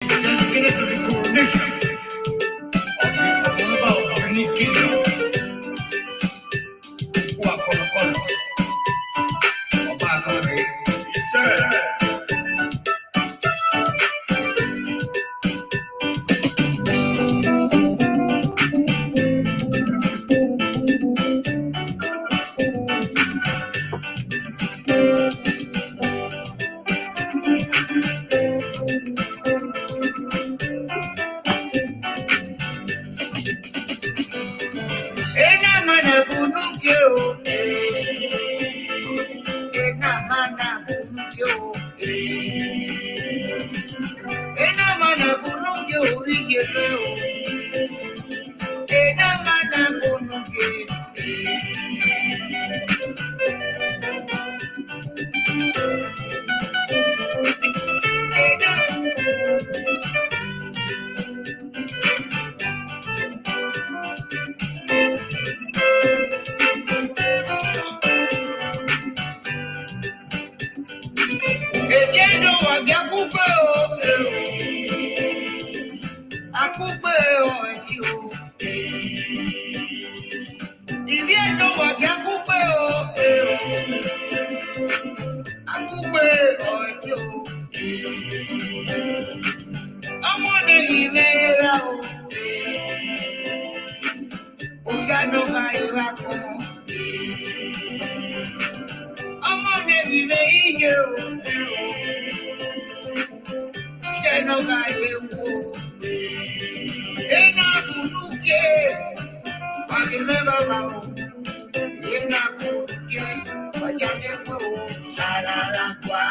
dedicated to the coronation of the Omoba of Benin Kingdom, who are called upon Oba Akare. Yes, sir. Ena mana bunukyo, ena mana bunukyo, ena mana bunukyo, iyelo, ena mana bunukyo, ena. Ejendo wagakupe o, akupe o eti o. Iriendo wagakupe o, akupe o eti o. Ọmọdé ìlera o, oyano ka ìwà kan. Ọmọdé ìlẹ̀ iye o, ṣẹ́nà ka ewu o. Ena bunuke, wàgé mẹ́bà wà o. Ena bunuke, wàjà lẹ́gbẹ̀ o. Sàràrà kwa.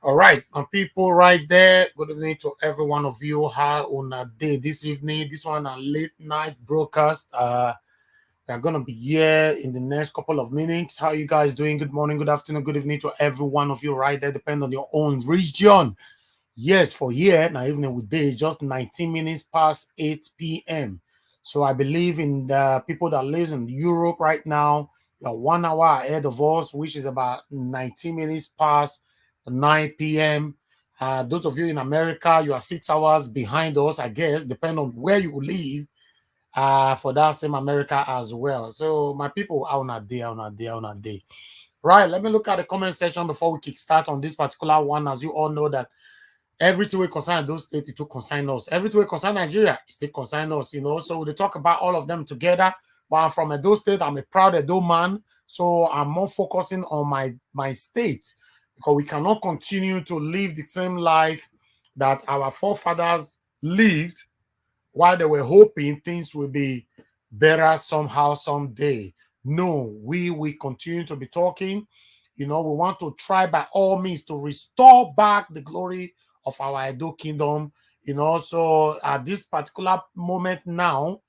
All right, and people right there, good evening to every one of you. How on a day this evening? This one a late night broadcast. We're gonna be here in the next couple of minutes. How you guys doing? Good morning, good afternoon, good evening to every one of you right there, depending on your own region. Yes, for here, now evening with day, just 19 minutes past 8 p.m. So I believe in the people that live in Europe right now, you're 1 hour ahead of us, which is about 19 minutes past 9 p.m. Those of you in America, you are 6 hours behind us, I guess, depending on where you live, for that same America as well. So my people, on a day. Right, let me look at the comment section before we kickstart on this particular one. As you all know that everything we concern those states, it will concern us. Everything we concern Nigeria, it still concern us, you know. So they talk about all of them together. But I'm from Edo State, I'm a proud Edo man. So I'm more focusing on my state, because we cannot continue to live the same life that our forefathers lived while they were hoping things will be better somehow, someday. No, we will continue to be talking. You know, we want to try by all means to restore back the glory of our Edo kingdom. You know, so at this particular moment now,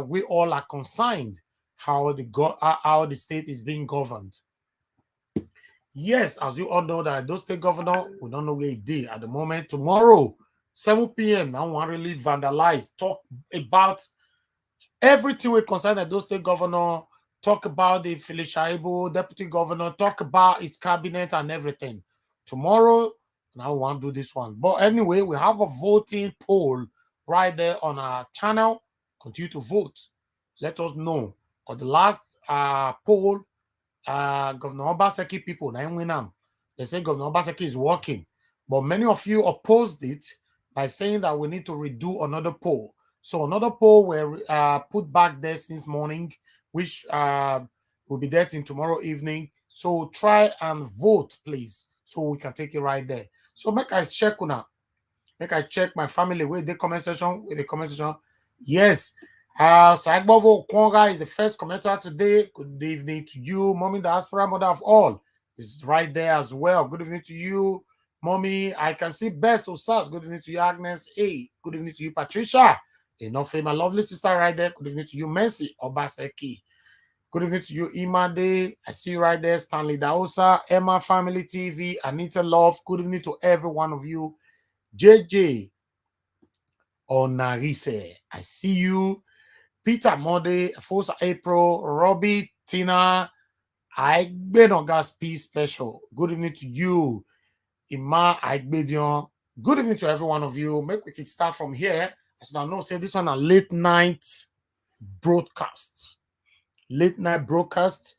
we all are concerned how the state is being governed. Yes, as you all know that those state governor, we don't know where he did at the moment. Tomorrow, 7 p.m. Now want to really vandalize, talk about everything we concern that those state governor, talk about the Felicia Ibu, deputy governor, talk about his cabinet and everything. Tomorrow, now we want to do this one. But anyway, we have a voting poll right there on our channel. Continue to vote. Let us know. For the last poll, Governor Obaseki people, they say Governor Obaseki is working. But many of you opposed it by saying that we need to redo another poll. So another poll were put back there since morning, which will be there in tomorrow evening. So try and vote, please, so we can take it right there. So make I check now. Make I check my family with the comment section. Yes. Sagbovo Kwonga is the first commenter today. Good evening to you, Mommy Diaspora, mother of all. Is right there as well. Good evening to you, Mommy. I can see Best Osas. Good evening to you, Agnes. Hey, good evening to you, Patricia. Enough, my lovely sister right there. Good evening to you, Mercy Obaseki. Good evening to you, Imade. I see you right there, Stanley Daosa, Emma Family TV, Anita Love. Good evening to every one of you. JJ Onarise, I see you. Peter Mode, Fosa April, Robbie, Tina, Aigbenogas P special. Good evening to you. Ima Aigbedion. Good evening to every one of you. Make we kick start from here. As I know, say this one a late night broadcast. Late night broadcast.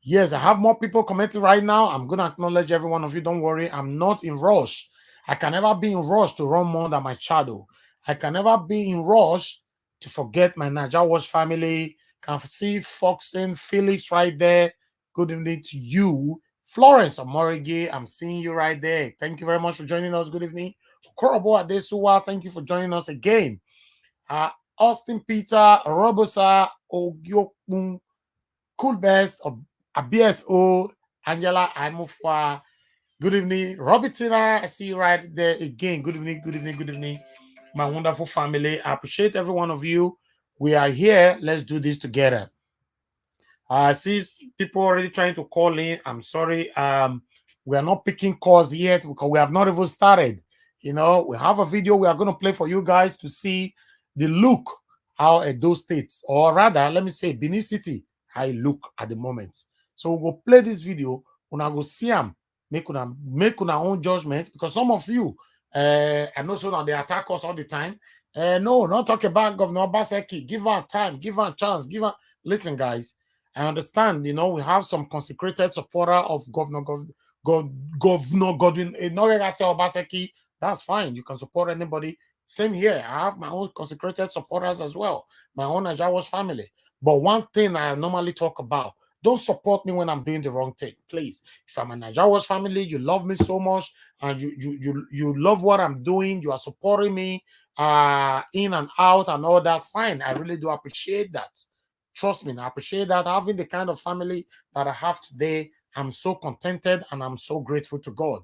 Yes, I have more people commenting right now. I'm going to acknowledge every one of you. Don't worry. I'm not in rush. I can never be in rush to run more than my shadow. I can never be in rush to forget my Naija Watch family. Can see Foxen, Felix right there. Good evening to you. Florence Amorigi, I'm seeing you right there. Thank you very much for joining us. Good evening. Korobo Adesuwa, thank you for joining us again. Austin Peter, Robosa, Ogyokun, Cool Best of ABSO, Angela Imufwa. Good evening, Robertina. I see you right there again. Good evening, good evening, good evening, my wonderful family. I appreciate every one of you. We are here. Let's do this together. I see people already trying to call in. I'm sorry. We are not picking calls yet because we have not even started. You know, we have a video we are going to play for you guys to see the look how those states, or rather, let me say Benin City, how it look at the moment. So we'll go play this video. Una go see them. Make una own judgment, because some of you, I know so now they attack us all the time. No, not talk about Governor Obaseki. Give her time, give her a chance, give her. Listen, guys. I understand, you know, we have some consecrated supporter of Governor Godwin Obaseki. That's fine. You can support anybody. Same here. I have my own consecrated supporters as well. My own Ajawa's family. But one thing I normally talk about, don't support me when I'm doing the wrong thing, please. If I'm an Ajawa's family, you love me so much, and you love what I'm doing, you are supporting me in and out and all that, fine. I really do appreciate that. Trust me, I appreciate that. Having the kind of family that I have today, I'm so contented and I'm so grateful to God.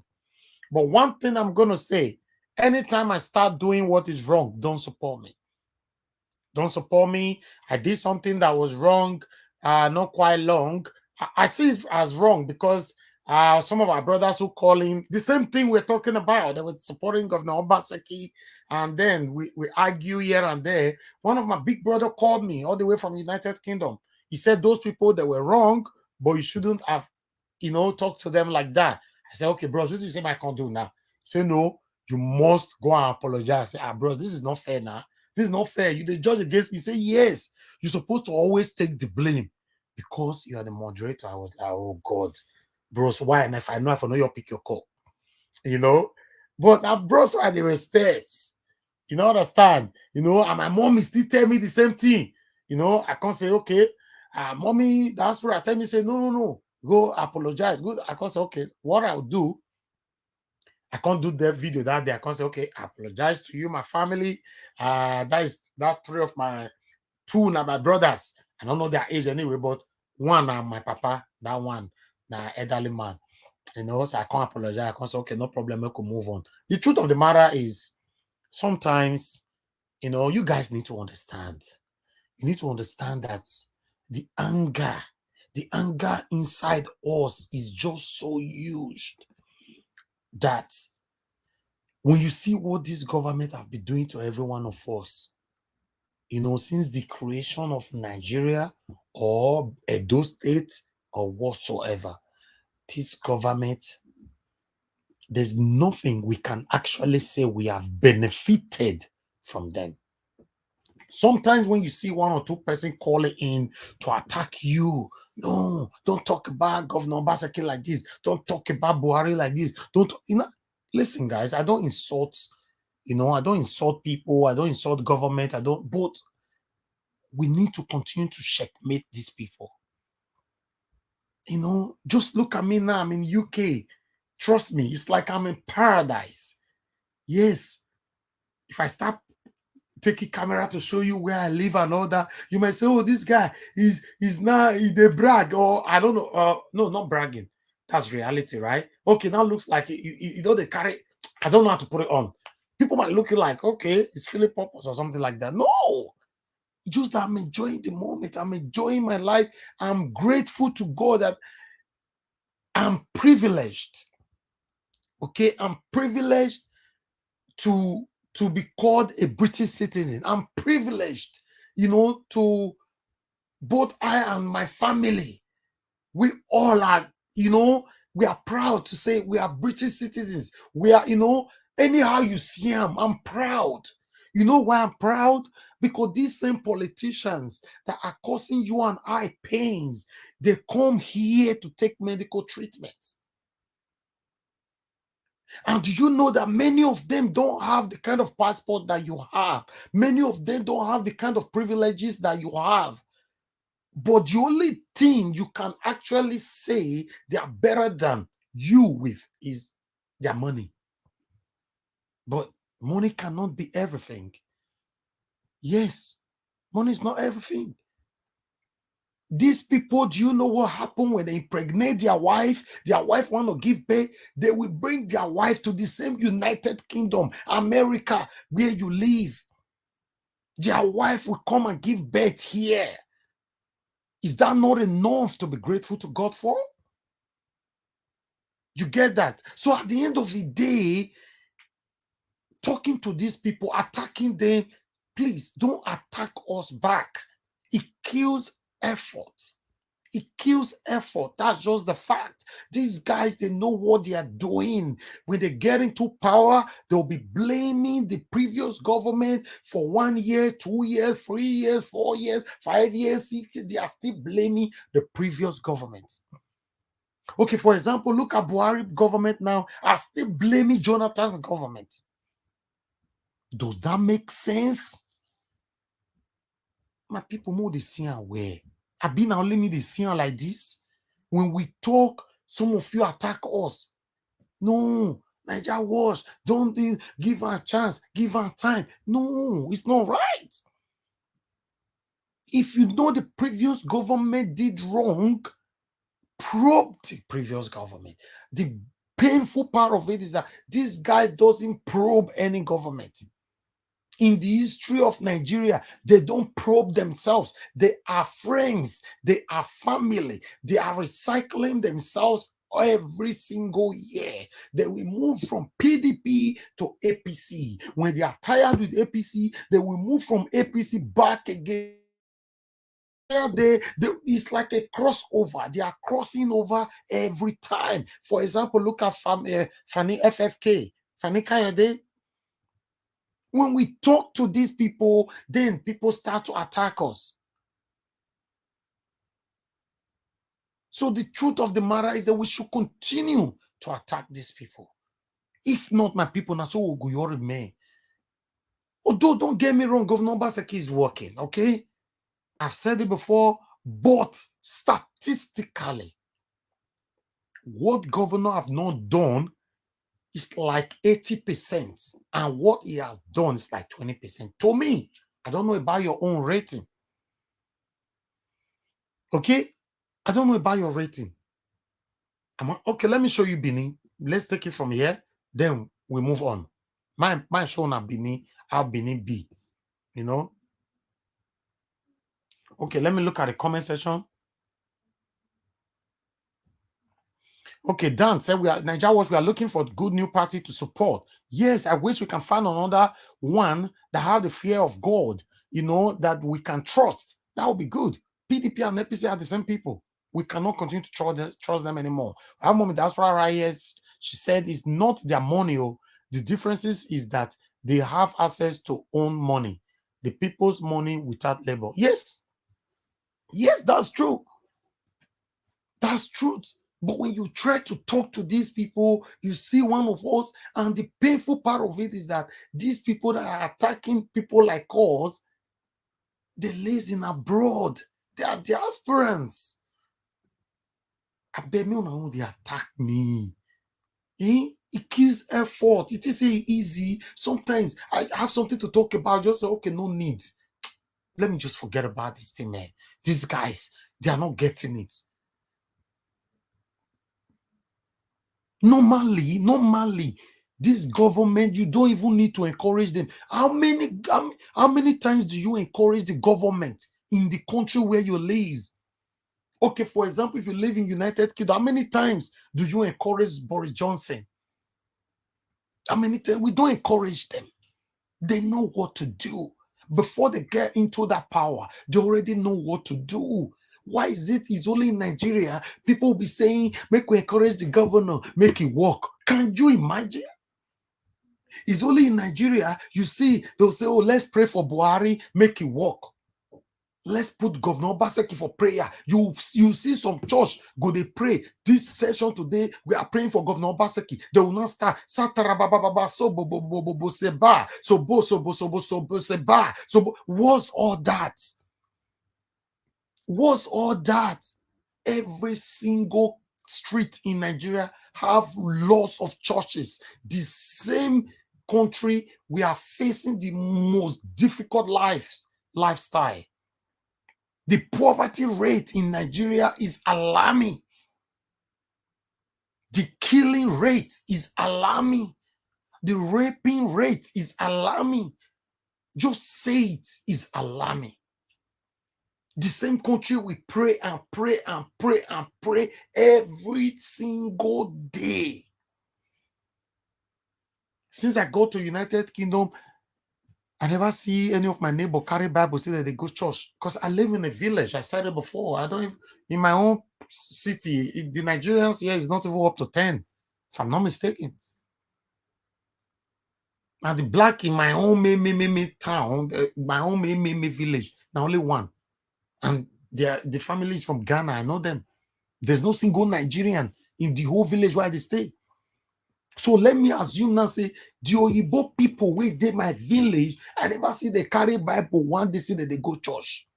But one thing I'm going to say, anytime I start doing what is wrong, don't support me. Don't support me. I did something that was wrong, not quite long. I see it as wrong because some of our brothers who call in, the same thing we're talking about, they were supporting Governor Obaseki, and then we argue here and there. One of my big brother called me all the way from United Kingdom. He said those people, they were wrong, but you shouldn't have, you know, talked to them like that. I said, okay, bros, what do you say I can't do now? He said, no, you must go and apologize. I said, bros, this is not fair now. This is not fair. You the judge against me. Say yes. You're supposed to always take the blame because you are the moderator. I was like, oh God, bros, why? And if I know you'll pick your call, you know. But now, bros, why the respect? You know, understand? You know, and my mom is still telling me the same thing. You know, I can't say okay. Mommy, that's where I tell me say no. Go apologize. Good. I can't say okay. What I'll do, I can't do that video that day. I can't say, okay, I apologize to you, my family. That three of my two now my brothers. I don't know their age anyway, but one now my papa, that one now elderly man. You know, so I can't apologize. I can't say, okay, no problem, we can move on. The truth of the matter is sometimes, you know, you guys need to understand. You need to understand that the anger inside us is just so huge that when you see what this government have been doing to every one of us, you know, since the creation of Nigeria or Edo State or whatsoever, this government, there's nothing we can actually say we have benefited from them. Sometimes when you see one or two person calling in to attack you, no, don't talk about Governor Obaseki like this. Don't talk about Buhari like this. Don't, you know, listen, guys, I don't insult, you know, I don't insult people. I don't insult government. But we need to continue to checkmate these people. You know, just look at me now. I'm in UK. Trust me, it's like I'm in paradise. Yes. If I start taking camera to show you where I live and all that, you might say, oh, this guy is now they brag, or I don't know. No, not bragging. That's reality, right? Okay, now looks like you know they carry. I don't know how to put it on. People might look like, okay, it's Philip Purpose or something like that. No, just that I'm enjoying the moment. I'm enjoying my life. I'm grateful to God that I'm privileged. Okay, I'm privileged to be called a British citizen. I'm privileged. to both I and my family, we all are, we are proud to say we are British citizens. We are, anyhow you see them, I'm proud. You know why I'm proud? Because these same politicians that are causing you and I pains, they come here to take medical treatments. And do you know that many of them don't have the kind of passport that you have? Many of them don't have the kind of privileges that you have. But the only thing you can actually say they are better than you with is their money. But money cannot be everything. Yes, money is not everything. These people, do you know what happened when they impregnate their wife? Their wife want to give birth. They will bring their wife to the same United Kingdom, America, where you live. Their wife will come and give birth here. Is that not enough to be grateful to God for? You get that? So at the end of the day, talking to these people, attacking them, please don't attack us back. It kills effort. It kills effort. That's just the fact. These guys, they know what they are doing. When they get into power, they'll be blaming the previous government for 1 year, 2 years, 3 years, 4 years, 5 years, 6 years. They are still blaming the previous government. Okay, for example, look at Buhari government now. Are still blaming Jonathan's government. Does that make sense? My people know they see aware. I've been only me they see like this. When we talk, some of you attack us. No, Nigeria was. Don't give her a chance, give her time. No, it's not right. If you know the previous government did wrong, probe the previous government. The painful part of it is that this guy doesn't probe any government. In the history of Nigeria, they don't probe themselves. They are friends. They are family. They are recycling themselves every single year. They will move from PDP to APC. When they are tired with APC, they will move from APC back again. It's like a crossover. They are crossing over every time. For example, look at Fanny FFK, Fanny Kayode. When we talk to these people, then people start to attack us. So the truth of the matter is that we should continue to attack these people. If not, my people, now so will go remain. Although, don't get me wrong, Governor Obaseki is working, okay? I've said it before, but statistically, what governor have not done is like 80%, and what he has done is like 20%. To me, I don't know about your own rating. Okay? I don't know about your rating. Okay, let me show you Benin. Let's take it from here. Then we move on. My show na Benin, how Benin be. You know? Okay, let me look at the comment section. Okay, Dan said we are Nigeria Watch. We are looking for a good new party to support. Yes, I wish we can find another one that have the fear of God, that we can trust. That would be good. PDP and APC are the same people. We cannot continue to trust them anymore. Our mom in diaspora right here, she said it's not their money. The differences is that they have access to own money. The people's money without labor. Yes. Yes, that's true. That's truth. But when you try to talk to these people, you see one of us, and the painful part of it is that these people that are attacking people like us, they live in abroad. They are diasporans. I bet me on they attack me. It kills effort. It isn't easy. Sometimes I have something to talk about. Just say, okay, no need. Let me just forget about this thing, man. These guys, they are not getting it. Normally, this government, you don't even need to encourage them. How many times do you encourage the government in the country where you live? Okay, for example, if you live in United Kingdom, how many times do you encourage Boris Johnson? How many times? We don't encourage them. They know what to do. Before they get into that power, they already know what to do. Why is it? It's only in Nigeria. People will be saying, make we encourage the governor, make it work. Can you imagine? It's only in Nigeria. You see, they'll say, oh, let's pray for Buhari, make it work. Let's put Governor Obaseki for prayer. You see some church go they pray. This session today, we are praying for Governor Obaseki. They will not start. What's all that? What's all that? Every single street in Nigeria have lots of churches. The same country, we are facing the most difficult lifestyle. The poverty rate in Nigeria is alarming. The killing rate is alarming. The raping rate is alarming. Just say it is alarming. The same country we pray and pray and pray and pray every single day. Since I go to United Kingdom, I never see any of my neighbors carry Bible, say that they go to church. Because I live in a village. I said it before. I don't even, in my own city, the Nigerians here is not even up to 10, if I'm not mistaken. And the black in my own town, my own village, now only one. And the family is from Ghana. I know them. There's no single Nigerian in the whole village where they stay. So let me assume now, say, the Oyibo people where they my village, I never see they carry Bible. One day see that they go church.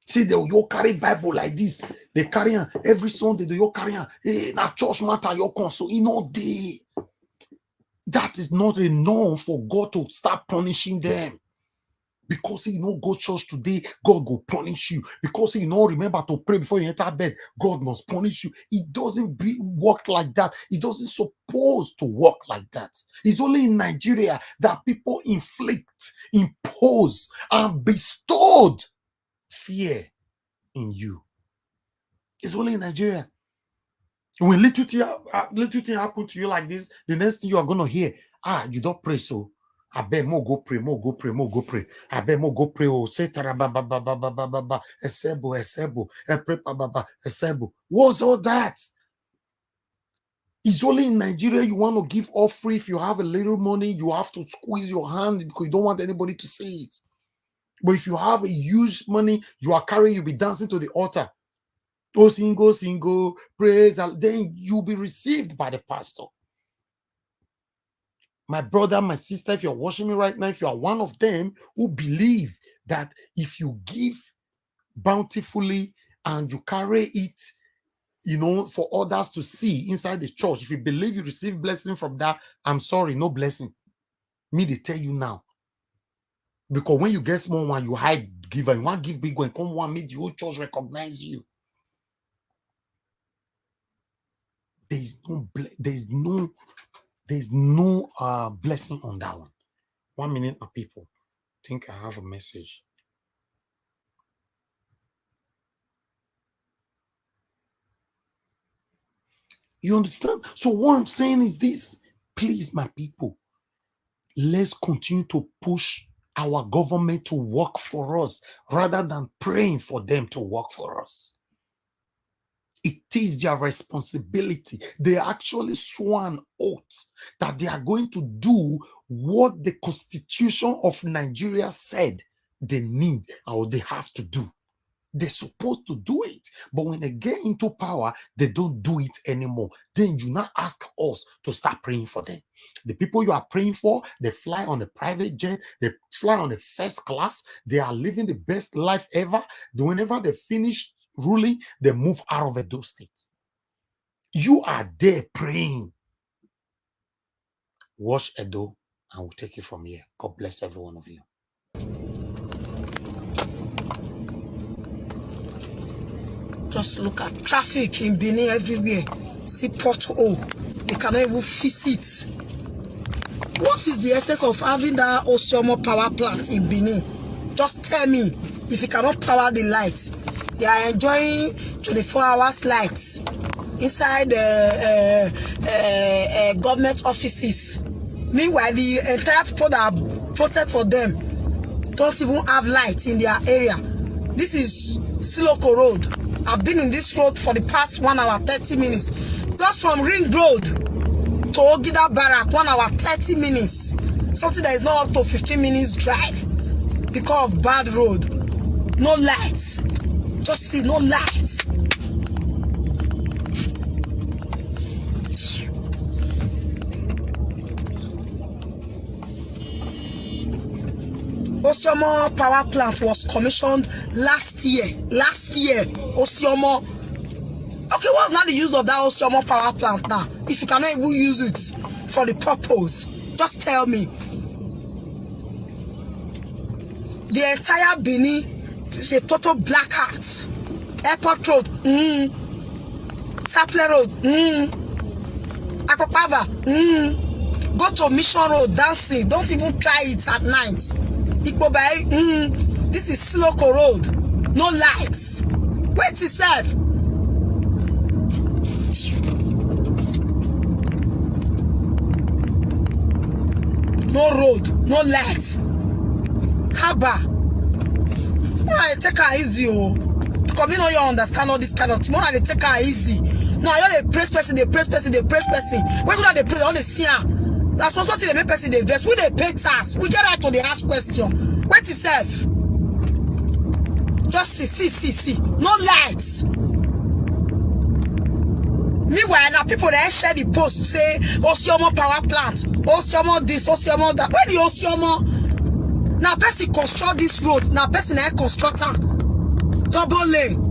See, they will carry Bible like this. They carry on every Sunday, they will carry on. Hey, now church matter, your console, you know, that is not enough for God to start punishing them. Because you know, go church today, God will punish you. Because you know, remember to pray before you enter bed, God must punish you. It doesn't work like that. It doesn't supposed to work like that. It's only in Nigeria that people impose, and bestowed fear in you. It's only in Nigeria. When little thing happen to you like this, the next thing you are going to hear, you don't pray so. I bet more go pray, more go pray, more go pray. I bet more go pray. Oh, say tarababa, esebo, esebo. What's all that? It's only in Nigeria you want to give offering. If you have a little money, you have to squeeze your hand because you don't want anybody to see it. But if you have a huge money, you are carrying, you'll be dancing to the altar. Oh, single, praise, and then you'll be received by the pastor. My brother, my sister, if you're watching me right now, if you are one of them who believe that if you give bountifully and you carry it, you know, for others to see inside the church, if you believe you receive blessing from that, I'm sorry, no blessing. Me, they tell you now. Because when you get small one, you hide giver. You want to give big one, come one, make the whole church recognize you. There's no blessing on that one. 1 minute, my people. I think I have a message. You understand? So what I'm saying is this. Please, my people, let's continue to push our government to work for us rather than praying for them to work for us. It is their responsibility. They actually swore an oath that they are going to do what the Constitution of Nigeria said they need or they have to do. They're supposed to do it. But when they get into power, they don't do it anymore. Then you now ask us to start praying for them. The people you are praying for, they fly on a private jet, they fly on the first class, they are living the best life ever. Whenever they finish ruling, they move out of those states. You are there praying. Watch Edo, and we'll take it from here. God bless every one of you. Just look at traffic in Benin everywhere. See pothole. They cannot even fix it. What is the essence of having that Osyomo power plant in Benin? Just tell me if you cannot power the lights. They are enjoying 24 hours lights inside government offices. Meanwhile, the entire people that voted for them, don't even have light in their area. This is Siloko Road. I've been in this road for the past 1 hour 30 minutes. Just from Ring Road to Ogida Barrack, 1 hour 30 minutes. Something that is not up to 15 minutes drive because of bad road. No lights. Just see, no lights. Osiomo power plant was commissioned last year. Osiomo. Okay, what's not the use of that Osiomo power plant now? If you cannot even use it for the purpose, just tell me. The entire Benin is a total blackout. Airport Road, Saple Road, Akopava, go to Mission Road dancing. Don't even try it at night. Ikbobai, this is Siloko Road. No lights. Wait yourself. No road, no light. Haba. Why take her easy, oh? Because you know you understand all this kind of thing. Why they take her easy? Now you they press person. Why should they press? They all the see her. That's what they make person they invest. We they pay tax. We get right to the ask question. Wait yourself. Just see. No lights. Meanwhile, now people they share the post say Osiomo power plant, Osiomo this, Osiomo that. Where the Osiomo? Now person construct this road. Now person a constructor. Double lane.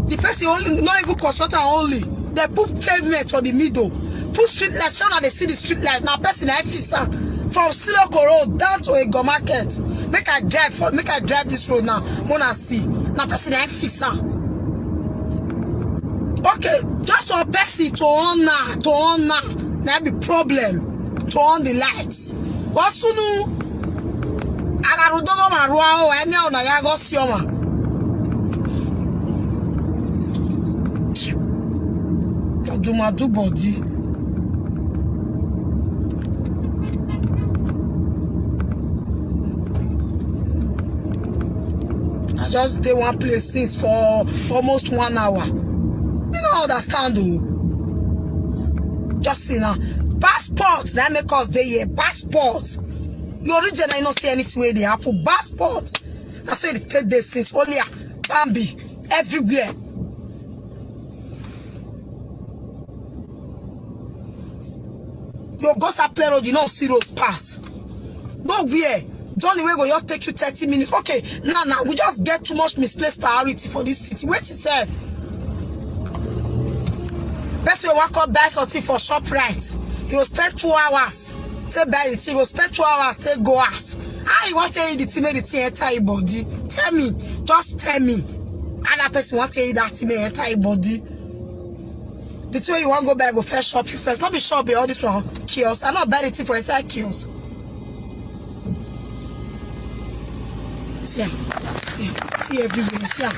The person only not even constructor only. They put pavement for the middle. Put street light. Show now they see the street light. Now person a officer from Siloko Road down to Ego Market. Make I drive this road now. Mona see. Now person a officer. Okay, just for person to on now. Now be problem to on the lights. What sunu? Agarudogo maruao emi ona yago sioma. Do body. I just did one place since for almost 1 hour. You know understand though. Just see now. Passports that make us there here. Passports. Your region I not see anything where they happen. Passports. That's why they take this since only Bambi everywhere. Your gossip play road, you know see road pass. Nowhere. Johnny we go just take you 30 minutes. Okay, now we just get too much misplaced priority for this city. Wait yourself. Best way walk up buy something for ShopRite. You will spend 2 hours. Take buy the thing. You will spend 2 hours. Take go ask. You want to eat the thing, make the thing enter your body. Tell me. Just tell me. Another person want to eat that thing, enter your body. The two you want to go back, go first shop you first. Not be shop, be all this one kiosk. I not buy the thing for inside kiosk. See everywhere. See now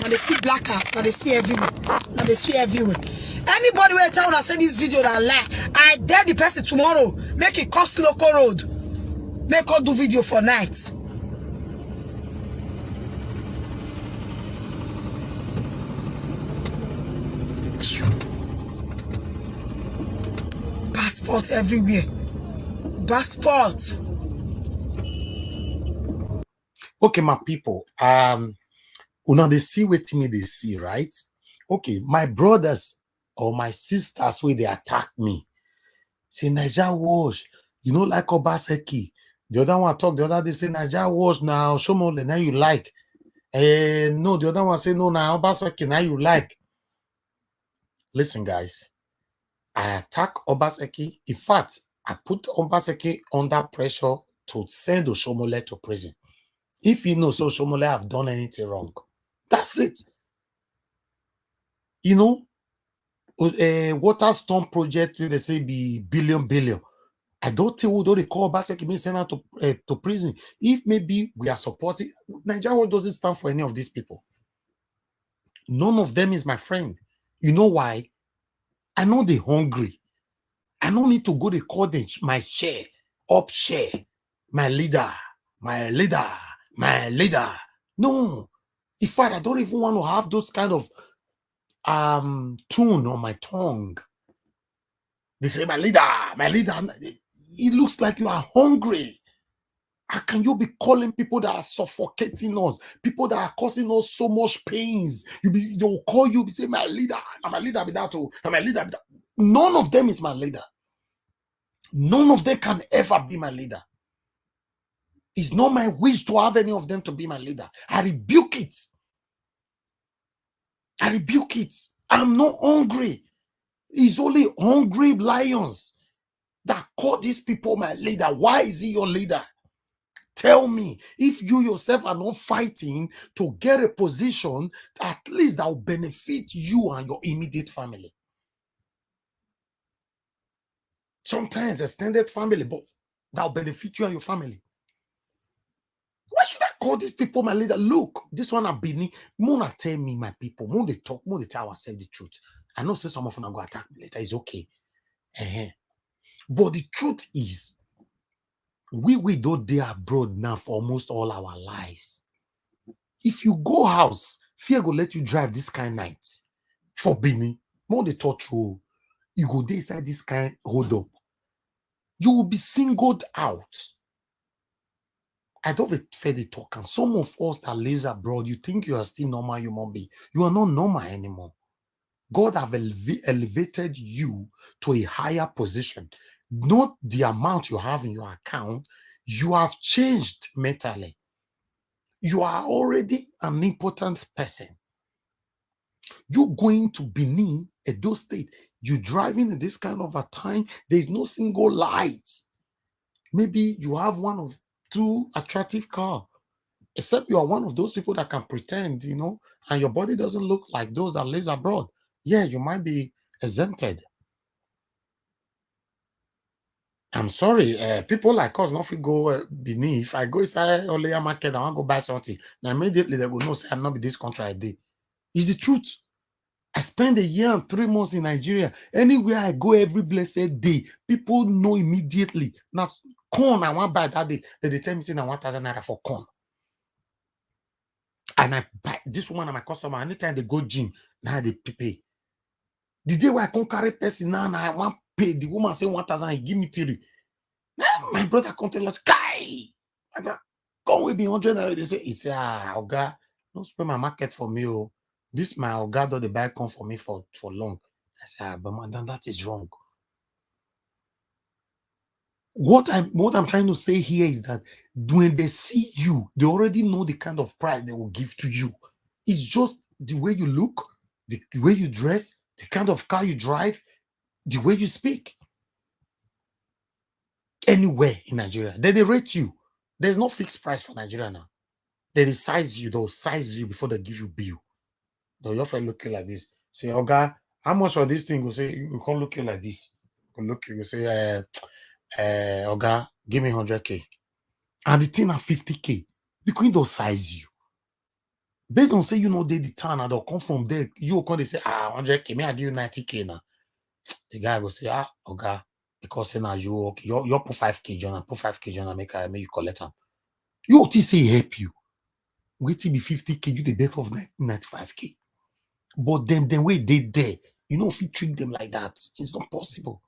they see blackout. Now they see everywhere. Anybody will tell when I say this video that lie. I dare the person tomorrow. Make it cost local road. Make her do video for night. Passport everywhere. Passport. Okay, my people. Una they see what me they see, right? Okay, my brothers or my sisters where they attack me. Say Naija wash. You know, like Obaseki. The other one talk, the other they say Naija wash now. Shomole, now you like. No, the other one say no, now Obaseki, now you like. Listen, guys. I attack Obaseki. In fact, I put Obaseki under pressure to send Oshomole to prison. If he knows Oshomole have done anything wrong, that's it. You know, water storm project where they say be billion. I don't think we don't call Obaseki being sent out to prison. If maybe we are supporting Nigeria, doesn't stand for any of these people. None of them is my friend. You know why? I know they're hungry. I don't need to go to call them my chair, up chair, my leader, my leader. No, in fact, I don't even want to have those kind of tune on my tongue. They say, my leader, my leader. It looks like you are hungry. How can you be calling people that are suffocating us, people that are causing us so much pains? They'll call you, say, my leader, and my leader be that too, and my leader be that. None of them is my leader. None of them can ever be my leader. It's not my wish to have any of them to be my leader. I rebuke it. I rebuke it. I'm not hungry. It's only hungry lions that call these people my leader. Why is he your leader? Tell me, if you yourself are not fighting to get a position at least that will benefit you and your immediate family. Sometimes extended family, but that will benefit you and your family. Why should I call these people my leader? Look, this one at Benin. Mona tell me, my people. Mona they talk. Mona they tell ourselves the truth. I know say some of them are going to attack me later. It's okay. But the truth is, we don't they abroad now for almost all our lives. If you go house, fear go let you drive this kind night for Benin. More they touch you. You go there inside this kind hold up. You will be singled out. I don't have a fair talk. And some of us that lives abroad, you think you are still normal human being. You are not normal anymore. God have elevated you to a higher position. Not the amount you have in your account. You have changed mentally. You are already an important person. You going to Benin, Edo State, you driving in this kind of a time, there's no single light. Maybe you have one of two attractive cars, except you are one of those people that can pretend, and your body doesn't look like those that lives abroad. Yeah, you might be exempted. I'm sorry, people like us not go Benin. If I go inside Oleya market, I want to go buy something. Now immediately they will know say I'm not be this country I did. It's the truth. I spend a year and 3 months in Nigeria. Anywhere I go every blessed day, people know immediately. Now, corn I want buy that day. They tell me say na 1,000 naira for corn. And I buy this woman and my customer. Anytime they go gym, now they pay. The day where I can't carry person now, I want pay. The woman say 1,000, he give me 3. Now my brother come tell us, guy, come with me 100 naira. They say, he say, Oga, don't spend my market for me. Oh. This my Oga do the buy come for me for long. I say, but madam, that is wrong. What I'm trying to say here is that when they see you, they already know the kind of price they will give to you. It's just the way you look, the way you dress, the kind of car you drive, the way you speak. Anywhere in Nigeria, they rate you. There's no fixed price for Nigeria now. They size you, they'll size you before they give you bill. They'll offer looking like this. Say, Oga, how much for this thing? You say, you can't look like this. You say, Oga, give me 100K. And the thing at 50K, because they'll size you. Based on say, they the town and they'll come from there. You will come, they say, 100K, may I give you 90K now? The guy will say, Oga, because say now you put 5K, John, put 5K, John, make you collect them. You will say help you. Wait till be 50K, you the back of 95K. But then the way they there, if you treat them like that, it's not possible.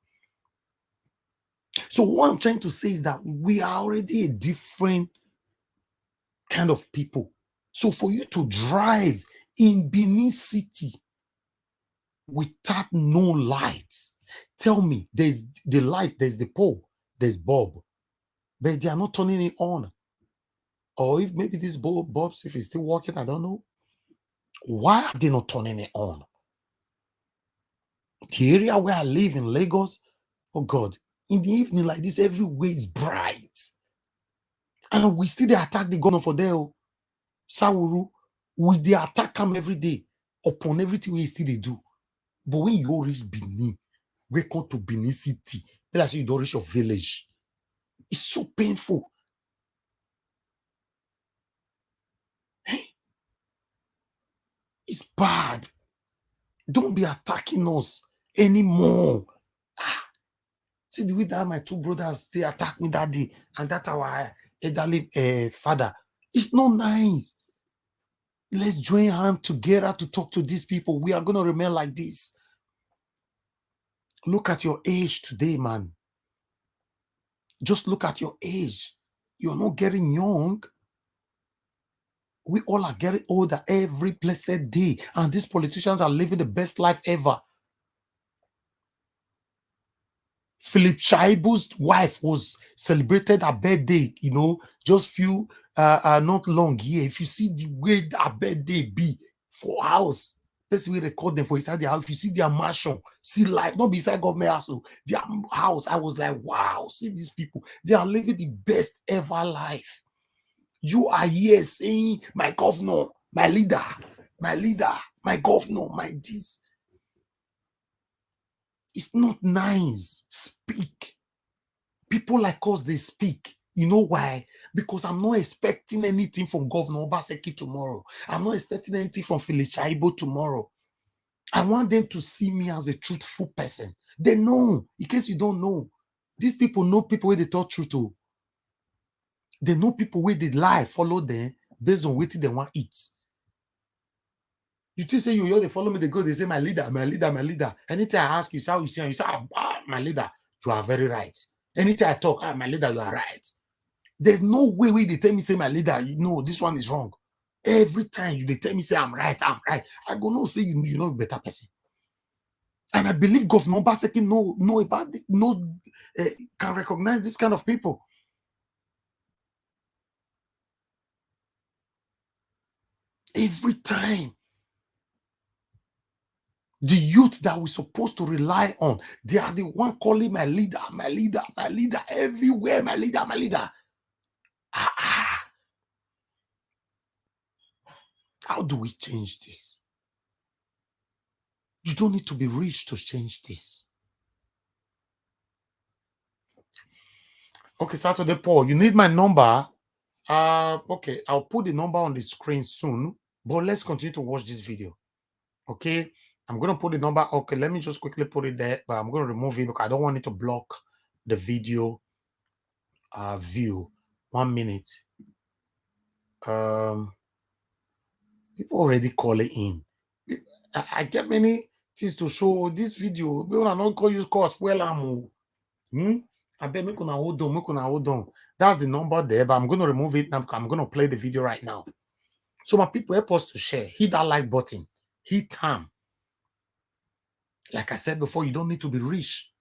So what I'm trying to say is that we are already a different kind of people. So for you to drive in Benin City without no lights, tell me, there's the light, there's the pole, there's bulb, but they are not turning it on. Or if maybe these bulbs, if it's still working, I don't know. Why are they not turning it on? The area where I live in Lagos, oh God, in the evening like this, everywhere is bright. And we still attack the governor for there. Sawuru, we they attack them every day upon everything we still they do. But when you reach Benin, we come to Benin City, let's say you don't reach your village. It's so painful. Hey, it's bad. Don't be attacking us anymore. See the way that my 2 brothers they attacked me that day, and that our elderly father. It's not nice. Let's join hands together to talk to these people. We are going to remain like this. Look at your age today, man. Just look at your age. You're not getting young. We all are getting older every blessed day. And these politicians are living the best life ever. Philip Shaibu's wife was celebrated her birthday, just few, not long here. If you see the way her birthday be for house, let's we record them for inside their house. If you see their mansion, see life, not beside government house, their house. I was like, wow, see these people. They are living the best ever life. You are here saying, my governor, my leader, my governor, my this. It's not nice. Speak. People like us, they speak. You know why? Because I'm not expecting anything from Governor Obaseki tomorrow. I'm not expecting anything from Philip Shaibu tomorrow. I want them to see me as a truthful person. They know. In case you don't know, these people know people where they talk truth to. They know people where they lie, follow them based on what they want to eat. You just say they follow me, they go, they say, my leader, my leader, my leader. Anytime I ask you, how you say, my leader, you are very right. Anytime I talk, my leader, you are right. There's no way they tell me, say, my leader, this one is wrong. Every time they tell me, say, I'm right. I go, no, say, you're not a better person. And I believe Governor Obaseki know about it, can recognize this kind of people. Every time. The youth that we're supposed to rely on, they are the one calling my leader, my leader, my leader, everywhere, my leader, my leader. How do we change this? You don't need to be rich to change this. Okay, Saturday Paul, you need my number. Okay, I'll put the number on the screen soon, but let's continue to watch this video. Okay, I'm going to put the number. Okay, let me just quickly put it there, but I'm going to remove it because I don't want it to block the video view. 1 minute. People already call it in. I get many things to show this video. We will not call you cost well. I bet make una hold on. That's the number there, but I'm going to remove it now because I'm going to play the video right now. So my people, help us to share. Hit that like button. Hit time. Like I said before, you don't need to be rich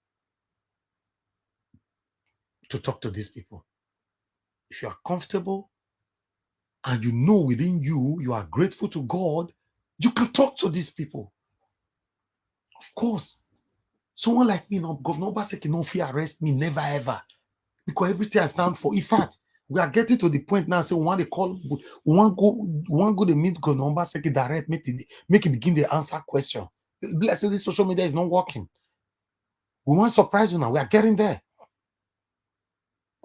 to talk to these people. If you are comfortable and you know within you are grateful to God, you can talk to these people. Of course. Someone like me, Governor Obaseki, no fear arrest me, never ever. Because everything I stand for. In fact, we are getting to the point now. So we want to call, we want to go to meet Governor Obaseki direct, make him begin the answer question. Let's say this social media is not working. We want to surprise you now. We are getting there.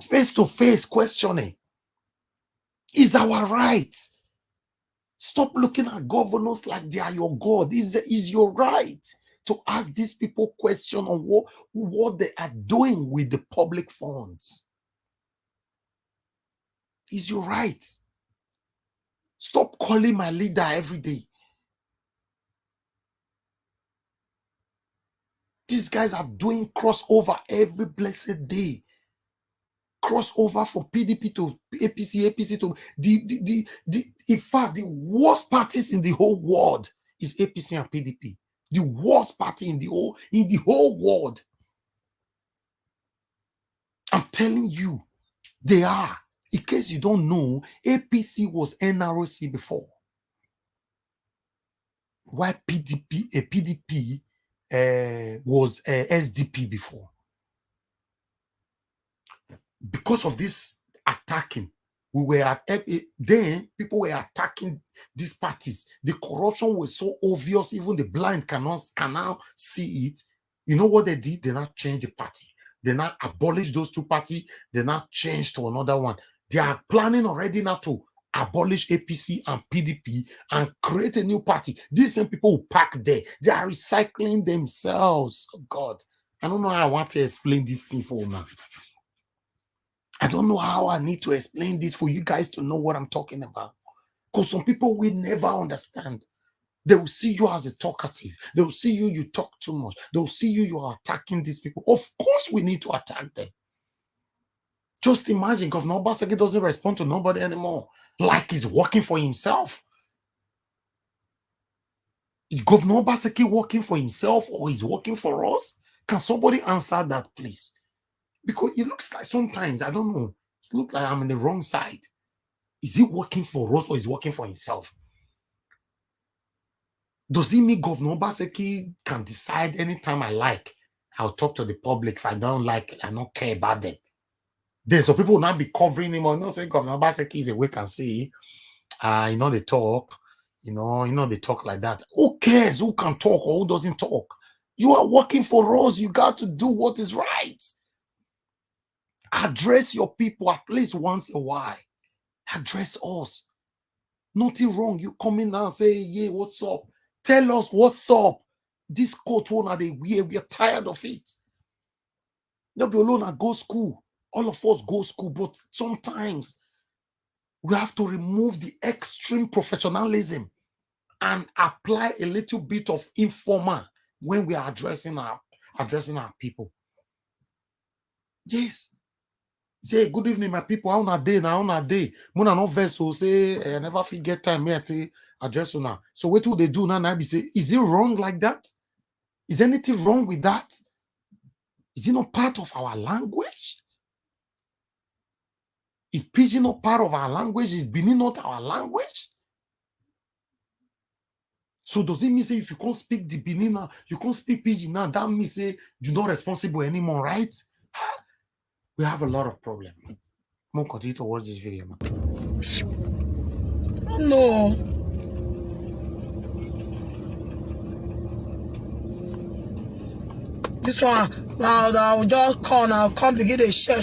Face-to-face questioning is our right. Stop looking at governors like they are your God. Is your right to ask these people questions on what they are doing with the public funds. Is your right. Stop calling my leader every day. These guys are doing crossover every blessed day. Crossover from PDP to APC to in fact, the worst parties in the whole world is APC and PDP. The worst party in the whole world. I'm telling you, they are. In case you don't know, APC was NROC before. Why PDP was SDP before? Because of this attacking, then people were attacking these parties. The corruption was so obvious, even the blind can now see it. You know what they did? They now changed the party. They now abolished those two parties. They now changed to another one. They are planning already now to abolish APC and PDP and create a new party. These same people who pack there, they are recycling themselves. Oh God, I don't know how I want to explain this thing for now. I don't know how I need to explain this for you guys to know what I'm talking about. Because some people will never understand. They will see you as a talkative. They will see you talk too much. They will see you are attacking these people. Of course, we need to attack them. Just imagine Governor Obaseki doesn't respond to nobody anymore. Like he's working for himself. Is Governor Obaseki working for himself or he's working for us? Can somebody answer that, please? Because it looks like sometimes, I don't know, it looks like I'm on the wrong side. Is he working for us or is he working for himself? Does it mean Governor Obaseki can decide anytime I like, I'll talk to the public. If I don't like it, I don't care about them. Then some people will not be covering him or not saying Governor Obaseki is a wait and see. You know, they talk, they talk like that. Who cares who can talk or who doesn't talk? You are working for us. You got to do what is right. Address your people at least once in a while. Address us. Nothing wrong. You come in and say, yeah, what's up? Tell us what's up. This coat one are they wear. We are tired of it. Not be alone and go school. All of us go school, but sometimes we have to remove the extreme professionalism and apply a little bit of informal when we are addressing our people. Yes. Say good evening, my people. How na day now? How na day? Muna no vessel say I never forget time here to address you now. So what do they do now? Now be say, is it wrong like that? Is anything wrong with that? Is it not part of our language? Is Pidgin not part of our language? Is Benin not our language? So does it mean say if you can't speak the Benin now, you can't speak Pidgin now, that means say you're not responsible anymore, right? We have a lot of problems. I'm going to continue to watch this video, man. No. This one, now I'll just call now, come begin to share.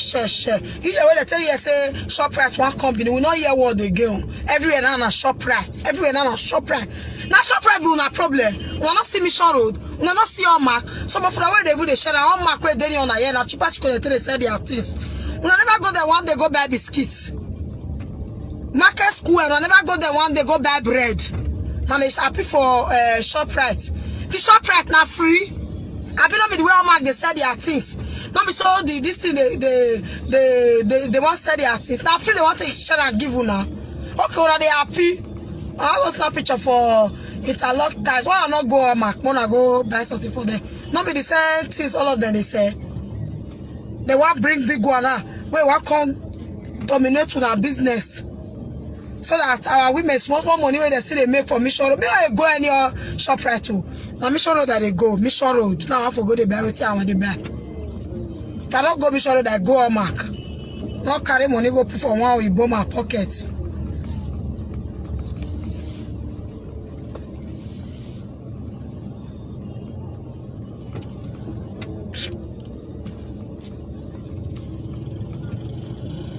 You hear when they tell you, say, ShopRite one company, we not hear what they go. Everywhere now na ShopRite. Everywhere now na ShopRite. Now ShopRite be una problem. We not see Mission Road. We not see all mark. Some of the way they do the share, all mark where they on a year, now cheaper chicken they say their things. We never go there one day go buy biscuits. Market Square, we never go there one day go buy bread. Man is happy for ShopRite. The ShopRite now free. I be not be the way all mark they say their things. Not be so this thing they want to say their things. Now free they want to share and give you now. Okay, well, they happy. I was snap picture for interlock ties. Why I not go mark? Wanna go buy something for them? Not be the same things. All of them they say. They want bring big one now. We want come dominate with our business. So that our women small money when they see they make for Mission Road. May I go any ShopRite too? Now Mission Road that they go. Mission Road. Now I forgot the buy what I want to buy. If I don't go Mission Road, I go on mark. Not carry money go put for one with bomb my pocket.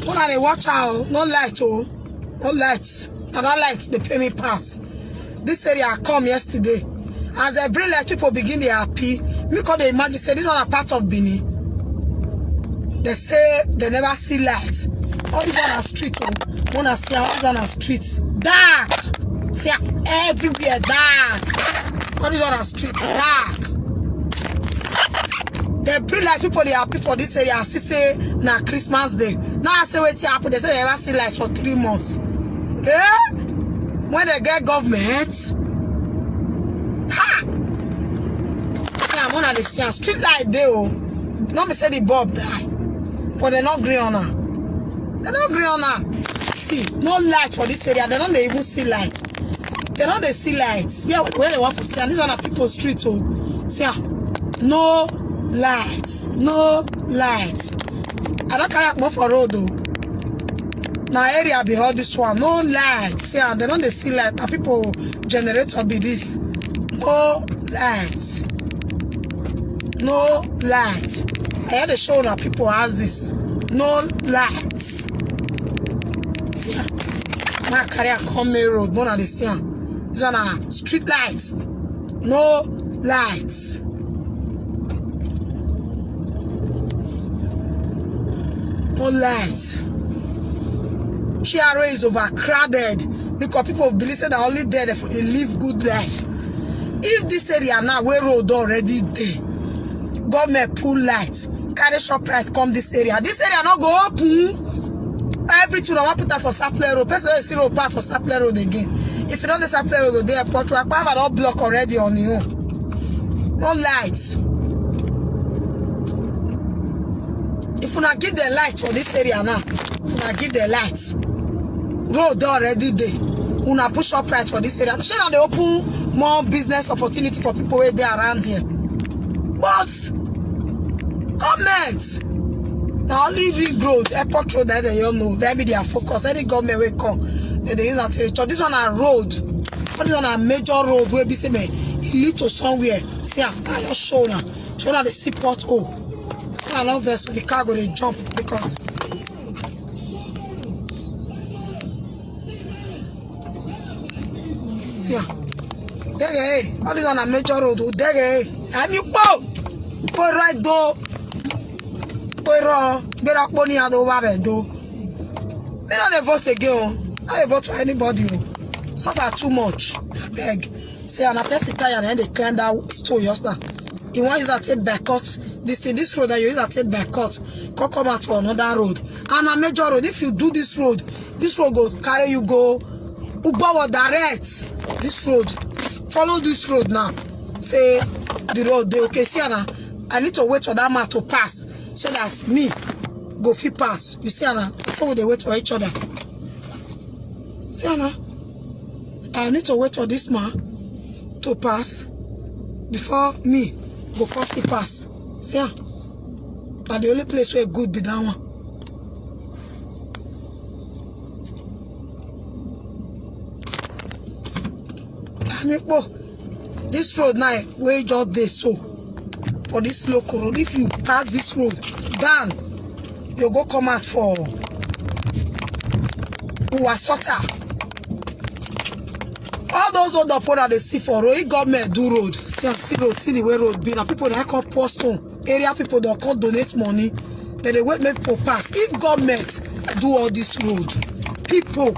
When they watch out, no light oh. No lights. That lights they pay me pass. This area I come yesterday. As I bring light, people begin they happy. Me call they imagine say this one a part of Benin. They say they never see light. All this one are street. One are see all this one are streets. Dark. See everywhere dark. All this one are streets dark. They bring like people they happy for this area. I see say na Christmas Day. Now I say wait happen. They say they never see lights for 3 months. Eh? When they get government, ha! See, I'm on the scene. Street light there, oh. Not me say the bulb die, but they not green on her. They not green on her. See, no light for this area. They don't even see light. They don't see lights. Where they want to see, and this one are people's street, oh. See, no lights, no lights. I don't carry up more for road, though. Now area behind this one, no lights. Yeah, they don't see light. Now people generator be this. No lights. No lights. I had a show now people has this. No lights. See, my career come main road, more than the same. These are street lights. No lights. No lights. GRA is overcrowded because people believe that only there they live good life. If this area now where road already there, government pull lights, carry shop price come this area not go open. Everything I want to put that for Saple Road. Person is zero part for Saple Road again. If you don't the Saple Road, the airport track, I have all block already on you. No lights. If you not give the lights for this area now, if you not give the lights, road already there. Una push up price for this area. Should not they open more business opportunity for people where they around here. But government now only ring road, airport road that they all know. That be their focus. Any government will come. They use that territory. This one a road. This one a major road where be say me it lead to somewhere. See I just show now. Show now the seaport. Oh. I love this when the cargo they jump because see hey, all this on a major road. Hey, I'm you go right though. Go wrong. Better money out over do. Me not vote again. I vote for anybody. Suffer too much. Beg. See, and a person tired and they climb that store just now. You want you to take back cut. This road that you use to take back cut. Come out for another road. And a major road. If you do this road go carry you go. Ubawa direct. This road. Follow this road now. Say the road. They okay. See, Anna. I need to wait for that man to pass so that me go fit pass. You see, Anna. So they wait for each other. See, Anna. I need to wait for this man to pass before me go cross the pass. See, but the only place where good be that one. I mean, this road now where just they so for this local road. If you pass this road down, you go come out for Uwasota. All those other people that they see for road, government do road. See road, see the way road be. Now people that come post on area, people that come donate money, then they wait make people pass. If government do all this road, people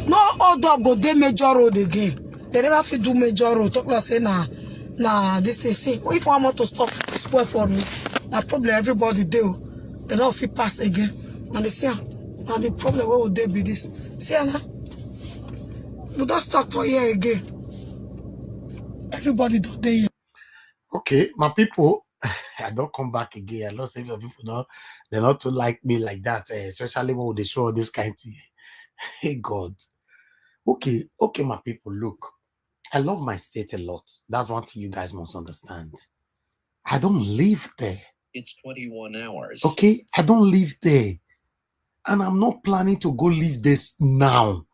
no other go dey major road again. They never fit do major road. Talk like say nah this they say. If one want to stop spoil for road, that problem everybody do. They don't fit pass again. And they say now the problem what would they be this? See now. We don't stop for here again. Everybody do there. Okay, my people, I don't come back again. I know some people know they're not to like me like that, especially when they show this kind of thing. Hey God. Okay, my people, look. I love my state a lot. That's one thing you guys must understand. I don't live there. It's 21 hours. Okay, I don't live there. And I'm not planning to go live this now.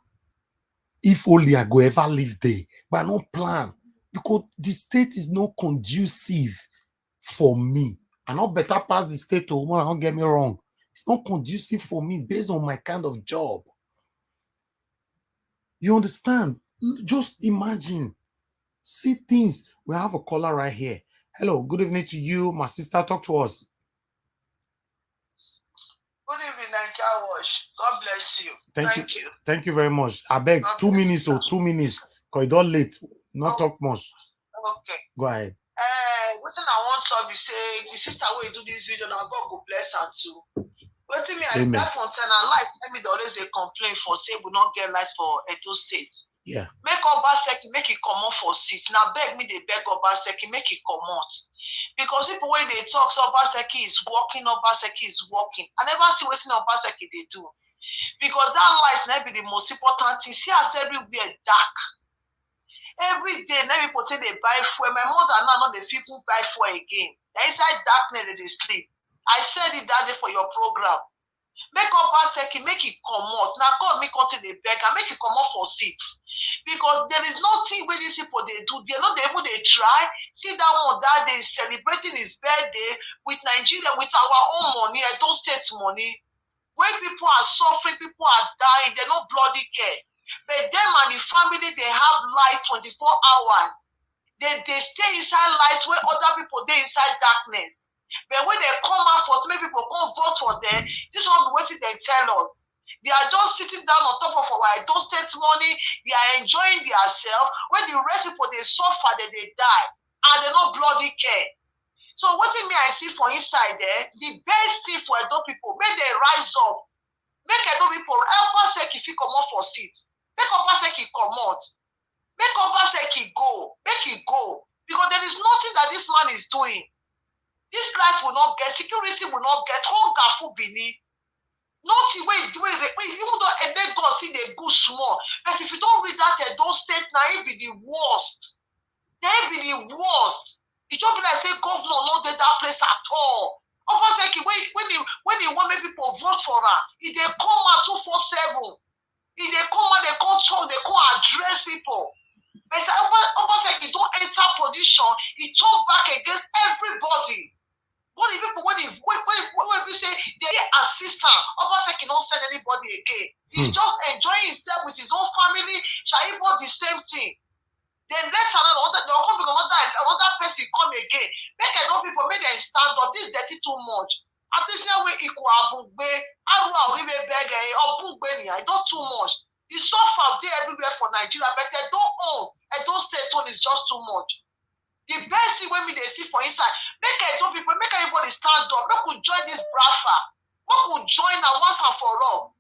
If only I go ever live there. But I don't plan. Because the state is not conducive for me. I not better pass the state to woman, don't get me wrong. It's not conducive for me based on my kind of job. You understand? Just imagine. See things. We have a caller right here. Hello, good evening to you. My sister, talk to us. Good evening, Nigeria Wash. God bless you. Thank you. Thank you very much. I beg, God 2 minutes or 2 minutes. Because it's not late. Not talk much. Okay. Go ahead. What I want to be say, the sister will do this video now. God go bless her too. What me I that fountain and lights. Let me always they complain for say we not get light for Edo State. Yeah. Make Obaseki make it come out for seat. Now beg me they beg Obaseki make it come out. Because people when they talk, so Obaseki is working. I never see what Obaseki they do. Because that light never be the most important thing. See us everywhere dark. Every day, now people say they buy fuel. My mother now not the people buy fuel again. They're inside darkness they sleep. I said it that day for your program. Make Obaseki make it come out. Now God make out the beg and make it come out for seat. Because there is nothing where these people they do. They're not able they try. See that one that day celebrating his birthday with Nigeria, with our own money, Edo State money. When people are suffering, people are dying, they're not bloody care. But them and the family, they have light 24 hours. They stay inside light where other people they inside darkness. But when they come out for so many people come vote for them, this one be waiting they tell us. They are just sitting down on top of our Edo State money. They are enjoying themselves. When the rest people they suffer, they die, and they don't bloody care. So what me I see for inside there, the best thing for Edo people, when they rise up, make Edo people help us say if he come out for seats, make us say he come out, make us say he go, because there is nothing that this man is doing. This life will not get, security will not get, hunger for Benin. Nothing wait, even though a big God see they go small, but if you don't read that Edo State now, it be the worst. They be the worst. It don't be like say governor not did that place at all. Almost like when he want make people vote for her, if they come out 247, if they come out, they come talk, they come address people. But almost like he don't enter position, he talk back against everybody. What the people when we say they assistant, almost like he don't send anybody again. He's just enjoying himself with his own family. Shaibo the same thing. Then later another person come again. Make Edo people make them stand up. This is dirty too much. At this now we equal abugbe, arua we beg abugbe ni. I don't too much. The suffer there everywhere for Nigeria, but they don't own. Edo State one is just too much. The best thing when they see for inside, make Edo people, make everybody stand up. Make we join this brafa. Make we join now once and for all.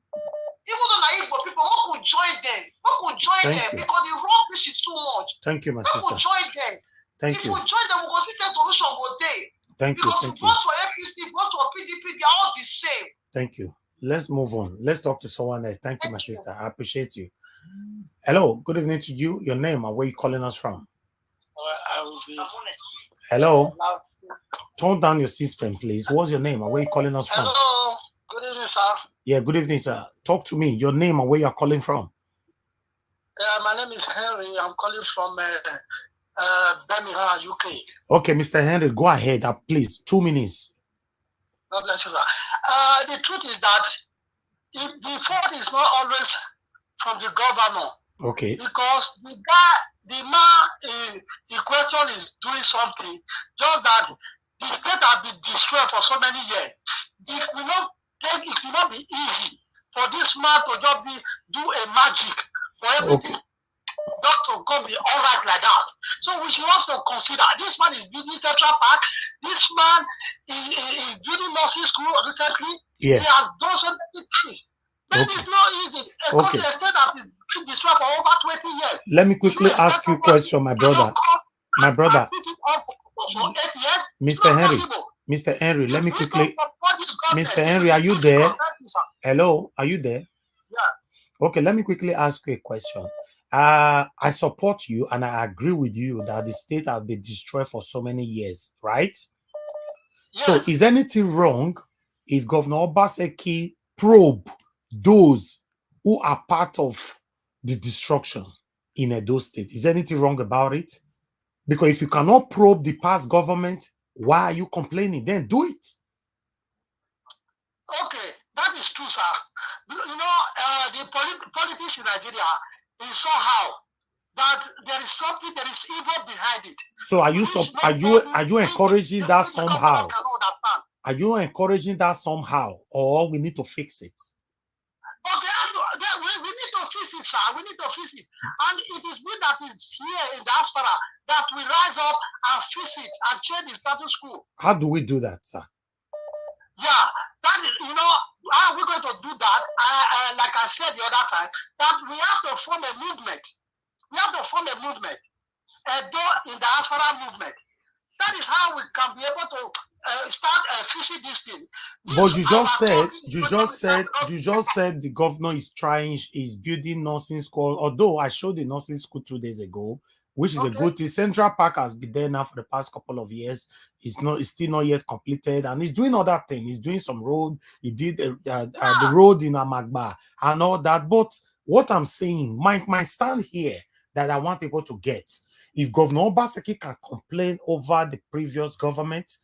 Even though Igbo people, we could join them. We could join them because the rubbish is too much. Thank you, my sister. We could join them. Thank if you. we join them, we will see the solution go there. Thank you. Because Thank vote you. for APC, vote for PDP, they are all the same. Thank you. Let's move on. Let's talk to someone else. Thank you, my sister. I appreciate you. Hello. Good evening to you. Your name and where you calling us from? Hello. Turn down your system, please. What's your name and where you calling us from? Hello. Good evening, sir. Yeah, good evening, sir. Talk to me. Your name and where you're calling from. My name is Henry. I'm calling from Benin, UK. Okay, Mr. Henry, go ahead. Please, 2 minutes. God bless you, sir. The truth is that the fault is not always from the governor. Okay. Because the man in question is doing something, just that the state has been destroyed for so many years. It will not be easy for this man to just do a magic for everything just to come be all right like that. So we should also consider this man is building Central Park. This man is building nursing school recently. Yeah. He has done so many things. But it's not easy. A state that is being destroyed for over 20 years. Let me quickly ask you a question, my brother. My brother. Mr. Henry, let me quickly. Mr. Henry, are you there? Hello, are you there? Yeah. Okay, let me quickly ask you a question. I support you and I agree with you that the state has been destroyed for so many years, right? Yes. So is anything wrong if Governor Obaseki probe those who are part of the destruction in Edo State? Is anything wrong about it? Because if you cannot probe the past government, why are you complaining? Then do it. Okay, that is true, sir. You know, the politics in Nigeria is somehow that there is something, there is evil behind it. So are you encouraging that somehow? Are you encouraging that somehow, or we need to fix it? Okay, we need to fix it, sir. We need to fix it. And it is we that is here in diaspora that we rise up and fix it and change the status quo. How do we do that, sir? Yeah, that is, you know, how are we going to do that? Like I said the other time, that we have to form a movement. We have to form a movement, in the diaspora movement. That is how we can be able to start fixing this thing. But you just said the governor is building nursing school. Although I showed the nursing school 2 days ago, which is a good thing. Central Park has been there now for the past couple of years. It's still not yet completed, and he's doing other things. He's doing some road. He did the road in Amagba and all that. But what I'm saying, my stand here that I want people to get, if Governor Obaseki can complain over the previous government,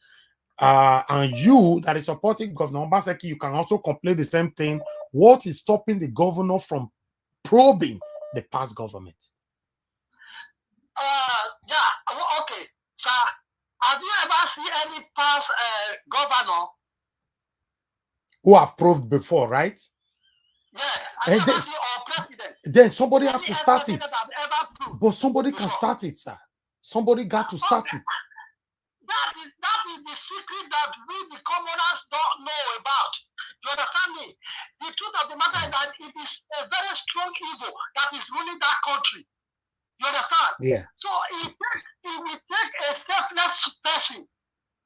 and you that is supporting Governor Obaseki, you can also complain the same thing. What is stopping the governor from probing the past government? Yeah, okay, sir. Have you ever seen any past governor? Who have proved before, right? Yeah, have you And ever seen our president? then somebody have Any to start it. president have ever proved But somebody can before? start it, sir. Somebody got to start it. That is the secret that we, the commoners, don't know about. You understand me? The truth of the matter is that it is a very strong evil that is ruling that country. You understand? Yeah. So it will take a selfless person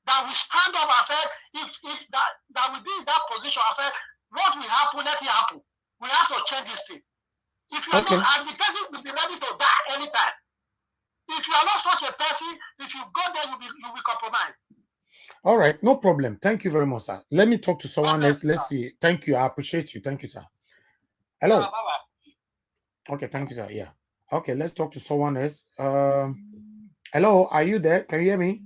that will stand up and say, if that will be in that position and say, what will happen, let it happen. We have to change this thing. If you are Okay. not, and the person will be ready to die anytime. If you are not such a person, if you go there, you will compromise. All right, no problem. Thank you very much, sir. Let me talk to someone Okay, else. Let's see. Thank you. I appreciate you. Thank you, sir. Hello. Yeah, bye-bye. Okay, thank you, sir. Yeah. Okay, let's talk to someone else. Hello, are you there? Can you hear me?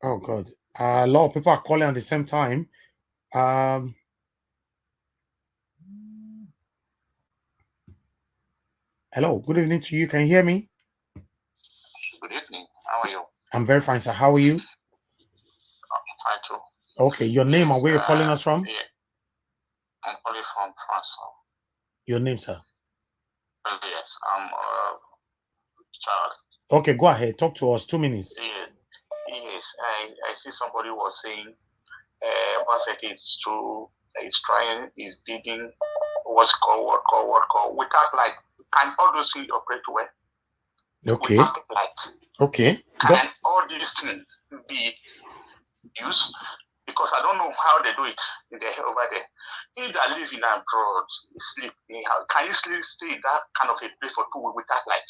Oh God. A lot of people are calling at the same time. Hello, good evening to you. Can you hear me? Good evening. How are you? I'm very fine, sir. How are you? I'm fine too. Okay, your name and where you're calling us from? Yeah. I'm calling from France. Your name, sir? Yes, I'm Charles. Okay, go ahead. Talk to us. 2 minutes. Yeah. Yes, I see somebody was saying Obaseki is true. He's trying, he's bidding. What's called? Without light, can all those things operate well? Okay. Without light. Okay. Can all these things be used? Because I don't know how they do it over there. If they live in abroad, sleep anyhow, can you still stay in that kind of a place for 2 weeks without light?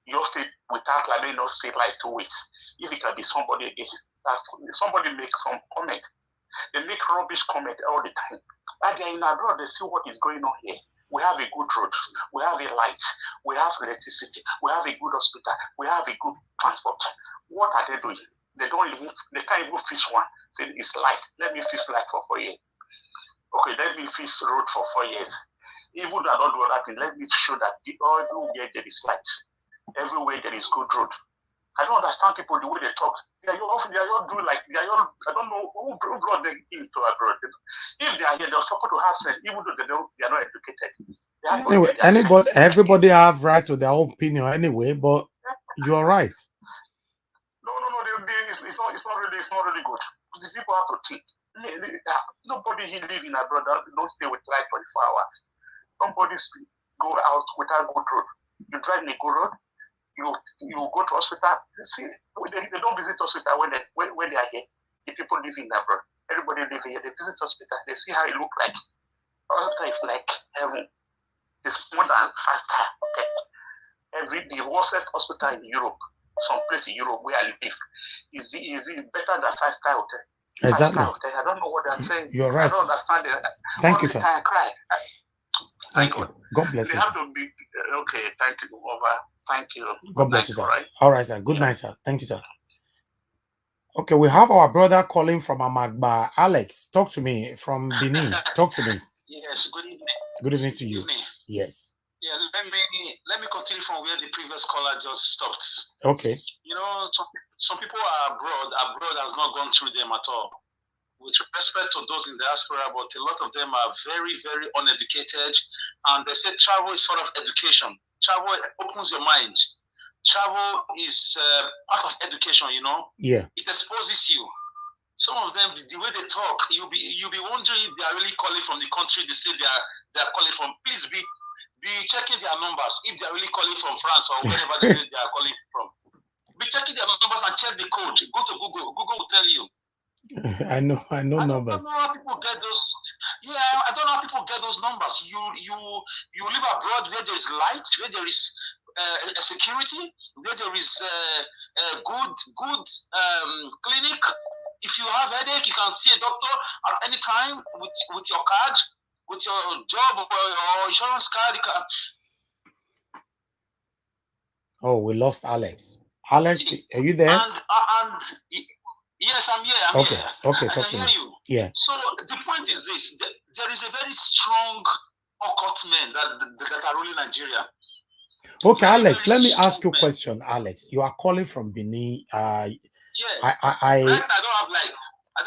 You stay without light, may not stay like 2 weeks. If it can be somebody again, somebody makes some comment. They make rubbish comment all the time. But they're in abroad, they see what is going on here. We have a good road, we have a light, we have electricity, we have a good hospital, we have a good transport. What are they doing? They can't even fix one. Say it's light. Let me fix light for 4 years. Okay, let me fix road for 4 years. Even though I don't do that thing, let me show that everywhere there is light. Everywhere there is good road. I don't understand people the way they talk. They are all doing like I don't know who brought them into abroad. If they are here, they're supposed to have sense, even though they are not educated. Anyway, everybody have right to their own opinion anyway, but you're right. No, it's not really good. The people have to think. Nobody here live in abroad don't stay with light 24 hours. Nobody go out without good road. You drive in a good road, you go to hospital. See, they don't visit hospital when they are here. The people live in abroad. Everybody live here. They visit hospital. They see how it look like. Hospital is like heaven. It's more than 5-star. Okay. The worst hospital in Europe, some place in Europe where I live, is it better than 5-star hotel? Exactly. 5-star hotel. I don't know what I'm saying. You're right. I don't understand it. Thank you, sir. I cry. Thank you. God bless they you. Have to be okay. Thank you. Over. Thank you. God bless you, sir. Right? All right, sir. Good night, sir. Thank you, sir. Okay, we have our brother calling from Amagba. Alex, talk to me from Benin. Talk to me. Yes, good evening. Good evening to you. Good evening. Yes. Yeah, let me continue from where the previous caller just stopped. Okay. You know, some people are abroad. Abroad has not gone through them at all. With respect to those in diaspora, but a lot of them are very, very uneducated. And they say travel is sort of education. Travel opens your mind. Travel is part of education, you know? Yeah. It exposes you. Some of them, the way they talk, you'll be wondering if they are really calling from the country they say they are calling from. Please be checking their numbers if they are really calling from France or wherever they say they are calling from. Be checking their numbers and check the code. Go to Google. Google will tell you. I know numbers. I don't know how people get those. Yeah, I don't know how people get those numbers. You live abroad where there is light, where there is security, where there is good clinic. If you have headache, you can see a doctor at any time with your card, with your job or insurance card. Oh, we lost Alex. Alex, are you there? Yes, I'm here. Okay, talk to me. You. Yeah. So the point is this: there is a very strong occult men that are ruling Nigeria. Okay, Very, Alex, very let me ask you strong a men. question, Alex. You are calling from Benin. Yeah. I Right now, I don't have light. I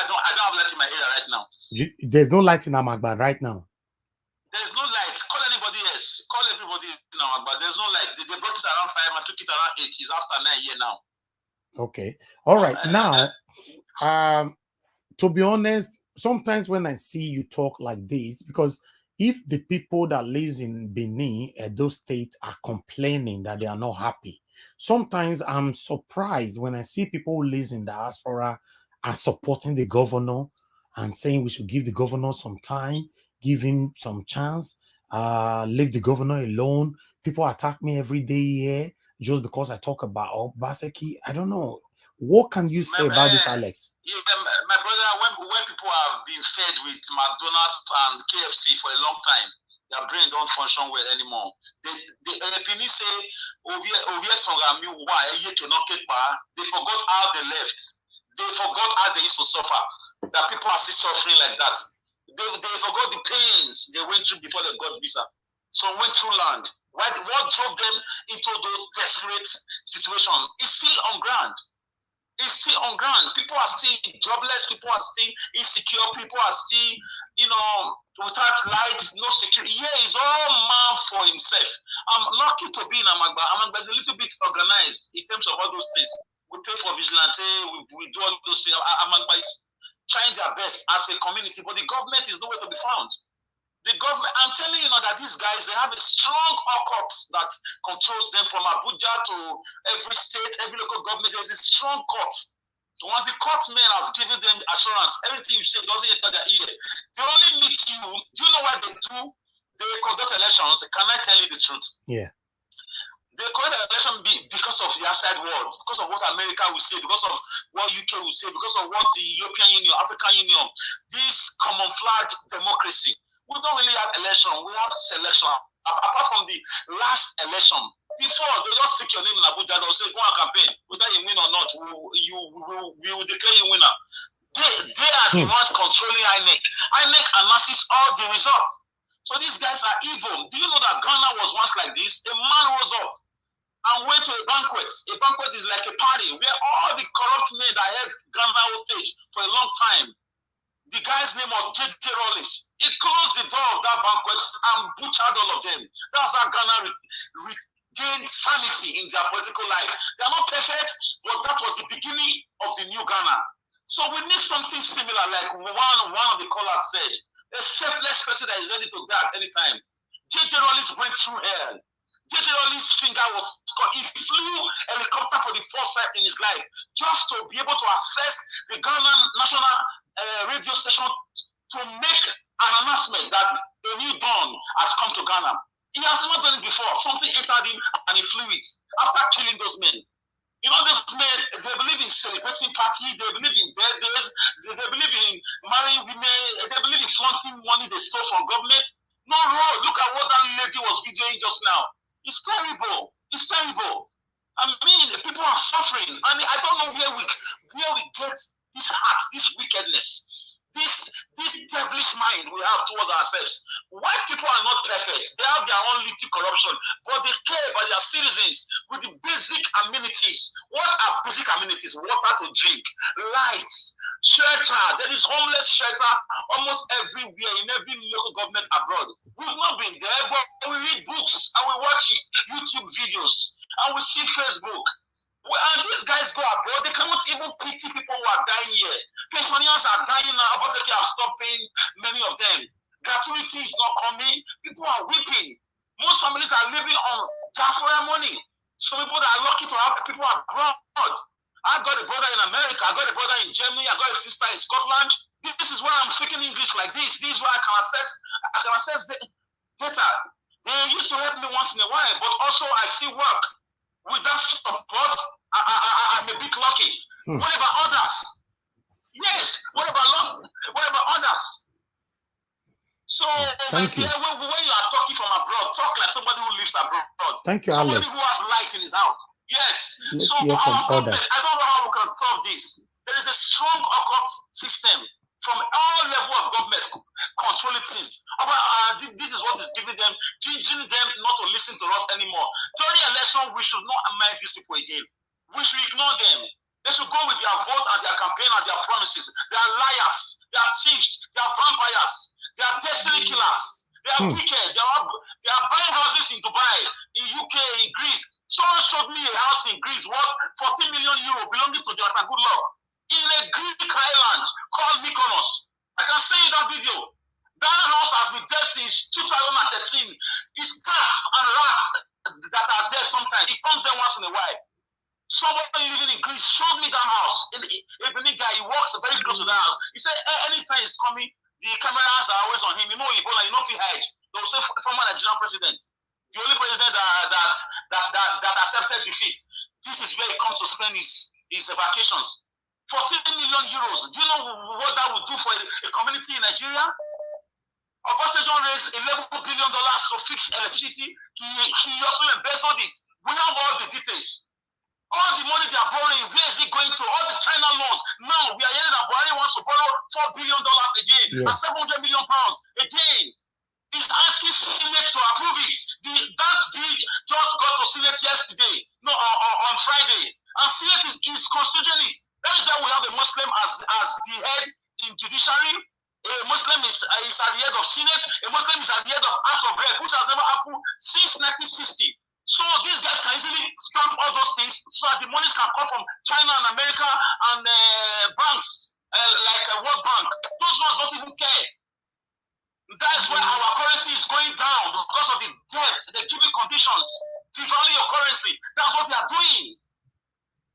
don't have light in my area right now. there's no light in Amagba right now. There's no light. Call anybody else. Call everybody now, but there's no light. They brought it around 5 and took it around 8. It's after 9 here now. Okay. All right. Now, to be honest, sometimes when I see you talk like this, because if the people that lives in Benin, those states, are complaining that they are not happy, sometimes I'm surprised when I see people who live in diaspora are supporting the governor and saying we should give the governor some time, give him some chance, leave the governor alone. People attack me every day here just because I talk about Obaseki. I don't know. What can you say about this, Alex? Yeah, my brother, when people have been fed with McDonald's and KFC for a long time, their brain don't function well anymore. They say, they forgot how they left. They forgot how they used to suffer. That people are still suffering like that. They forgot the pains they went through before they got visa. Some went through land. What drove them into those desperate situations is still on ground. It's still on ground. People are still jobless. People are still insecure. People are still, without lights, no security. Yeah, it's all man for himself. I'm lucky to be in Amagba. Amagba is a little bit organized in terms of all those things. We pay for vigilante. We do all those things. Amagba is trying their best as a community, but the government is nowhere to be found. The government, I'm telling you now that these guys, they have a strong occult that controls them from Abuja to every state, every local government. There's a strong court. So once the court man has given them assurance, everything you say doesn't enter their ear. They only meet you. Do you know what they do? They conduct elections. Can I tell you the truth? Yeah. They conduct election because of the outside world, because of what America will say, because of what UK will say, because of what the European Union, African Union, this camouflage democracy. We don't really have election. We have selection. Apart from the last election, before they just stick your name in Abuja, they'll say, go on campaign. Whether you win or not, we will declare you winner. They are the ones controlling INEC. INEC announces all the results. So these guys are evil. Do you know that Ghana was once like this? A man rose up and went to a banquet. A banquet is like a party where all the corrupt men that held Ghana on stage for a long time. The guy's name was J.J. Rollins. He closed the door of that banquet and butchered all of them. That's how Ghana regained sanity in their political life. They're not perfect, but that was the beginning of the new Ghana. So we need something similar, like one of the callers said, a selfless person that is ready to die at any time. J.J. Rollins went through hell. J.J. Rollins' finger was cut. He flew a helicopter for the first time in his life just to be able to access the Ghana national radio station to make an announcement that a new dawn has come to Ghana. He has not done it before. Something entered him and he flew it after killing those men. You know, those men, they believe in celebrating parties, they believe in birthdays, they believe in marrying women, they believe in flaunting money they stole from government. No, look at what that lady was videoing just now. It's terrible. It's terrible. I mean, people are suffering. I mean, I don't know where we get this heart, this wickedness, this devilish mind we have towards ourselves. White people are not perfect. They have their own little corruption, but they care about their citizens with the basic amenities. What are basic amenities? Water to drink, lights, shelter. There is homeless shelter almost everywhere in every local government abroad. We've not been there, but we read books and we watch YouTube videos and we see Facebook. And these guys go abroad, they cannot even pity people who are dying here. Pensioners are dying now. Obviously, have stopped paying many of them. Gratuity is not coming. People are weeping. Most families are living on diaspora money. Some people that are lucky to have people abroad. I got a brother in America. I got a brother in Germany. I got a sister in Scotland. This is why I'm speaking English like this. This is why I can access the data. They used to help me once in a while, but also I still work. With that support, I'm a bit lucky. What about others? Yes, what about others? So Thank you. When you are talking from abroad, talk like somebody who lives abroad. Thank you, somebody Alex. Somebody who has light in his house. Yes. Let's so hear from our government, others. I don't know how we can solve this. There is a strong occult system from all level of government controlling things. This is what is giving them, teaching them not to listen to us anymore. During election, we should not mind these people again. We should ignore them. They should go with their vote and their campaign and their promises. They are liars. They are thieves. They are vampires. They are destiny killers. They are wicked. They are buying houses in Dubai, in UK, in Greece. Someone showed me a house in Greece worth 14 million euro belonging to Jonathan Goodluck in a Greek island called Mykonos. I can say in that video. That house has been there since 2013. It's cats and rats that are there sometimes. It comes there once in a while. Somebody living in Greece showed me that house. A Benin guy, he walks very close to that house. He said, anytime he's coming, the cameras are always on him. You know, Ebola, you know if he hide. They will say former Nigerian president. The only president that accepted defeat. This is where he comes to spend his vacations. 14 million euros. Do you know what that would do for a community in Nigeria? Obasanjo raised $11 billion to fix electricity. He also embezzled it. We have all the details. All the money they are borrowing, where is it going to? All the China loans. Now we are hearing that Buhari wants to borrow $4 billion again, and 700 million pounds again. He's asking Senate to approve it. That bill just got to Senate yesterday, on Friday, and Senate is considering it. That is why we have a Muslim as the head in judiciary. A Muslim is at the head of Senate. A Muslim is at the head of House of Rep, which has never happened since 1960. So these guys can easily stamp all those things so that the monies can come from China and America and banks like World Bank. Those ones don't even care. That's why our currency is going down because of the debt, the giving conditions, devaluing your currency. That's what they are doing.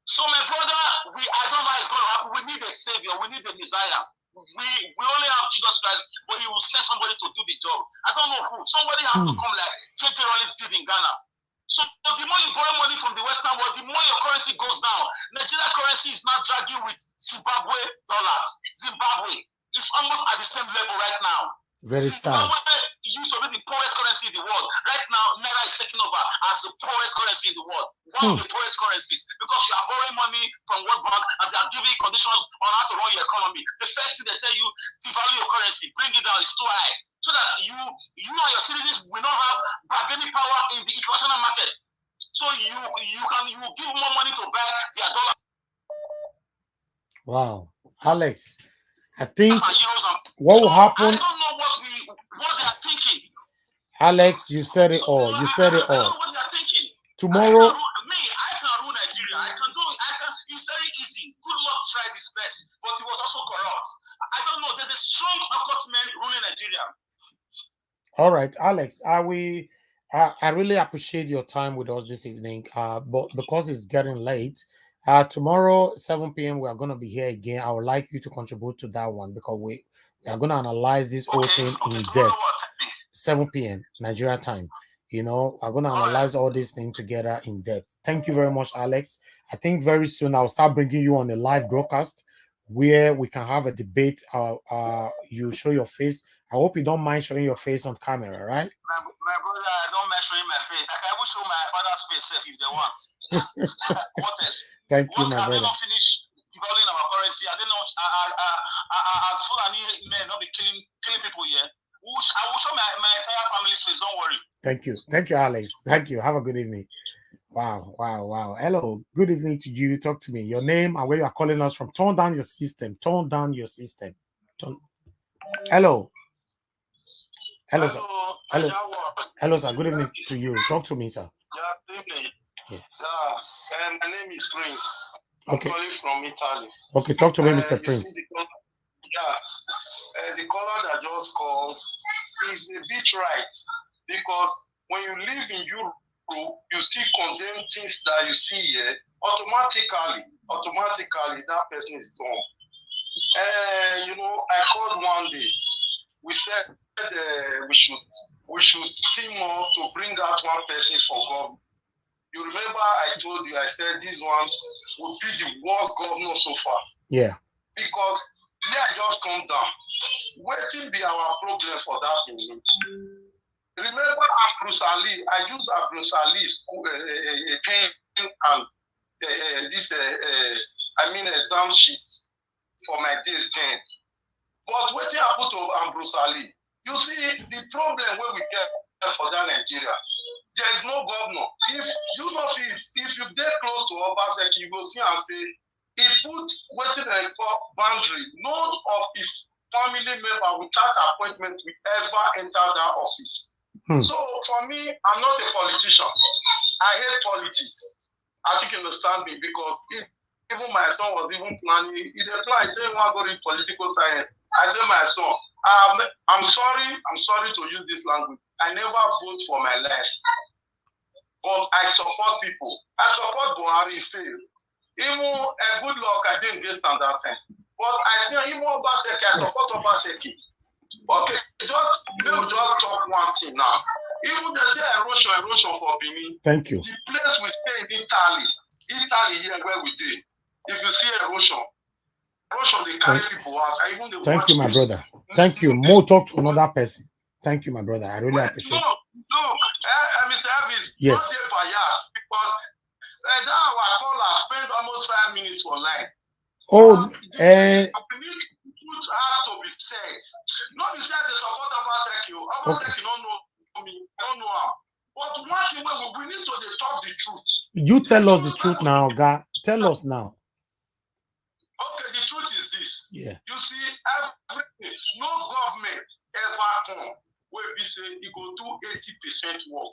So my brother, I don't know how it's going to happen. We need a savior. We need a Messiah. We only have Jesus Christ, but he will send somebody to do the job. I don't know who. Somebody has to come like J.J. Rollins did in Ghana. So the more you borrow money from the Western world, the more your currency goes down. Nigeria currency is not dragging with Zimbabwe dollars. Zimbabwe is almost at the same level right now. Very sad. Zimbabwe used to be the poorest currency in the world. Right now, Naira is taking over as the poorest currency in the world. One of the poorest currencies, because you are borrowing money from World Bank and they are giving conditions on how to run your economy. The first thing they tell you, devalue your currency, bring it down, it's too high. So that you and your citizens will not have bargaining power in the international markets. So you will give more money to buy their dollar. Wow, Alex, I think what will happen? I don't know what they are thinking. Alex, you said it all. You said it all. I don't know what they are thinking. Tomorrow, I can rule Nigeria. I can do it. It's very easy. Good luck tried his best, but he was also corrupt. I don't know. There's a strong occult man ruling Nigeria. all right, Alex, I really appreciate your time with us this evening. But because it's getting late, tomorrow 7 p.m. we are going to be here again. I would like you to contribute to that one because we are going to analyze this whole thing in depth. 7 p.m. Nigeria time. You know, I'm going to analyze all these things together in depth. Thank you very much, Alex. I think very soon I'll start bringing you on a live broadcast where we can have a debate. You show your face. I hope you don't mind showing your face on camera, right? My brother, I don't mind showing my face. I can even show my father's face if they want. What else? Thank you, my brother. I don't finish devaluing our currency. I don't know. As Fulani men not be killing people here. I will show my entire family's face. Don't worry. Thank you. Thank you, Alex. Thank you. Have a good evening. Wow. Hello. Good evening to you. Talk to me. Your name and where you are calling us from. Turn down your system. Hello. Hello, sir. Hello, sir. Good evening to you. Talk to me, sir. Yeah, good evening. Yeah. My name is Prince. Okay. I'm calling from Italy. Okay, talk to me, Mr. Prince. The caller that just called is a bit right, because when you live in Europe, you still condemn things that you see here. Automatically, that person is gone. I called one day. We said we should team up to bring out one person for government. You remember I told you, I said this one will be the worst governor so far. Yeah. Because I just come down. Waiting be our problem for that thing. Remember Bruce Ali? I use Bruce Ali's pen and exam sheets for my days then. But what happened to Ambrose Ali? You see, the problem where we get for that Nigeria, there is no governor. If you know it, if you get close to Obaseki, you go see and say, he puts waiting a boundary. None of his family member without appointment will ever enter that office. So for me, I'm not a politician. I hate politics. I think you understand me, because even my son was even planning. He applied, he said, "I want to go read political science." I said, "My son, I'm sorry to use this language. I never vote for my life, but I support people. I support Buhari fail. Even a good luck, I didn't get stand that time. But I say even Obaseki, I support Obaseki. Okay, just talk one thing now. Even they say erosion for Benin. Thank you. The place we stay in Italy here where we did. If you see erosion they carry people out. Even the thank you, my brother. Thank you. More talk to another person. Thank you, my brother. I really appreciate it. No, Mr. Elvis, yes. Not a bias, because that our caller spent almost 5 minutes for line. Oh, and truth has to be said. Not be said they support Obaseki. Obaseki don't know me, don't know how. But one thing we need to talk the truth. You tell us the truth now, guy. Tell us now. Okay, the truth is this. Yeah. You see, everything, no government ever come where we say he go do 80% work.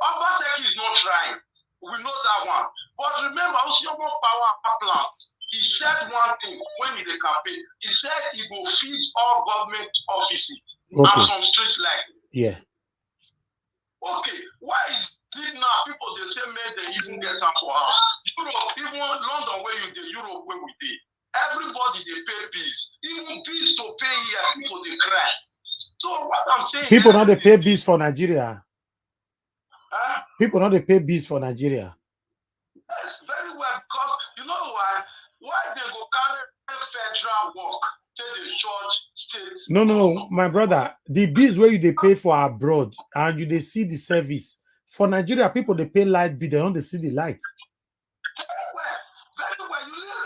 Obaseki is not trying. We know that one. But remember, Osiomo power plants. He said one thing when he the campaign. He said he will feed all government offices and from Streetlights. Yeah. Okay, why is it now people they say man they even get up for house? Europe, even London where you did, Europe where we did. Everybody they pay bills. Even bills to pay here, people they cry. So what I'm saying, people not they pay bills for Nigeria. Huh? People not they pay bills for Nigeria. Yes, very well, because you know why? Why they go carry federal work to the church states? No, my brother. The bills where you they pay for abroad and you they see the service. For Nigeria, people they pay light bill, they don't they see the light. Very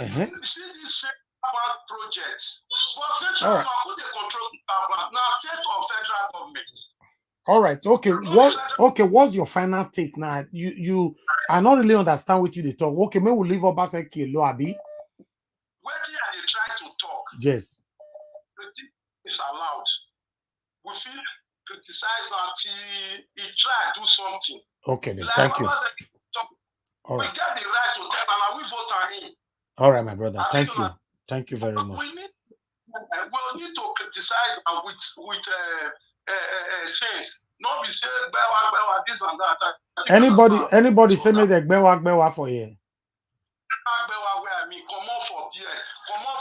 well. You see these about projects. But central government who they control now state or federal government. All right. Okay. What's your final take now? You I not really understand what you they talk. Okay, maybe we'll leave Obaseki alone, Abi. When they try to talk, yes, it's allowed. We feel criticize until he try to do something. Okay, then. Thank you. All right. We get the right to tell, and we vote on him. All right, my brother. Thank you. Thank you very much. We need to criticize with sense. Not be saying this and that. Anybody say me the bewa for you.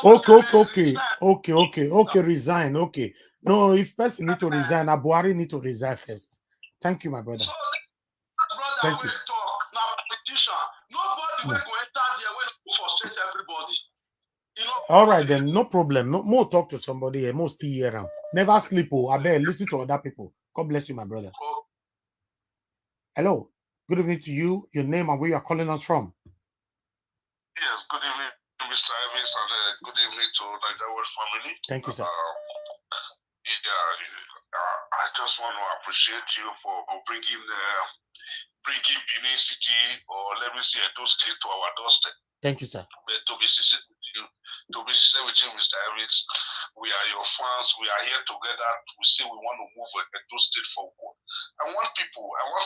Okay. Resign. Okay. No, if person need to resign, Buhari need to resign first. Thank you, my brother. Thank you. Nobody will enter there when you frustrate everybody. You know. All right then, no problem. No more talk to somebody here. Most stay around. Never sleep. I better listen to other people. God bless you, my brother. Hello. Good evening to you. Your name and where you are calling us from. Yes, good evening, Mr. Evans, and good evening to Nigeria family. Thank you, sir. I just want to appreciate you for bringing Benin City, or let me say, Edo State to our doorstep. Thank you, sir. But to be sincere with you, Mr. Evans, we are your fans. We are here together. We say we want to move Edo State forward. I want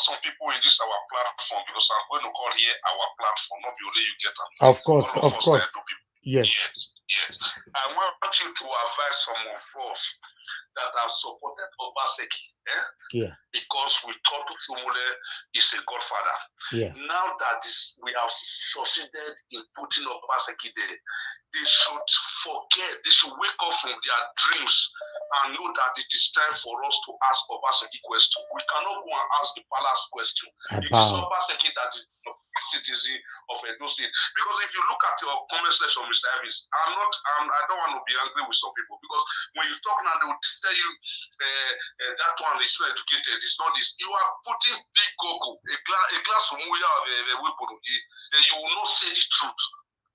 some people in this our platform, because I'm going to call here our platform, not only you get them. Of course. Yes. I want you to advise some of us that have supported Obaseki. Yeah. Because we thought Sumule is a godfather. Yeah. Now that we have succeeded in putting Obaseki there, they should forget, they should wake up from their dreams and know that it is time for us to ask Obaseki question. We cannot go and ask the palace question. It is Obaseki that is the citizen of Edo State. Because if you look at your comment section, Mr. Evans, I don't want to be angry with some people, because when you talk now, they will tell you that one is not educated, it's not this. You are putting big cocoa, a glass of muya, then you will not say the truth.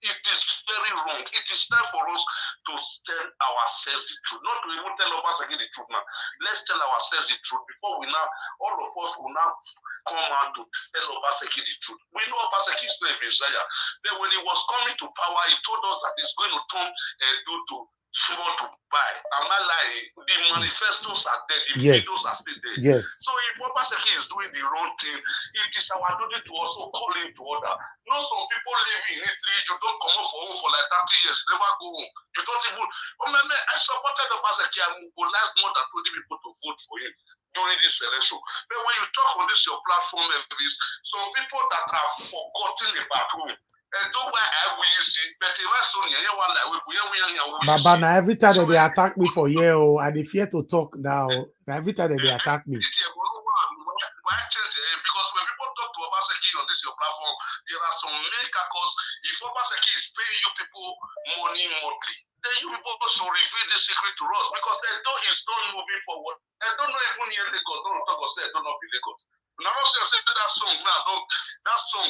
It is very wrong. It is time for us to tell ourselves the truth. Not to even tell Obaseki the truth now. Let's tell ourselves the truth before we now, all of us will now come out to tell Obaseki the truth. We know Obaseki is not a Messiah. Then when he was coming to power, he told us that he's going to turn Edo to small to buy. Am I lying? The manifestos are there, the videos are still there. Yes. So if Obaseki is doing the wrong thing, it is our duty to also call him to order. You know, some people live in Italy, you don't come up for home for like 30 years, never go home. You don't even. Oh, man, I supported Obaseki and mobilized more than 20 people to vote for him during this election. But when you talk on this your platform, some people that have forgotten about home. Baba, now every time that they attack me for year, I fear to talk now. Every time that they attack me. Because when people talk to Obaseki on this your platform, there are some maker cause if Obaseki is paying you people money monthly, then you people should reveal the secret to us because Edo is not moving forward. I don't know even near Lagos. Don't talk or say I don't know be Lagos. Now I say that song now, that song.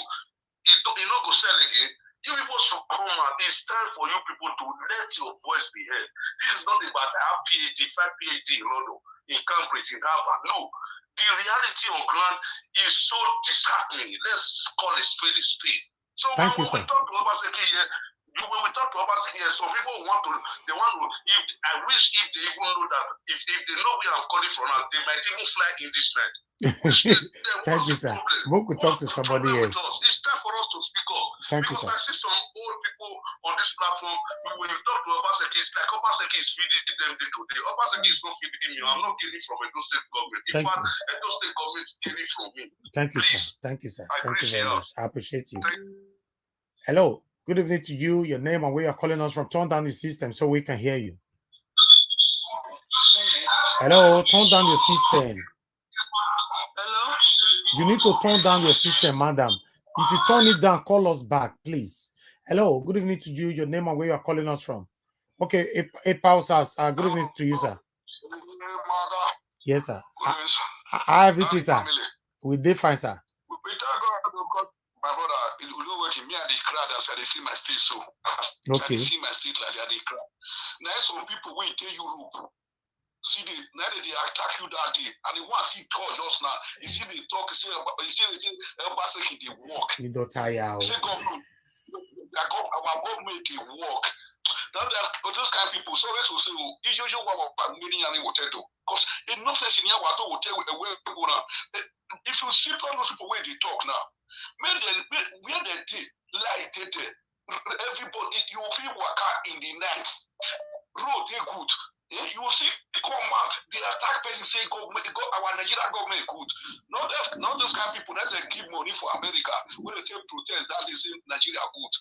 You not go sell again. You people should come out. It's time for you people to let your voice be heard. This is not about I have PhD, 5 PhD in London, in Cambridge, in Harvard. No. The reality on ground is so disheartening. Let's call it spade a spade. So when we talk to Obaseki here, some people want to, I wish if they even know that, if they know where I'm calling from now, they might even fly in this night. Thank you, sir. We could talk to somebody else. It's time for us to speak up. Thank you, because sir. I see some old people on this platform, when you talk to Obaseki, it's like Obaseki is feeding them day to day. Obaseki is not feeding me. I'm not getting from Edo State government. In fact, Edo State government is getting from me. Thank you, sir. Thank you, sir. Thank you very much. I appreciate you. Hello. Good evening to you, your name and where you're calling us from. Turn down the system so we can hear you. Hello, turn down your system. Hello? You need to turn down your system, madam. If you turn it down, call us back, please. Hello, good evening to you, your name and where you're calling us from. Okay, a pause us. Good evening to you, sir. Yes, sir. How everything, sir? We did fine, sir. My brother, you know what me and the crowd as I see my state so. Okay. I see my state like they crowd. Now some people wait till Europe. See the now they attack you that day, and the one see call just now. You see they talk, you see Obaseki they walk. You don't tire. Say government, our government they walk. Now there's those kind of people. So let's say, you usually want to meeting and what they do. Because it no sense in here what to tell where people now. If you see those people where they talk now. Where they did like they did, everybody you feel waka in the night. Road they good. You see the command, the attack person say government, our Nigerian government good. Not those kind of people that they give money for America when they take protest that they say Nigeria good.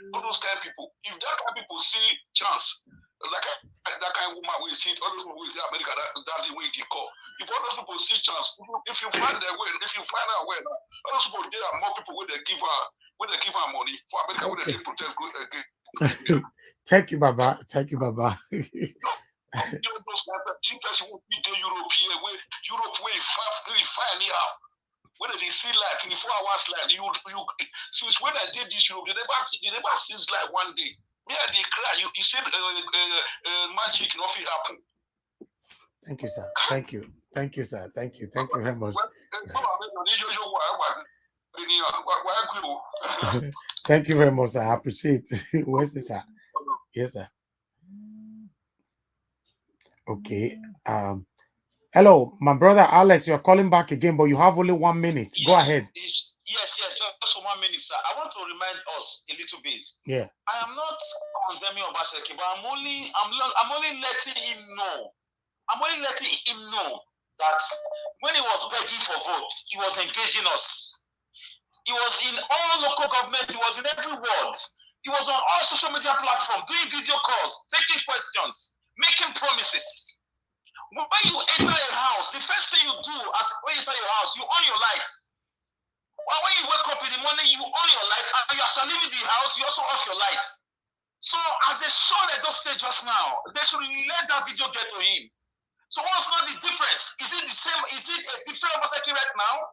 Not those kind of people. If that kind of people see chance, like that kind of woman we see all those people with America that the way they call. If all those people see chance, if you find their way, if you find out where all those people there are more people when they give her money for America when they protest go again. Thank you, Baba. Thank you, Baba. Those cheap person who be the Europe here, where Europe where you find here. When they see like 24 hours like you since when I did this Europe, they never since like one day. Me and they cry. You said magic nothing happen. Thank you, sir. Thank you. Thank you, sir. Thank you. Thank you very much. Thank you very much, sir. I appreciate it. Where's this, sir? Yes, sir. Okay. Hello, my brother Alex, you're calling back again, but you have only 1 minute. Go ahead. Yes, just for 1 minute, sir. I want to remind us a little bit. Yeah. I am not condemning Obaseki, but I'm only letting him know. I'm only letting him know that when he was begging for votes, he was engaging us. He was in all local government, he was in every ward. He was on all social media platforms, doing video calls, taking questions, making promises. When you enter a house, the first thing you do when you enter your house, you on your lights. Well, when you wake up in the morning, you on your light, and you are leaving the house, you also off your lights. So as they showed at those stage just now, they should let that video get to him. So what's not the difference? Is it the same? Is it a different Obaseki right now?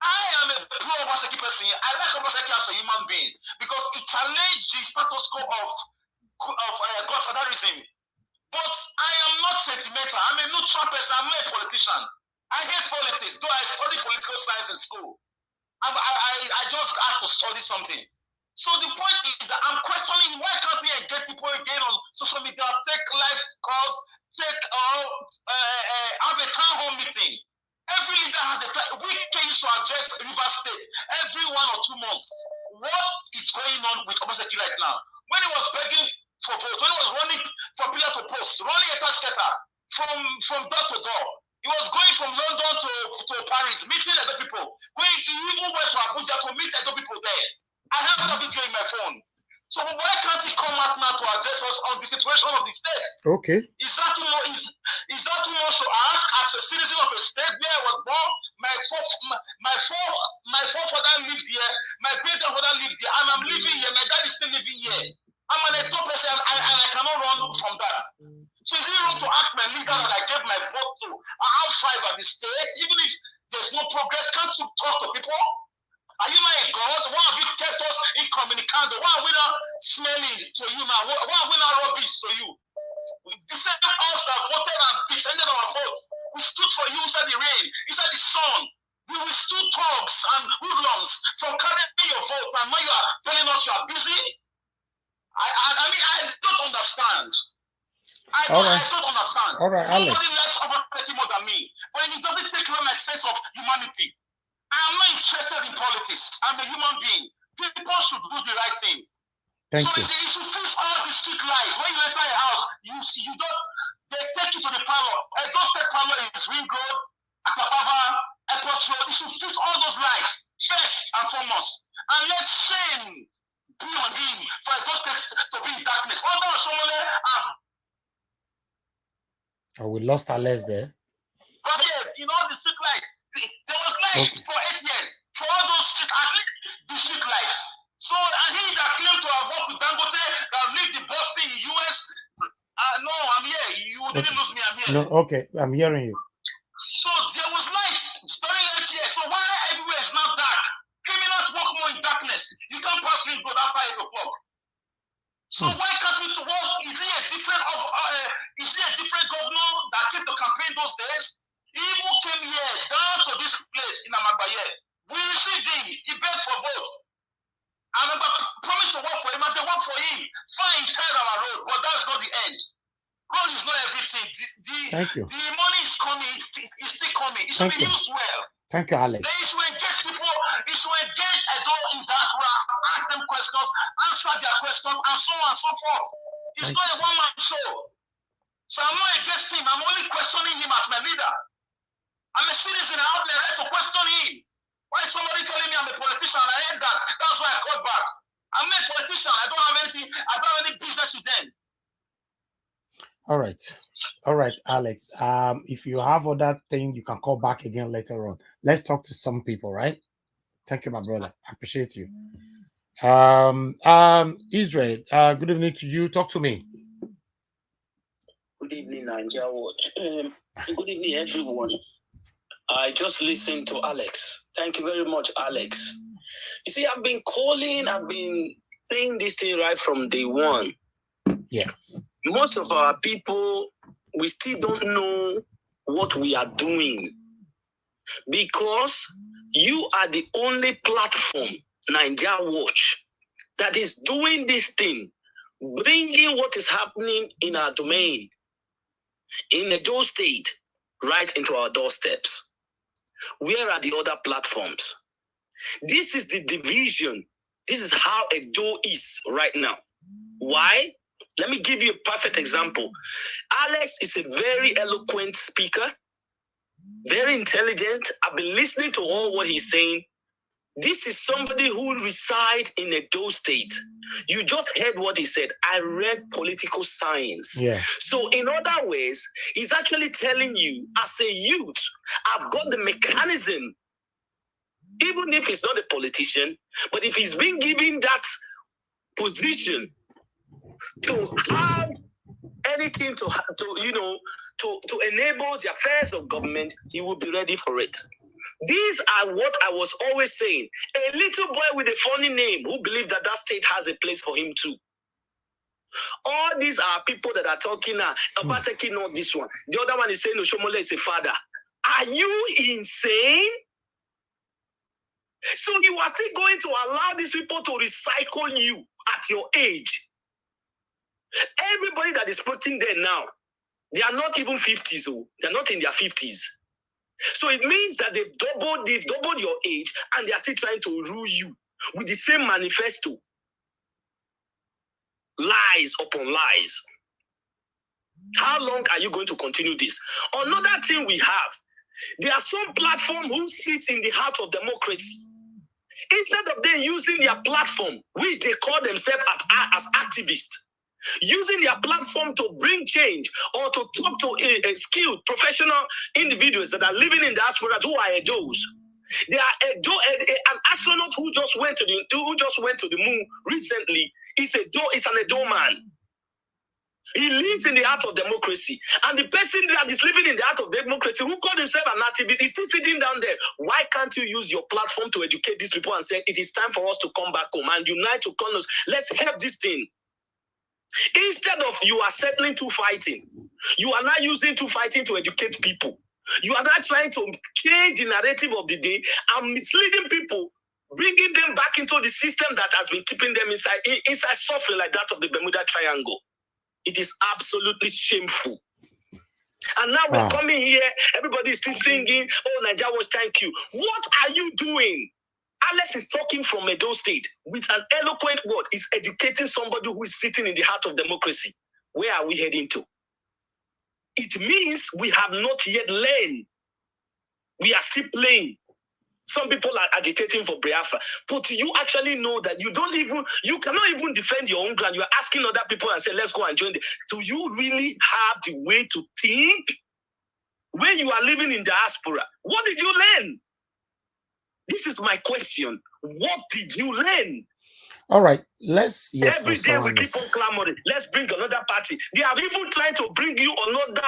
I am a pro Obaseki person. I like Obaseki as a human being because he challenged the status quo of godfatherism. But I am not sentimental. I'm a neutral person. I'm not a politician. I hate politics, though I studied political science in school. I just had to study something. So the point is that I'm questioning why can't we engage people again on social media, take live calls, have a town hall meeting. Every leader has a time. We used to address River State every 1 or 2 months. What is going on with Obaseki right now? When he was begging for vote, when he was running for pillar to post, running a casketer from door to door. He was going from London to Paris, meeting other people. He even went to Abuja to meet other people there. I have the video in my phone. So why can't he come out now to address us on the situation of the states? Okay. Is that too much? Is that too much to ask as a citizen of a state where I was born? My forefather lived here. My great grandfather lived here, and I'm living here. My dad is still living here. I'm an adult person, and I cannot run from that. So is it wrong to ask my leader that I gave my vote to outside of the state, even if there's no progress? Can't you talk to people? Are you not a God? Why have you kept us incommunicado? Why are we not smelling to you now? Why are we not rubbish to you? The same us that voted and defended our votes. We stood for you inside the rain, inside the sun. We withstood thugs and hoodlums from carrying your vote, and now you are telling us you are busy? I mean, I don't understand. I don't understand. All right, Alex. Nobody likes Obaseki more than me. But it doesn't take away my sense of humanity. I am not interested in politics. I'm a human being. People should do the right thing. Thank you. You should fix all the street lights. When you enter a house, they take you to the parlor. A doorstep parlor is Ring Road, Akabava, Airport Road. You should fix all those lights first and foremost. And let shame be on him for a doorstep to be in darkness. Although someone has. Oh, we lost Alex there. But yes, you know the street lights. There was lights for 8 years for all those the street lights. So and he that claimed to have worked with Dangote, that lived in Boston, in US. No, I'm here. You didn't lose me. I'm here. No, okay, I'm hearing you. So there was lights during 8 years. So why everywhere is now dark? Criminals work more in darkness. You can't pass Ring Road after 8 o'clock. So why can't we to work? Is he a different governor that came to campaign those days? He even came here down to this place in Amagbaye. We received him. He begged for votes. I remember promised to work for him, and they worked for him. Fine, tired our road, but that's not the end. Road is not everything. Thank you. The money is coming. It's still coming. It should be used well. Thank you, Alex. They should engage people. It should engage adults in diaspora, ask them questions, answer their questions, and so on and so forth. It's not a one-man show. So I'm not against him. I'm only questioning him as my leader. I'm a citizen. I have the right to question him. Why is somebody telling me I'm a politician? I heard that. That's why I called back. I'm not a politician. I don't have anything. I don't have any business with them. All right, Alex. If you have other thing, you can call back again later on. Let's talk to some people, right? Thank you, my brother. I appreciate you. Israel, good evening to you. Talk to me. Good evening, Nigeria Watch. Good evening, everyone. I just listened to Alex. Thank you very much, Alex. You see, I've been saying this thing right from day one. Yeah. Most of our people, we still don't know what we are doing because you are the only platform, Nigeria Watch, that is doing this thing, bringing what is happening in our domain, in Edo State, right into our doorsteps. Where are the other platforms? This is the division. This is how Edo is right now. Why? Let me give you a perfect example. Alex is a very eloquent speaker, very intelligent. I've been listening to all what he's saying. This is somebody who resides in Edo State. You just heard what he said. I read political science. Yeah. So in other ways, he's actually telling you, as a youth, I've got the mechanism, even if he's not a politician, but if he's been given that position to have anything to enable the affairs of government, he will be ready for it. These are what I was always saying. A little boy with a funny name who believed that that state has a place for him too. All these are people that are talking now. Obaseki, not this one. The other one is saying Oshomole is a father. Are you insane? So you are still going to allow these people to recycle you at your age? Everybody that is putting there now, they are not even 50s. Oh, they're not in their 50s. So it means that they've doubled your age, and they are still trying to rule you with the same manifesto. Lies upon lies. How long are you going to continue this? Another thing we have, there are some platforms who sit in the heart of democracy. Instead of them using their platform, which they call themselves as activists, using their platform to bring change or to talk to a skilled professional individuals that are living in diaspora who are Edos. There are an astronaut who just went to the moon recently. Is an Edo man. He lives in the heart of democracy. And the person that is living in the heart of democracy, who called himself an activist, is still sitting down there. Why can't you use your platform to educate these people and say, it is time for us to come back home and unite to come? Let's help this thing. Instead of you are settling to fighting, you are not using to fighting to educate people. You are not trying to change the narrative of the day and misleading people, bringing them back into the system that has been keeping them inside suffering like that of the Bermuda Triangle. It is absolutely shameful. And now we're coming here, everybody is still singing, oh, Nigeria was thank you. What are you doing? Alex is talking from Edo State with an eloquent word. He's educating somebody who is sitting in the heart of democracy. Where are we heading to? It means we have not yet learned. We are still playing. Some people are agitating for Biafra, but you actually know that you cannot even defend your own ground. You are asking other people and say, let's go and join them. Do you really have the way to think? When you are living in diaspora, what did you learn? This is my question. What did you learn? All right, let's hear Every day we keep on clamoring. Let's bring another party. They have even tried to bring you another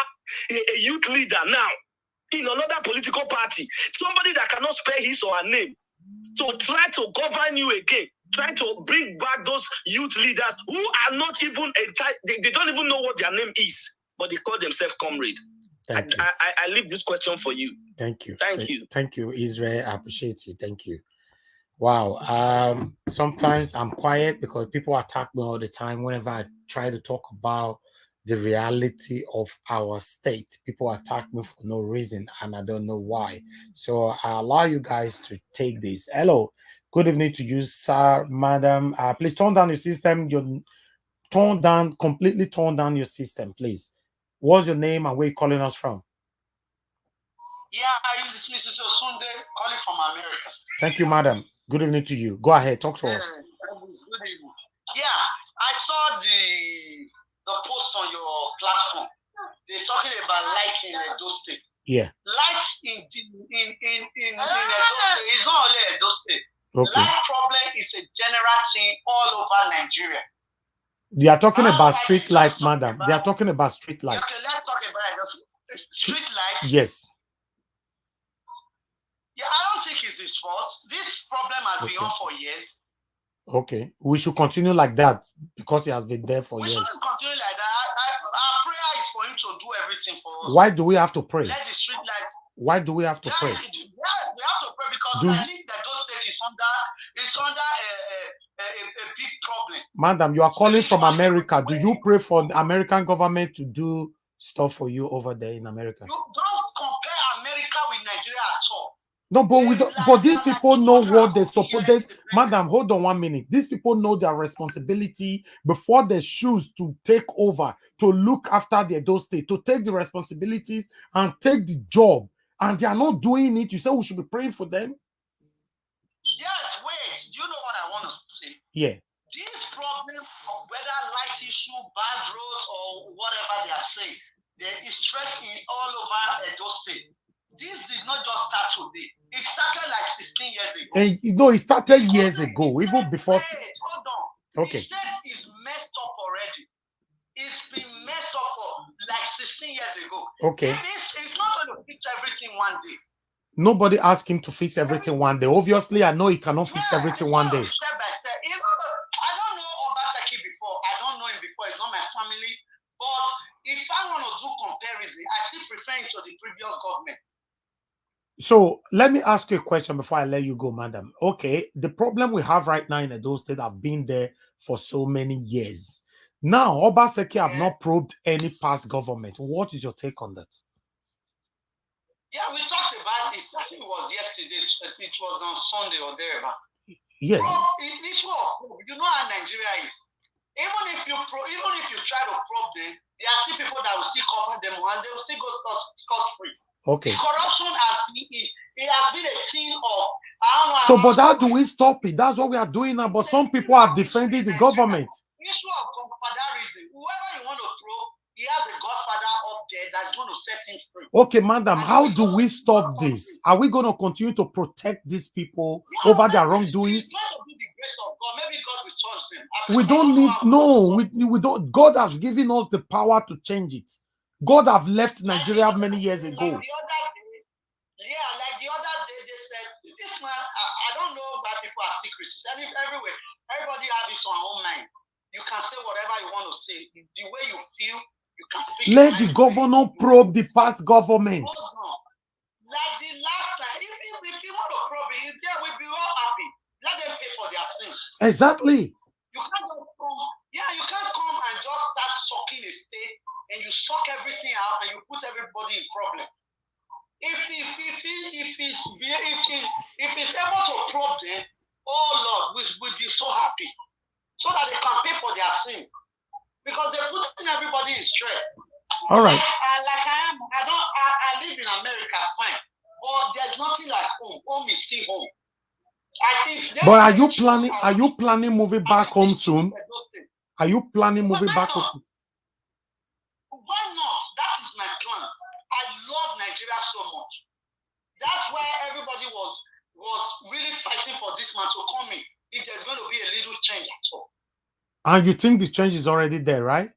a youth leader now in another political party. Somebody that cannot spell his or her name. To try to govern you again. Try to bring back those youth leaders who are not even entitled. They don't even know what their name is, but they call themselves comrade. I leave this question for you. Thank you. Thank you, Israel. I appreciate you. Thank you. Wow. Sometimes I'm quiet because people attack me all the time whenever I try to talk about the reality of our state. People attack me for no reason, and I don't know why. So I allow you guys to take this. Hello. Good evening to you, sir, madam. Please turn down your system. Completely turn down your system, please. What's your name and where you calling us from? Yeah, I use Mrs. Osunde calling from America. Thank you, madam. Good evening to you. Go ahead, talk to us. Good evening. Yeah, I saw the post on your platform. They're talking about light in Edo State. Yeah. Light in Edo State is not only Edo State. Okay. Light problem is a general thing all over Nigeria. They are talking about street lights, madam. They are talking about street lights. Okay, let's talk about it. Street lights. Yes. Yeah, I don't think it's his fault. This problem has been on for years. Okay. We should continue like that because it has been there for years. We shouldn't continue like that. Our prayer is for him to do everything for us. Why do we have to pray? Let the street lights. Why do we have to pray? Yes, we have to pray because I think that those states is under a big problem. Madam, you are calling from America. Do you pray for the American government to do stuff for you over there in America? You don't compare America with Nigeria at all. No, but we don't. But these people know what they support. Madam, hold on 1 minute. These people know their responsibility before they choose to take over, to look after their state, to take the responsibilities and take the job, and they are not doing it. You say we should be praying for them? Yes, wait. Do you know what I want to say? Yeah. This problem of whether light issue, bad roads, or whatever they are saying, there is stress in all over Edo State. This did not just start today. It started like 16 years ago. And you know, it started years ago, even before. Wait, hold on. Okay. The state is messed up already. It's been messed up for like 16 years ago. Okay. It's not going to fix everything one day. Nobody asked him to fix everything one day. Obviously, I know he cannot fix everything one day. Step by step. I don't know Obaseki before. I don't know him before. It's not my family. But if I want to do comparison, I still prefer it to the previous government. So let me ask you a question before I let you go, madam. Okay, the problem we have right now in Edo State have been there for so many years. Now, Obaseki have not probed any past government. What is your take on that? Yeah, we talked about it. I think it was yesterday. It was on Sunday or thereabout. Yes. Issue of, you know how Nigeria is. Even if you try to probe them, there are still people that will still cover them and they will still go scot-free. Okay. The corruption has been a thing of, I don't know. So, but how do we stop it? That's what we are doing now. But some people are defending the government. Issue of godfatherism. Whoever you want to probe, he has a godfather up there that's going to set him free. Okay, madam, how do we stop this? Are we going to continue to protect these people over their wrongdoings? It's going to be the grace of God. Maybe God will touch them. We don't need, no, we don't. God has given us the power to change it. God have left Nigeria many years ago. Like the other day, they said, this man, I don't know why people are secrets. Everywhere, everybody has his own mind. You can say whatever you want to say. The way you feel, you can speak. Let the governor probe the past government. Like the last time, if you want to probe it, yeah, we'll be all happy. Let them pay for their sins. Exactly. You can't just come, you can't come and just start sucking a state and you suck everything out and you put everybody in problem. If he's able to probe them, oh Lord, we'll be so happy. So that they can pay for their sins. Because they're putting everybody in stress. All right. I live in America, fine. But there's nothing like home. Home is still home. But are you planning moving back home soon? Are you planning moving back home soon? Why not? That is my plan. I love Nigeria so much. That's why everybody was really fighting for this man to come in. If there's going to be a little change at all. And you think the change is already there, right?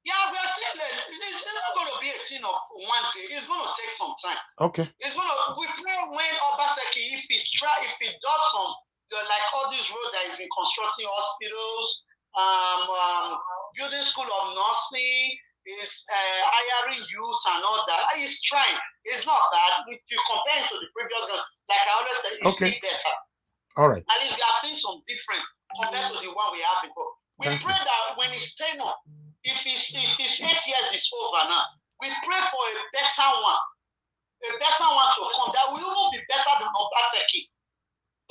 Yeah, we are still there. It's not going to be a thing of one day. It's going to take some time. Okay. We pray when Obaseki, if he does some, like all these roads that he's been constructing, hospitals, building school of nursing, is hiring youths and all that. He's trying. It's not bad. If you compare it to the previous one, like I always say, it's still better. All right. At least we are seeing some difference compared to the one we had before. We pray that when his tenure, if his 8 years is over now, we pray for a better one to come that will even be better than Obaseki.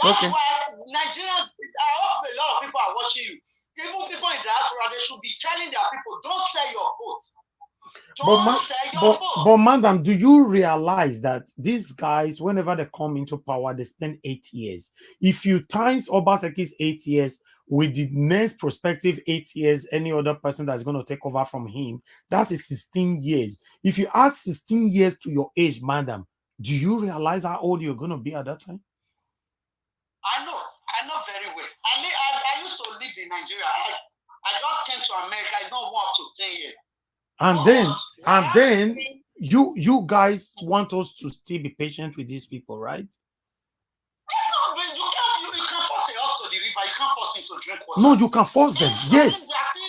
That's why Nigerians, I hope a lot of people are watching you. Even people in diaspora, they should be telling their people, don't sell your vote. But madam, do you realize that these guys, whenever they come into power, they spend 8 years? If you times Obaseki's 8 years with the next prospective 8 years, any other person that's going to take over from him, that is 16 years. If you add 16 years to your age, madam, do you realize how old you're going to be at that time? I know very well. I used to live in Nigeria. I just came to America. It's not 1 up to 10 years. And then you guys want us to still be patient with these people, right? You can force a horse to the river. You can't force him to drink water. No, you can force them. Yes,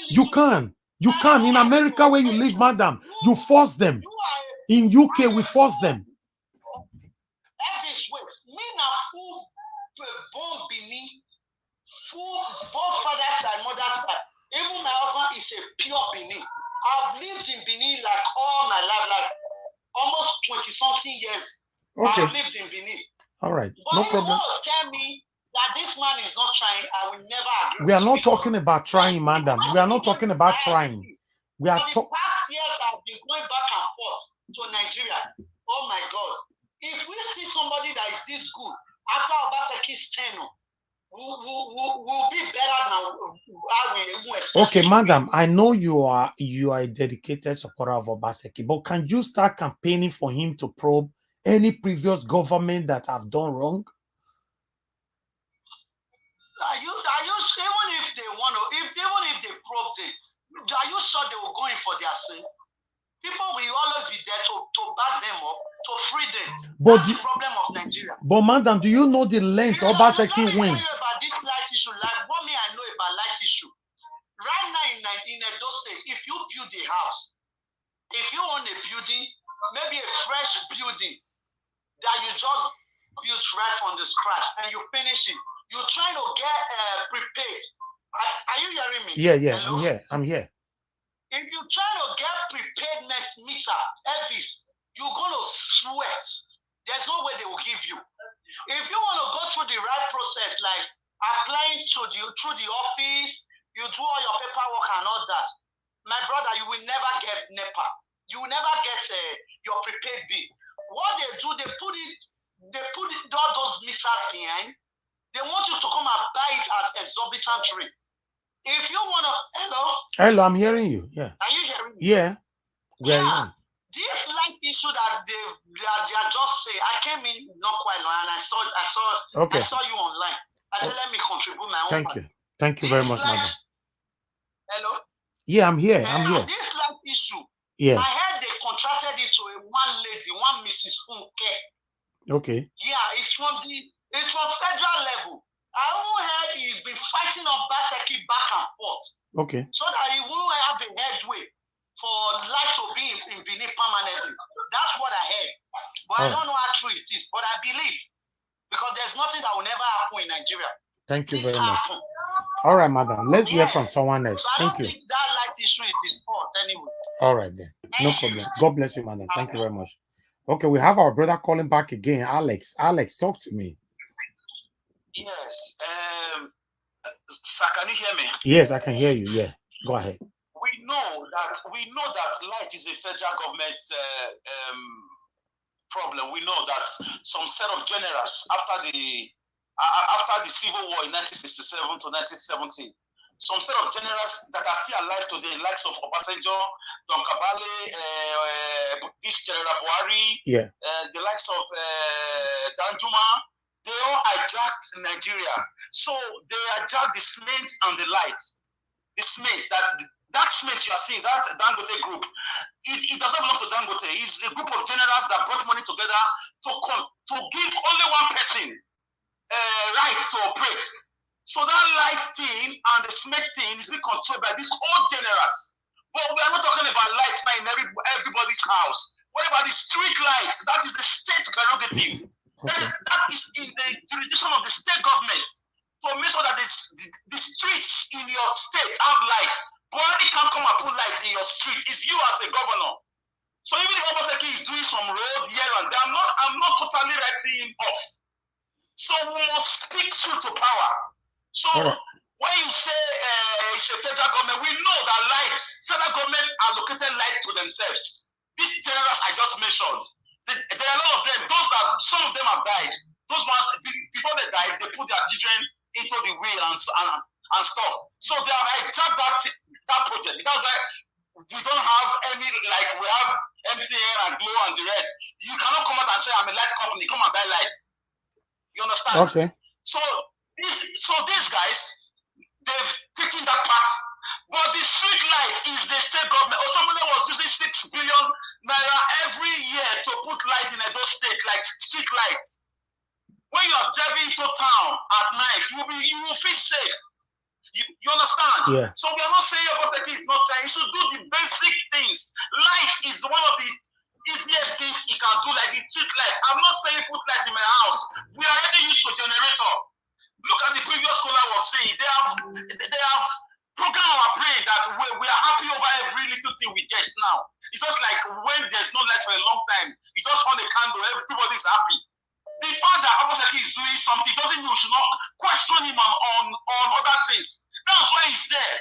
you can. You can. In America, where you live, madam, you force them. In UK, we force them. Born Benin, both father's side, mother's side. Even my husband is a pure Benin. I've lived in Benin like all my life, like almost 20-something years. Okay. I've lived in Benin. All right, but no problem. Tell me that this man is not trying. I will never agree. We are not talking about trying, madam. We are not talking about trying. We are talking. The past years I've been going back and forth to Nigeria. Oh my God! If we see somebody that is this good after Obaseki's tenure, will be better than how we expect. Okay, madam, I know you are a dedicated supporter of Obaseki, but can you start campaigning for him to probe any previous government that have done wrong? Even if they want to, even if they probe them, are you sure they will go in for their sins? People will always be there to back them up. to free them. But That's the problem of Nigeria. But madam, do you know the length Obaseki Let me went? tell you about this light issue. Like what me I know about light issue. Right now in Edo State, if you build a house, if you own a building, maybe a fresh building that you just built right from the scratch and you finish it, you're trying to get prepaid. Are you hearing me? Yeah, Hello? I'm here. If you try to get prepaid net meter, Elvis, you're gonna sweat. There's no way they will give you. If you want to go through the right process, like applying through the office, you do all your paperwork and all that. My brother, you will never get NEPA. You will never get your prepaid bill. What they do, they put all those meters behind. They want you to come and buy it at exorbitant rate. If you want to, Hello, I'm hearing you. Yeah. Are you hearing me? Yeah. Yeah. This light issue that they are just saying, I came in not quite long and I saw you online. I said, let me contribute my own. Thank you very much, madam. Hello? Yeah, I'm here. This light issue, yeah. I heard they contracted it to one lady, one Mrs. Funke. Okay. Yeah, it's from federal level. I even heard he's been fighting on Obaseki back and forth. Okay. So that he won't have a headway for light to be in Benin permanently. That's what I heard. But I don't know how true it is. But I believe. Because there's nothing that will never happen in Nigeria. Thank you very much. All right, madam. Let's hear from someone else. So I Thank don't think that light issue is his fault anyway. All right, then. No problem. God bless you, madam. Thank you very much. Okay, we have our brother calling back again. Alex, talk to me. Yes. Sir, can you hear me? Yes, I can hear you. Yeah. Go ahead. We know that light is a federal government problem. We know that some set of generals after the civil war in 1967 to 1970, some set of generals that are still alive today, likes of Obasanjo, Don Kabale, this General Buhari, the likes of Danjuma, they all hijacked Nigeria. So they hijacked the cement and the lights. The cement, that cement you are seeing, that Dangote group, it doesn't belong to Dangote. It's a group of generals that brought money together to give only one person right to operate. So that light thing and the cement thing is being controlled by these old generals. But we are not talking about lights now in everybody's house. What about the street lights? That is the state prerogative. Okay. That is in the jurisdiction of the state government to make sure that the streets in your state have lights. Buhari can't come and put lights in your street. It's you as a governor. So even if Obaseki is doing some road here and there, I'm not totally writing him off. So we must speak truth to power. So when you say it's a federal government, we know that federal government allocated light to themselves. These generals I just mentioned, there are a lot of them. Some of them have died. Those ones, before they died, they put their children into the wheel and stuff. So they have hijacked that project. That's why we don't have any, like we have MTN and Glow and the rest. You cannot come out and say, I'm a light company, come and buy lights. You understand? Okay. So these guys, they've taken that part. But the street light is the state government. Osomole was using 6 billion naira every year to put light in Edo State, like street lights. When you are driving into town at night, you will feel safe. You understand? Yeah. So we are not saying Obaseki is not trying. He should do the basic things. Light is one of the easiest things he can do, like the street light. I'm not saying put light in my house. We are already used to generator. Look at the previous caller was saying. They have programmed our brain that we are happy over every little thing we get now. It's just like when there's no light for a long time, you just on a candle, everybody's happy. The fact that Obaseki is doing something doesn't mean we should not question him on other things. That's why he's there.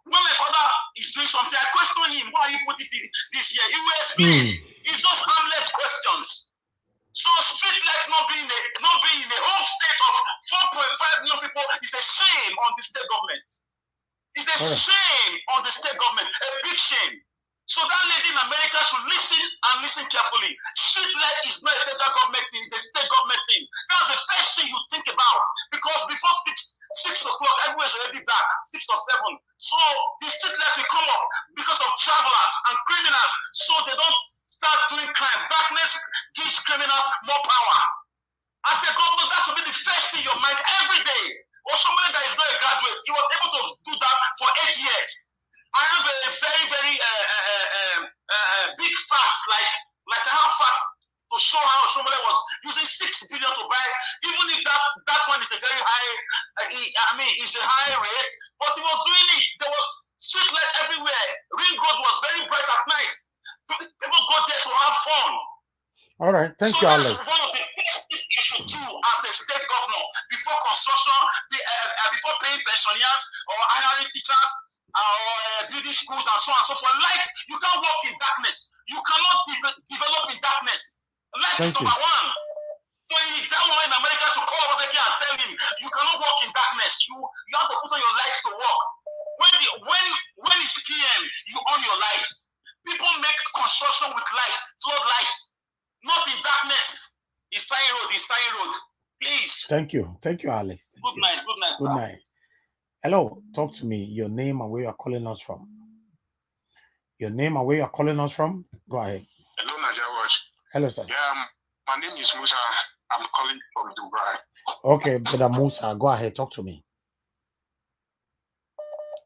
When my father is doing something, I question him. Why are you putting this here? He will explain. It's just harmless questions. So street light not being in the whole state of 4.5 million people is a shame on the state government. It's a shame on the state government, a big shame. So that lady in America should listen carefully. Street light is not a federal government thing, it's a state government thing. That's the first thing you think about. Because because before 6 o'clock, everywhere is already dark, 6 or 7. So the street light will come up because of travelers and criminals, so they don't start doing crime. Darkness gives criminals more power. As a governor, that should be the first thing in your mind every day. Or somebody that is not a graduate, he was able to do that for 8 years. I have a very, very big facts, like I have facts to show how somebody was using 6 billion to buy, even if that one is a very high, it's a high rate, but he was doing it. There was street light everywhere. Ring Road was very bright at night. People go there to have fun. All right, thank you, Alex. That's one of the things you should do as a state governor before construction, before paying pensioners or hiring teachers or building schools and so on and so forth. Light, you can't work in darkness. You cannot develop in darkness. Light is number one. So that one in America to call over again and tell him you cannot work in darkness. You have to put on your lights to work. When it's PM, you on your lights. People make construction with lights, floodlights, not in darkness. It's fire road. Please. Thank you, Alex. Good night. Good night. Hello, talk to me. Your name and where you are calling us from. Your name and where you are calling us from. Go ahead. Hello, Nigeria Watch. Hello, sir. Yeah, my name is Musa. I'm calling from Dubai. Okay, Brother Musa, go ahead. Talk to me.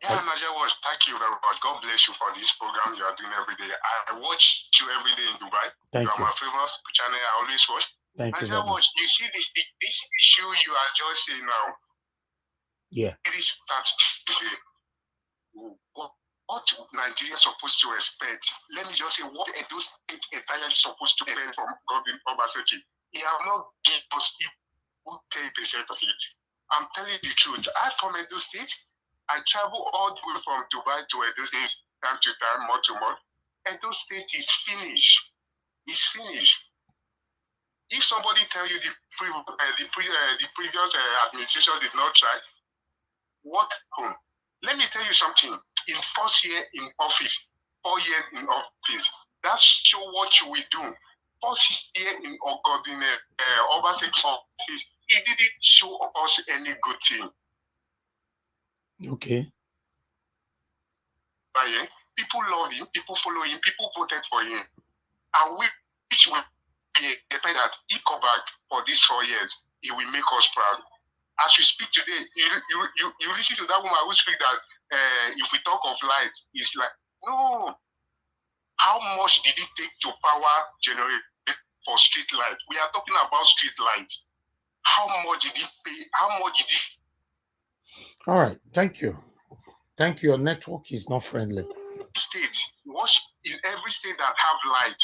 Yeah, Nigeria Watch. Thank you very much. God bless you for this program you are doing every day. I watch you every day in Dubai. Thank you. you. Are my favorite channel. I always watch. Thank you Nigeria very much. Watch. You see this issue you are just saying now. Yeah. It is starts today. What Nigeria is supposed to expect? Let me just say what Edo State entirely supposed to expect from Governor Obaseki. He have not given us even 10% of it. I'm telling you the truth. I from Edo State. I travel all the way from Dubai to Edo State time to time, month to month. Edo State is finished. It's finished. If somebody tell you the previous administration did not try, what happened? Let me tell you something. In first year in office, 4 years in office, that's show what you will do. First year in Obaseki office, he didn't show us any good thing. Okay. Right? People love him, people follow him, people voted for him. And which will expect that he come back for these 4 years, he will make us proud. As we speak today, you listen to that woman who speak that if we talk of light, it's like, no. How much did it take to power generate for street light? We are talking about street light. How much did it pay? How much did it? All right. Thank you. Thank you. Your network is not friendly. State, watch in every state that have light,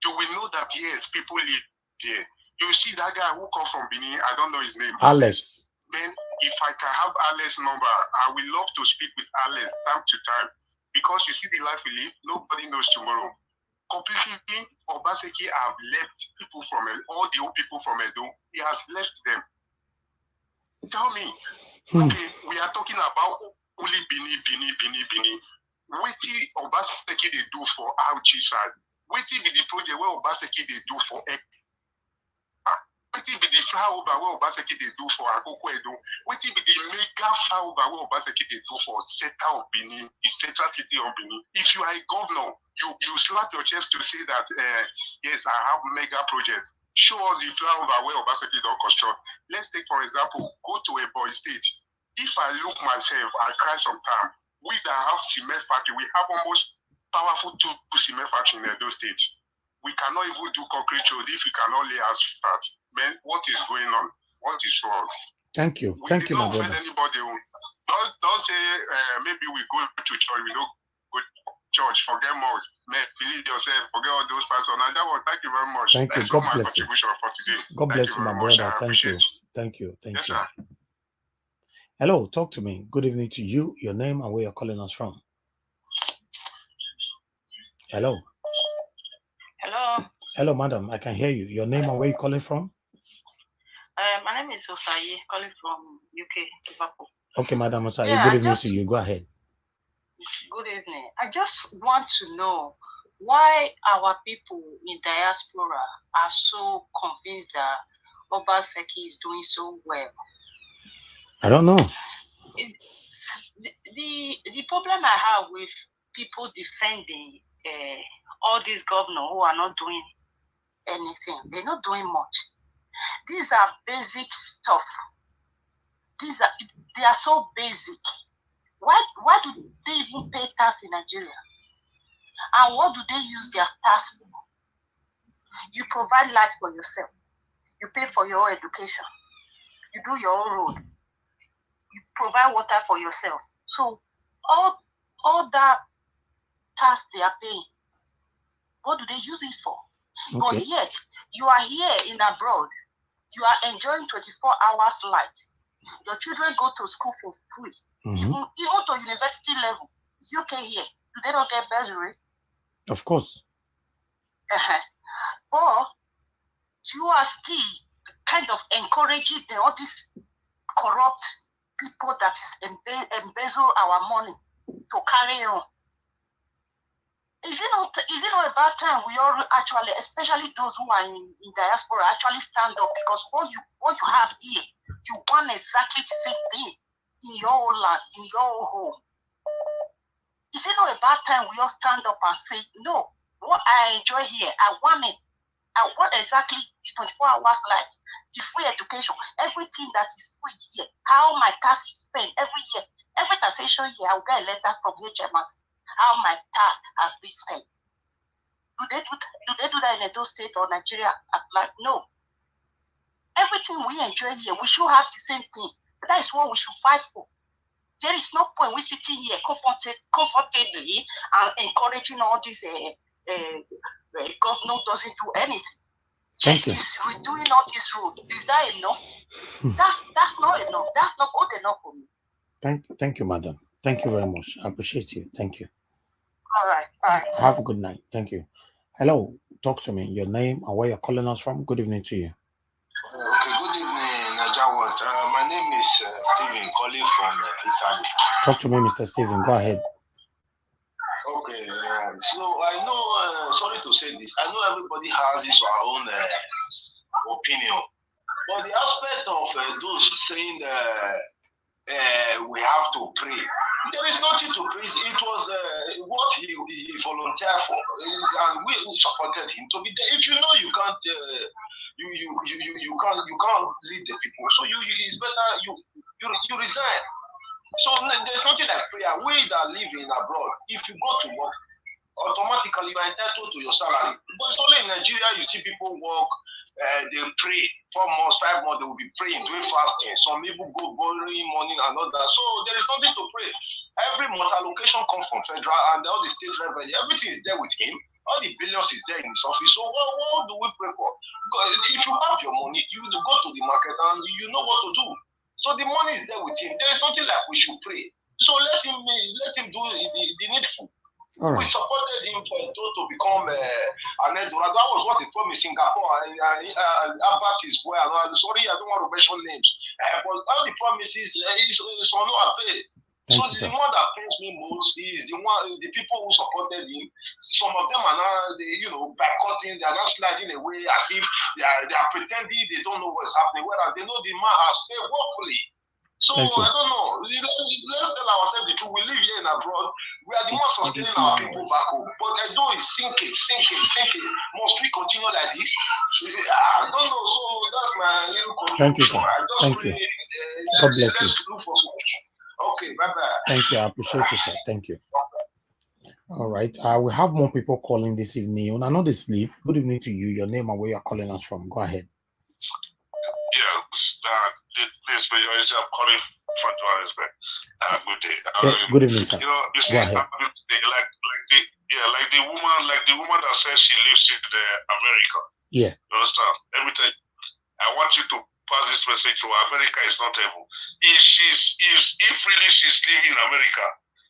you will know that yes, people live there. You see that guy who come from Benin, I don't know his name. Alex. Man, if I can have Alex's number, I will love to speak with Alex time to time. Because you see the life we live, nobody knows tomorrow. Completely, Obaseki have left people from all the old people from Edo. He has left them. Tell me, okay, we are talking about only Bini. What did Obaseki they do for Auchi side? What did be the project where Obaseki they do for what will be the flyover where Obaseki they do for Akoko Edo? What will be the mega flyover where Obaseki they do for center of Benin, the central city of Benin? If you are a governor, you slap your chest to say that yes, I have mega project. Show us the flyover where Obaseki don't construct. Let's take for example, go to a boy state. If I look myself, I cry sometimes. We that have cement factory, we have almost powerful two cement factory in Edo State. We cannot even do concrete road if we cannot lay asphalt. Man, what is going on? What is wrong? Thank you. Thank you, my brother. Anybody don't say maybe we go to church, we don't go to church, forget more. Man, believe yourself, forget all those pastors. And that one, thank you very much. Thank you. God bless you. For today. God bless you, my brother. Thank you. Thank you. Thank you. Sir. Hello, talk to me. Good evening to you. Your name and where you're calling us from. Hello. Hello. Hello, madam. I can hear you. Your name and where you're calling from? My name is Osayi, calling from UK, Liverpool. Okay, Madam Osayi. Yeah, good evening to you. Go ahead. Good evening. I just want to know why our people in diaspora are so convinced that Obaseki is doing so well. I don't know. The problem I have with people defending all these governors who are not doing anything, they're not doing much. These are basic stuff. They are so basic. Why do they even pay tax in Nigeria? And what do they use their tax for? You provide light for yourself. You pay for your education. You do your own road. You provide water for yourself. So all that tax they are paying, what do they use it for? Okay. But yet, you are here in abroad. You are enjoying 24 hours light. Your children go to school for free. Even to university level. UK here, do they not get bursary? Of course. But you are still kind of encouraging all these corrupt people that is embezzle our money to carry on. Is it not about time we all actually, especially those who are in diaspora, actually stand up? Because what you have here, you want exactly the same thing in your own land, in your own home. Is it not about time we all stand up and say, no, what I enjoy here, I want it. I want exactly the 24 hours light, the free education, everything that is free here, how my tax is spent every year. Every taxation year, I'll get a letter from HMRC, how my tax has been spent. Do they do that in Edo State or Nigeria? Like, no. Everything we enjoy here, we should have the same thing. But that is what we should fight for. There is no point we sitting here comfortably and encouraging all this government doesn't do anything. Thank you. Just redoing all this road. Is that enough? That's not enough. That's not good enough for me. Thank you, madam. Thank you very much. I appreciate you. Thank you. All right. Bye. Have a good night. Thank you. Hello. Talk to me. Your name and where you're calling us from. Good evening to you. Okay, good evening, Najawat. My name is Stephen, calling from Italy. Talk to me, Mr. Stephen. Go ahead. Okay, so I know, sorry to say this, I know everybody has his or her own opinion, but the aspect of those saying we have to pray, there is nothing to pray. It was what he volunteered for, and we supported him to be there. If you know you can't, you can't lead the people, so it's better you resign. So there's nothing like prayer. We that live in abroad, if you go to work, automatically you are entitled to your salary. But it's only in Nigeria you see people work, they pray 4 months, 5 months, they will be praying, doing fasting. Some people go borrowing money and all that. So there is nothing to pray. Every month allocation comes from federal and all the state revenue, everything is there with him. All the billions is there in his office. So what do we pray for? Because if you have your money, you go to the market and you know what to do. So the money is there with him. There is nothing like we should pray. So let him do the needful. All right. We supported him to become an Edward. That was what he promised Singapore. Albert is well. Sorry, I don't want to mention names. But all the promises is on no avail. So the one that pains me most is the people who supported him. Some of them are now, boycotting. They are not sliding away as if they are pretending they don't know what's happening. Whereas they know the man has failed woefully. So I don't know. Let's tell ourselves the truth. We live here in abroad. We are the ones sustaining our people back home. But I know it's sinking. Must we continue like this? I don't know. So that's my little conclusion. Thank you, sir. Thank you. God bless you. Let's look for solution. Okay, bye-bye. Thank you. I appreciate you, sir. Thank you. All right. We have more people calling this evening. I know they sleep. Good evening to you. Your name and where you're calling us from. Go ahead. Yeah, this I'm calling from Johannesburg. Good day. Good evening, sir. You see, go ahead. Like the woman that says she lives in America. Yeah. You understand? Every time I want you to pass this message to her. America is not evil. If really she's living in America,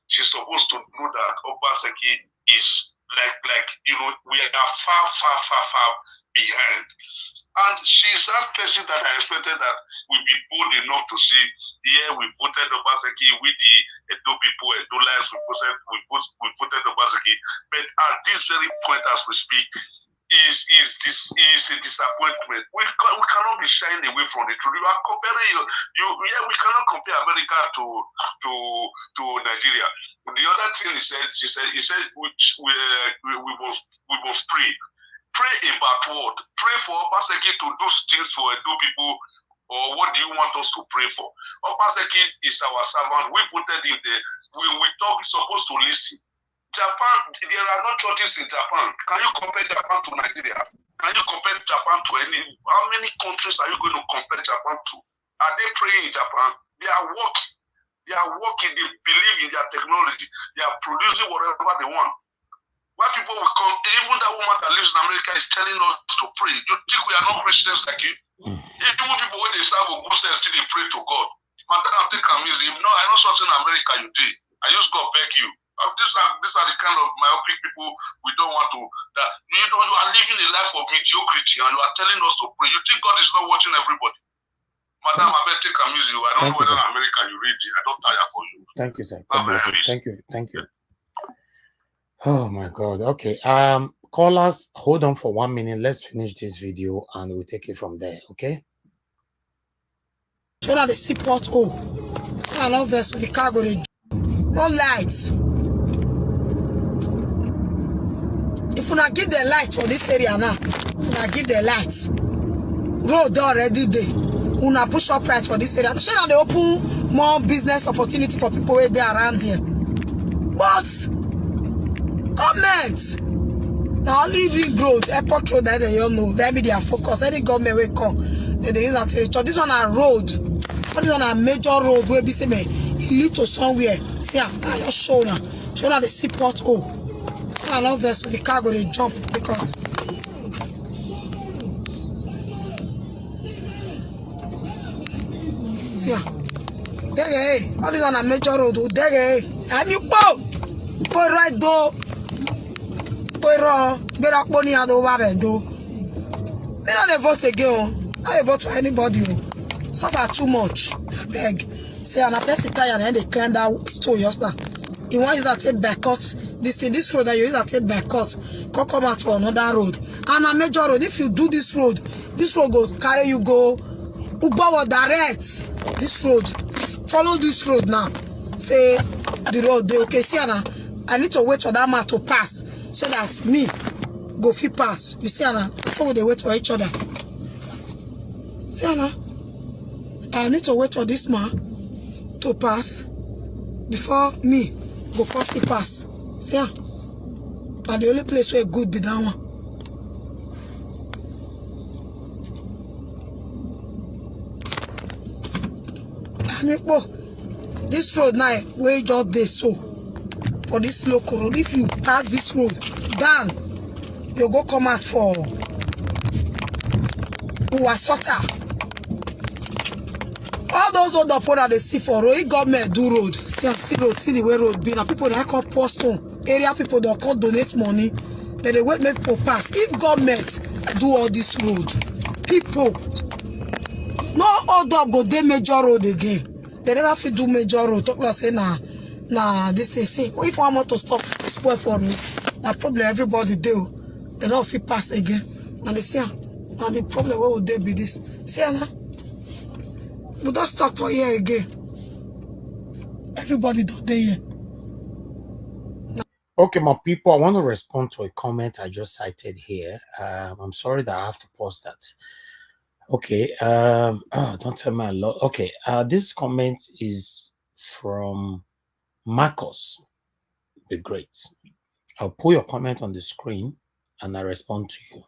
she's supposed to know that Obaseki is like we are far behind. And she's that person that I expected that will be bold enough to say, yeah, we voted Obaseki with the Edo people, Edo lives, we voted Obaseki. But at this very point as we speak, is a disappointment. We cannot be shying away from the truth. You are comparing we cannot compare America to Nigeria. The other thing he said we must pray. Pray about what? Pray for Obaseki to do things for Edo people, or what do you want us to pray for? Obaseki is our servant. We voted him there. We talk supposed to listen. Japan, there are no churches in Japan. Can you compare Japan to Nigeria? Can you compare Japan to how many countries are you going to compare Japan to? Are they praying in Japan? They are working. They are working. They believe in their technology. They are producing whatever they want. Why people will come, even that woman that lives in America is telling us to pray. You think we are not Christians like you? Even people when they serve a Muslim still they pray to God. Madam, I think I'm easy. No, I know something in America you did. I just go beg you. These are the kind of myopic people we don't want to. That you are living a life of mediocrity and you are telling us to pray. You think God is not watching everybody? Madam, I better take a music. I don't know whether in America you read it. I don't tire for you. Thank you, sir. God bless you. Thank you. Thank you. Oh my God. Okay. Callers, hold on for 1 minute. Let's finish this video and we'll take it from there. Okay. Show that the seaport. Oh, I love this with the cargo. No lights. If you not give the lights for this area now, if you not give the lights, road already there. Una push up price for this area. Show that they open more business opportunity for people where they are around here. But government now only ring road, airport road that they all know. That be their focus. Any government will come. They use that territory. This one a road. This one a major road where be say me it lead to somewhere. See, I just show now. Show that the seaport. Oh, I love this with the cargo they jump because. See, there all this on a major road. There, and you go right though. Better money and over do. They don't vote again. I vote for anybody. Suffer too much. Beg. Say an person tired and they climb that store yesterday. He wants that take back cut. This road that you use that take back cut. Come out for another road. And a major road. If you do this road go carry you go Ubawa direct. This road. Follow this road now. Say the road they okay. See Anna. I need to wait for that man to pass. So that me go fit pass. You see Anna? So they wait for each other. See Anna? I need to wait for this man to pass before me go cross the pass. See Anna? And the only place where good be that one. I mean, this road now where just they so. For this local road, if you pass this road down, you go come out for Uwasota. All those other people that they see for road, government do road. See road, see the way road be. Now people they call post on area people that can't donate money. Then they wait make people pass. If government do all this road, people no other go they major road again. They never fit do major road. Talk like say nah, this they say. If I want to stop spoil for road, that problem everybody do. They don't fit pass again. And they say, now the problem what would they be this? See now, we don't stop for here again. Everybody do they here. Okay, my people, I want to respond to a comment I just cited here. I'm sorry that I have to pause that. Okay, don't tell me a lot. Okay, this comment is from Marcos the Great. I'll put your comment on the screen and I respond to you.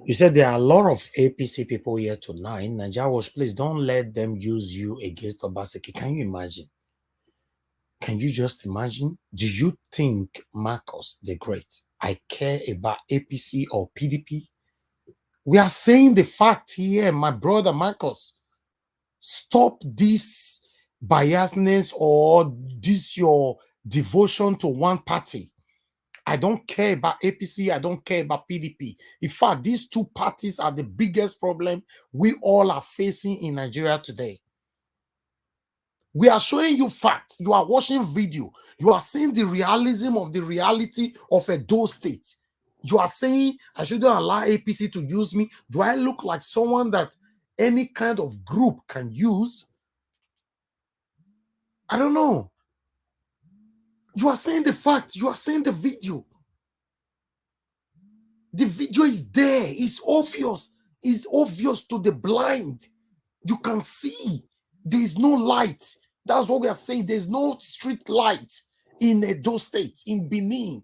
You said there are a lot of APC people here tonight. Najawash, please don't let them use you against Obaseki. Can you imagine? Can you just imagine? Do you think, Marcos the Great, I care about APC or PDP? We are saying the fact here, my brother Marcos. Stop this biasness or this your devotion to one party. I don't care about APC. I don't care about PDP. In fact, these two parties are the biggest problem we all are facing in Nigeria today. We are showing you facts. You are watching video. You are seeing the realism of the reality of Edo State. You are saying I shouldn't allow APC to use me. Do I look like someone that any kind of group can use? I don't know. You are saying the fact. You are saying the video. The video is there. It's obvious. It's obvious to the blind. You can see. There is no light. That's what we are saying. There's no street light in Edo State, in Benin.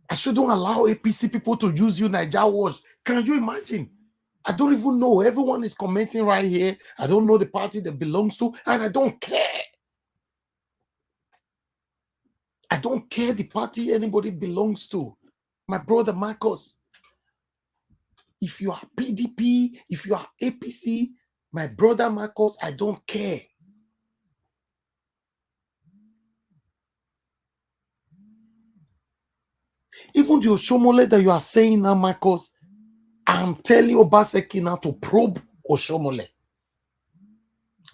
I shouldn't allow APC people to use you, Naija Watch. Can you imagine? I don't even know. Everyone is commenting right here. I don't know the party that belongs to, and I don't care. I don't care the party anybody belongs to. My brother Marcus, if you are PDP, if you are APC, my brother Marcus, I don't care. Even the Oshomole that you are saying now, Marcus, I'm telling Obaseki now to probe Oshomole.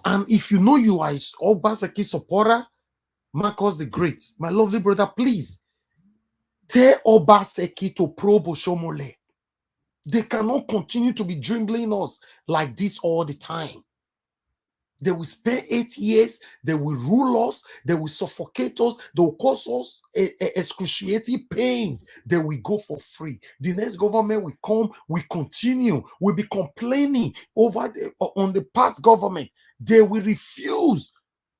And if you know you are Obaseki supporter, Marcus the Great, my lovely brother, please tell Obaseki to probe Oshomole. They cannot continue to be dribbling us like this all the time. They will spend 8 years, they will rule us, they will suffocate us, they will cause us excruciating pains. They will go for free. The next government will come, we continue, we'll be complaining over on the past government. They will refuse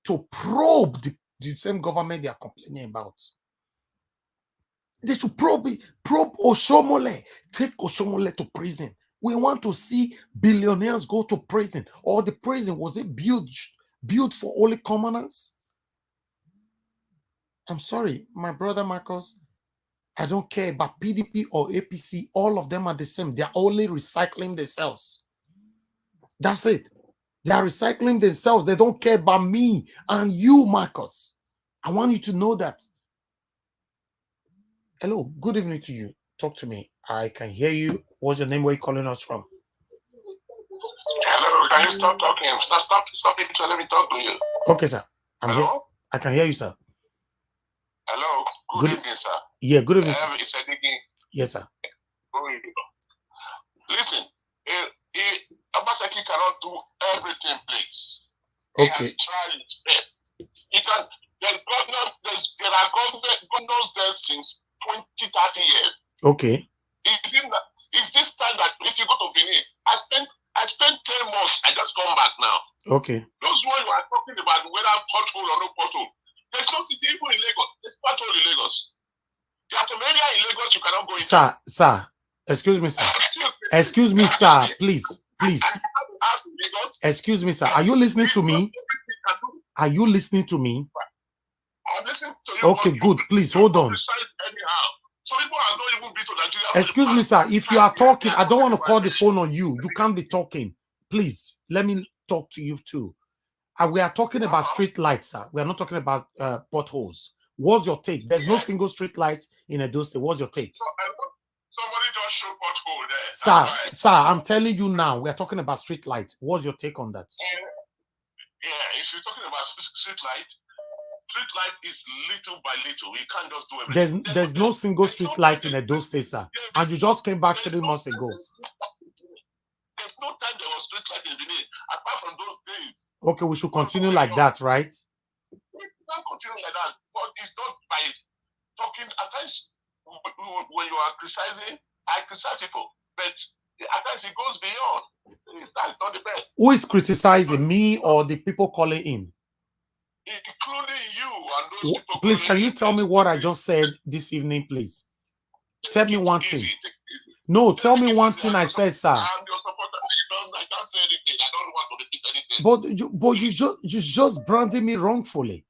to probe the same government they are complaining about. They should probe Oshomole, take Oshomole to prison. We want to see billionaires go to prison. Or the prison, was it built for only commoners? I'm sorry, my brother Marcus, I don't care about PDP or APC. All of them are the same. They're only recycling themselves. That's it. They are recycling themselves. They don't care about me and you, Marcus. I want you to know that. Hello, good evening to you. Talk to me. I can hear you. What's your name? Where are you calling us from? Hello, can you stop talking? Stop it so let me talk to you. Okay, sir. Hello? Here. I can hear you, sir. Hello, good evening, sir. Yeah, good evening, sir. It's Ediki. Yes, sir. Listen, Obaseki cannot do everything, please. Okay. He has tried his best. He can. There are governors there since 20, 30 years. Okay. It's this time that if you go to Benin, I spent 10 months. I just come back now. Okay. Those ones you are talking about, whether pothole or no pothole, there's no city even in Lagos. There's pothole in Lagos. There's some area in Lagos you cannot go into. Sir, excuse me, sir. Excuse me, sir. Please. Excuse me, sir. Are you listening to me? Are you listening to me? I'm listening to you. Okay, good. Please hold on. So people are not even been to Nigeria. Excuse me, sir. If you are talking, I don't want to call the phone on you. You can't be talking. Please, let me talk to you too. We are talking about street lights, sir. We are not talking about potholes. What's your take? There's no single street lights in Edo State. What's your take? Somebody just showed pothole there. Sir, I'm telling you now, we are talking about street lights. What's your take on that? Yeah, if you're talking about street light is little by little. We can't just do everything. There's no single street light in Edo State, sir. And you just came back 3 months ago. There's no time there was street light in Benin, apart from those days. Okay, we should continue like that, right? We can't continue like that. But it's not by talking. At times, when you are criticizing, I criticize people. But at times it goes beyond. That's not the best. Who is criticizing, me or the people calling in? Including you and those people. Please, can you tell me what I just said this evening, please? Tell me one thing. No, tell me one thing I said, sir. I'm your supporter. I can't say anything. I don't want to repeat anything. But you just branded me wrongfully.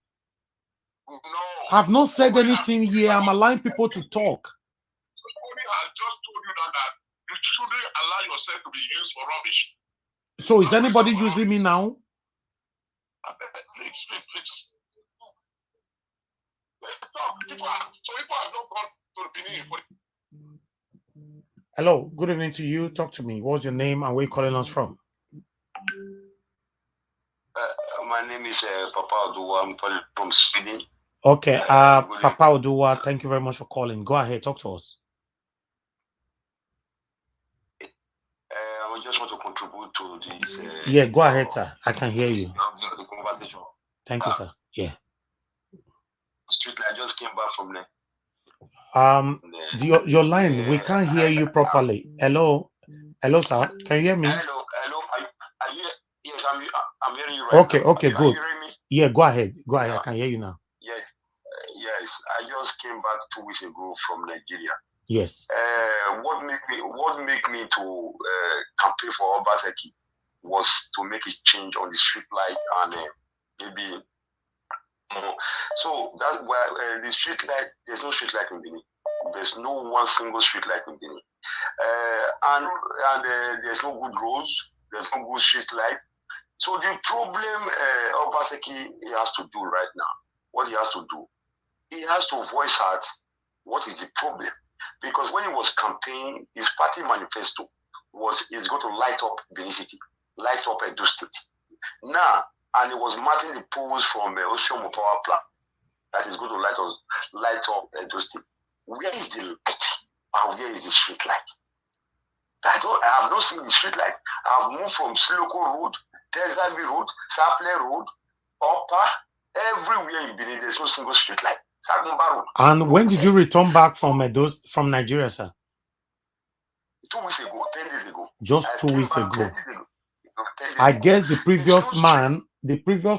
No. I've not said anything here. I'm allowing people to talk. Somebody has just told you that you shouldn't allow yourself to be used for rubbish. So is anybody using me now? Please. People have not gone to the Benin for. Hello, good evening to you. Talk to me. What's your name and where you calling us from? My name is Papa Oduwa. I'm calling from Sweden. Okay, Papa Oduwa, thank you very much for calling. Go ahead, talk to us. I just want to contribute to this. Yeah, go ahead, sir. I can hear you. The conversation. Thank you, sir. Yeah. Streetlight, I just came back from there. Your line, we can't hear you properly. Hello, sir. Can you hear me? Hello. Yes, I'm hearing you right okay, now. Okay, are good. you hearing me? Yeah, go ahead. Go ahead. I can hear you now. Yes. Yes. I just came back 2 weeks ago from Nigeria. Yes. What made me to campaign for Obaseki was to make a change on the street light and maybe more. So that's why the street light, there's no street light in Benin. There's no one single street light in Benin. And there's no good roads. There's no good street light. So the problem Obaseki has to do right now, what he has to do, he has to voice out what is the problem. Because when he was campaigning, his party manifesto was he's going to light up Benin City, light up Edo State. Now, and he was marking the poles from Oshomo Power Plant that is going to light up Edo State. Where is the light? And where is the street light? I have not seen the street light. I have moved from Siloko Road, Tezami Road, Saple Road, Upper, everywhere in Benin, there's no single street light. And when did you return back from Nigeria, sir? 2 weeks ago, 10 days ago. Just 2 weeks ago. I guess the previous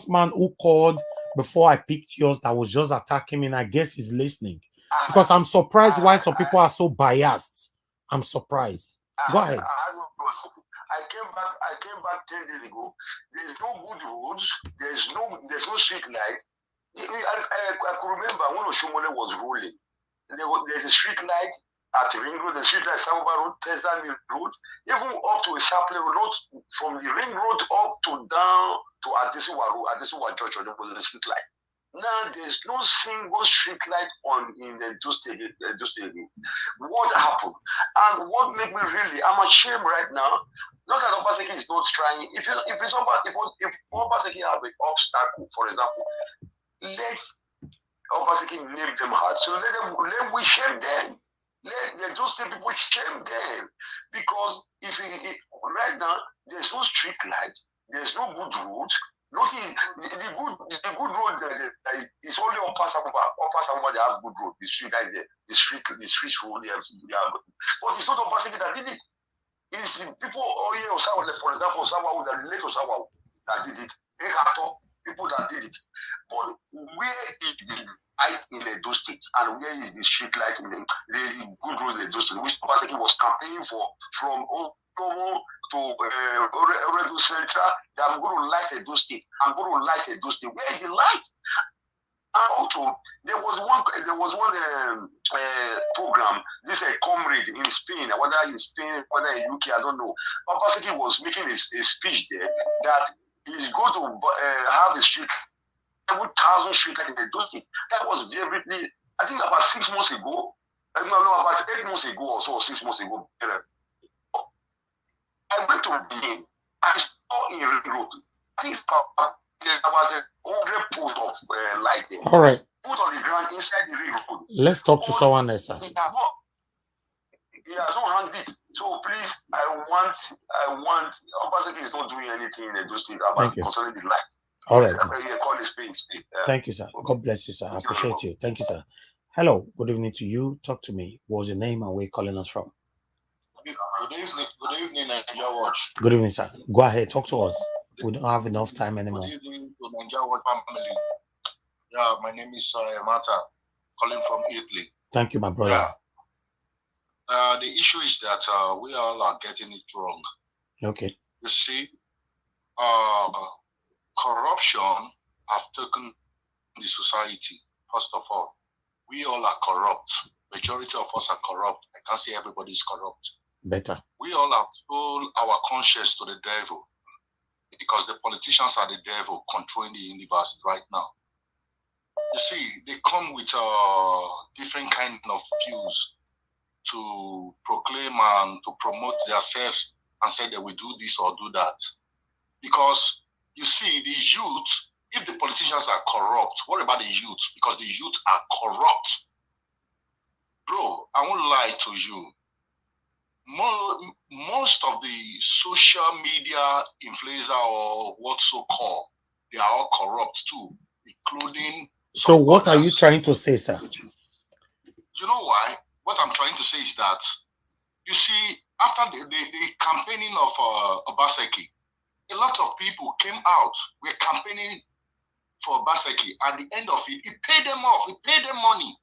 man who called before I picked yours that was just attacking me, and I guess he's listening. Because I'm surprised why some people are so biased. I'm surprised. Go ahead. I came back 10 days ago. There's no good roads. There's no street light. I could remember when Oshomole was ruling. There's a street light at Ring Road, the street light Samba Road, Tezami Road, even up to a Saple Road, from the Ring Road up to down to Adesiwa Church, there was a street light. Now there's no single street light in the State. What happened? And what made me really, I'm ashamed right now. Not that Obaseki is not trying. If Obaseki have an obstacle, for example, let Obaseki name them hard. So let we shame them. Let those people shame them. Because right now there's no street light, there's no good road. Nothing. The good road is only Upper Samba. They have good road. The street light, the street road. They have, but it's not Obaseki that did it. It's the people here, Osawa, for example, Osawa that relate to Osawa that did it. People that did it. But where is the light in Edo State, and where is the street light in the good road in Edo State, which Obaseki was campaigning for from Okomo to Oredo Central, that I'm going to light Edo State. I'm going to light Edo State. Where is the light? And also, there was one program. This a comrade in Spain, whether in Spain, whether in UK, I don't know. Obaseki was making a speech there that he's going to have a street, 7,000 street light in Edo State. That was very, I think about 6 months ago. About 8 months ago or so, 6 months ago. I went to Benin. I saw in Ring Road. I think there was 100 posts of light there. All right. Put on the ground inside the Ring Road. Let's talk to someone else, sir. He has not hanged it. So please, I want Obaseki is not doing anything in Edo State about concerning the light. All right. Thank you, sir. God bless you, sir. I appreciate you. Thank you, sir. Hello. Good evening to you. Talk to me. What's your name and where you calling us from? Good evening, Nigeria Watch. Good evening, sir. Go ahead. Talk to us. We don't have enough time anymore. Good evening to Nigeria Watch family. Yeah, my name is Mata, calling from Italy. Thank you, my brother. Yeah. The issue is that we all are getting it wrong. Okay. You see, corruption have taken the society. First of all, we all are corrupt. Majority of us are corrupt. I can't say everybody is corrupt. Better. We all have sold our conscience to the devil because the politicians are the devil controlling the universe right now. You see, they come with different kind of views to proclaim and to promote themselves and say they will do this or do that. Because you see, the youth, If the politicians are corrupt, what about the youth? Because the youth are corrupt. Bro, I won't lie to you. Most of the social media influencer or what so called, they are all corrupt too, including. So what are you trying to say, sir? You know why? What I'm trying to say is that, you see, after the campaigning of Obaseki, a lot of people came out, were campaigning for Obaseki. At the end of it, he paid them off, he paid them money.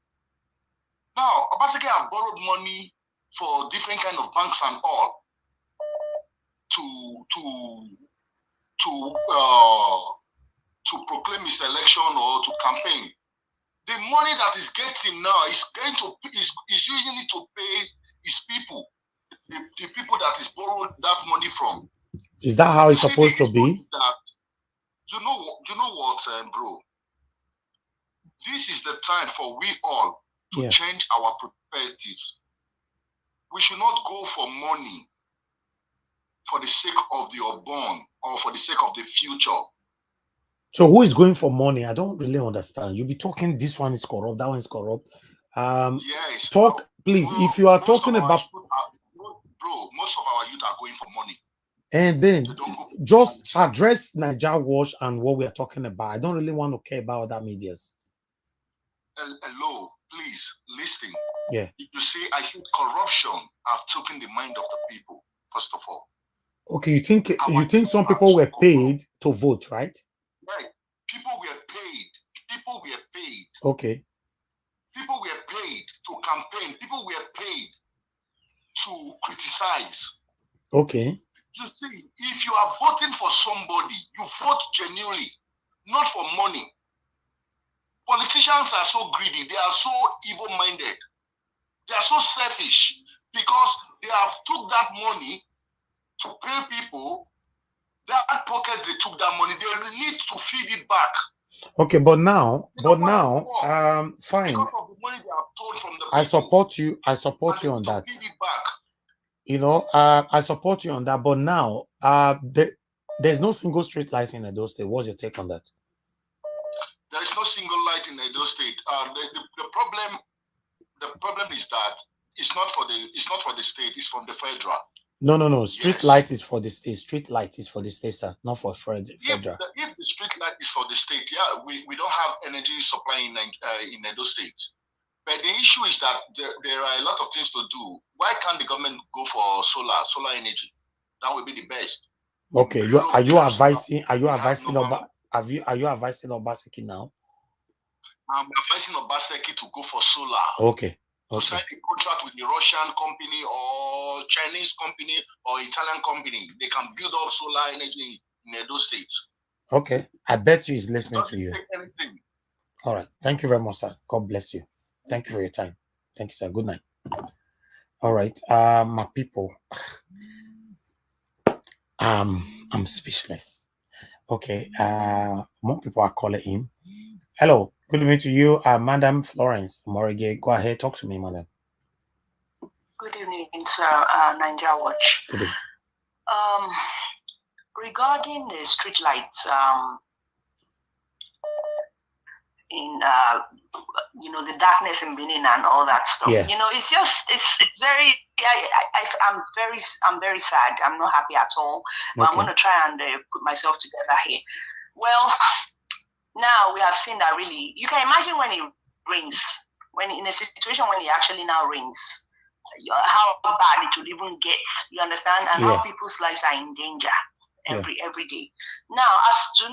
Now, Obaseki have borrowed money for different kind of banks and all to proclaim his election or to campaign. The money that he's getting now is using it to pay his people, the people that he's borrowed that money from. Is that how it's supposed to be? That, you know what, bro? This is the time for we all to change our perspectives. We should not go for money for the sake of the unborn or for the sake of the future. So who is going for money? I don't really understand. You'll be talking, this one is corrupt, that one is corrupt. Yes. Talk, please. If you are talking about... Bro, most of our youth are going for money. And then just address Niger Watch and what we are talking about. I don't really want to care about other medias. Hello, please listen. Yeah. You see, I think corruption have taken the mind of the people, first of all. Okay, you think some people were paid to vote, right? Right. People were paid. People were paid. Okay. People were paid to campaign. People were paid to criticize. Okay. You see, if you are voting for somebody, you vote genuinely, not for money. Politicians are so greedy. They are so evil-minded. They are so selfish because they have took that money to pay people. That pocket they took that money, they need to feed it back. Okay, but now, fine. Because of the money they have stolen from the people, I support you on that. feed it back. You know, I support you on that. But now, there's no single street light in Edo State. What's your take on that? There is no single light in Edo State. The problem is that it's not for the state. It's from the federal. No. Street light is for the state. Street light is for the state, sir, not for federal. If the street light is for the state, yeah, we don't have energy supply in Edo State. But the issue is that there are a lot of things to do. Why can't the government go for solar energy? That would be the best. Okay, are you advising Obaseki now? I'm advising Obaseki to go for solar. Okay. To sign a contract with the Russian company or Chinese company or Italian company. They can build up solar energy in Edo State. Okay. I bet you he's listening to you. All right. Thank you very much, sir. God bless you. Thank you for your time. Thank you, sir. Good night. All right. My people. I'm speechless. Okay. More people are calling in. Hello. Good evening to you, Madam Florence Morige. Go ahead, talk to me, madam. Good evening, sir. Niger Watch. Good evening. Regarding the streetlights, in the darkness in Benin and all that stuff. Yeah. It's very. I'm very sad. I'm not happy at all. But Okay. I'm going to try and put myself together here. Well. Now we have seen that really, you can imagine when it rains, when in a situation when it actually now rains, how bad it would even get, you understand? And how people's lives are in danger every day. Now,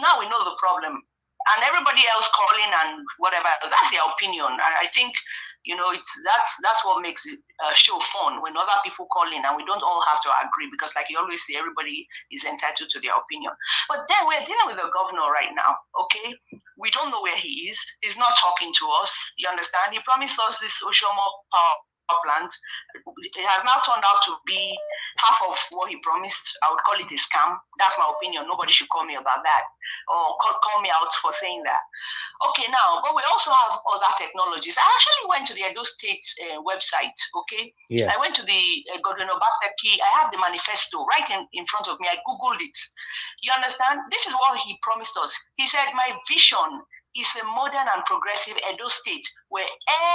now we know the problem, and everybody else calling and whatever, that's their opinion. And I think, that's what makes it show fun when other people call in and we don't all have to agree, because like you always say, everybody is entitled to their opinion. But then we're dealing with the governor right now, okay? We don't know where he is. He's not talking to us, you understand? He promised us this Oshomo plant. It has now turned out to be half of what he promised. I would call it a scam. That's my opinion. Nobody should call me about that or call me out for saying that. Okay, now, but we also have other technologies. I actually went to the Edo State website, okay? Yeah. I went to the Godwin Obaseki. I have the manifesto right in front of me. I Googled it. You understand? This is what he promised us. He said, my vision is a modern and progressive Edo State where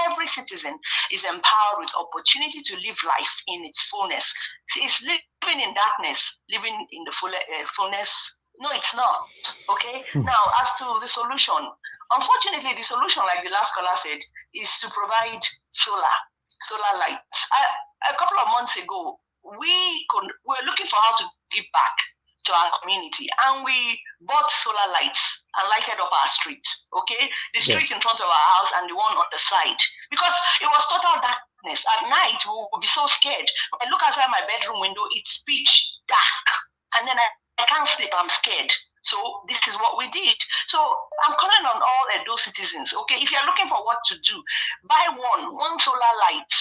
every citizen is empowered with opportunity to live life in its fullness. It's living in darkness, living in the fullness. No, it's not. Okay? Now, as to the solution, unfortunately, the solution, like the last caller said, is to provide solar lights. A couple of months ago, we were looking for how to give back to our community, and we bought solar lights and lighted up our street, okay? The street in front of our house and the one on the side, because it was total darkness. At night, we would be so scared. When I look outside my bedroom window, it's pitch dark, and then I can't sleep, I'm scared. So this is what we did. So I'm calling on all Edo citizens, okay? If you're looking for what to do, buy one solar light.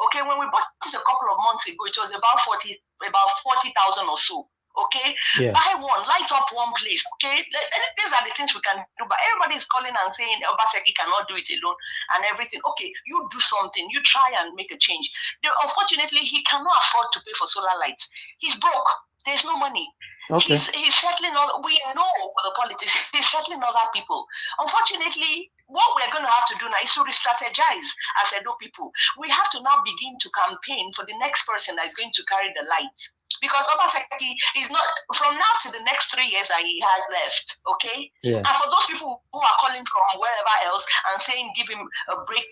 Okay, when we bought this a couple of months ago, it was about 40,000 or so. Okay, buy one, light up one place. Okay, these are the things we can do. But everybody is calling and saying Obaseki cannot do it alone and everything. Okay, you do something, you try and make a change. Unfortunately, he cannot afford to pay for solar lights. He's broke. There's no money. Okay. He's settling all. We know the politics. He's settling other people. Unfortunately, what we're going to have to do now is to re-strategize as Edo people. We have to now begin to campaign for the next person that is going to carry the light. Because Obaseki is not, from now to the next 3 years that he has left, okay? Yeah. And for those people who are calling from wherever else and saying, give him a break,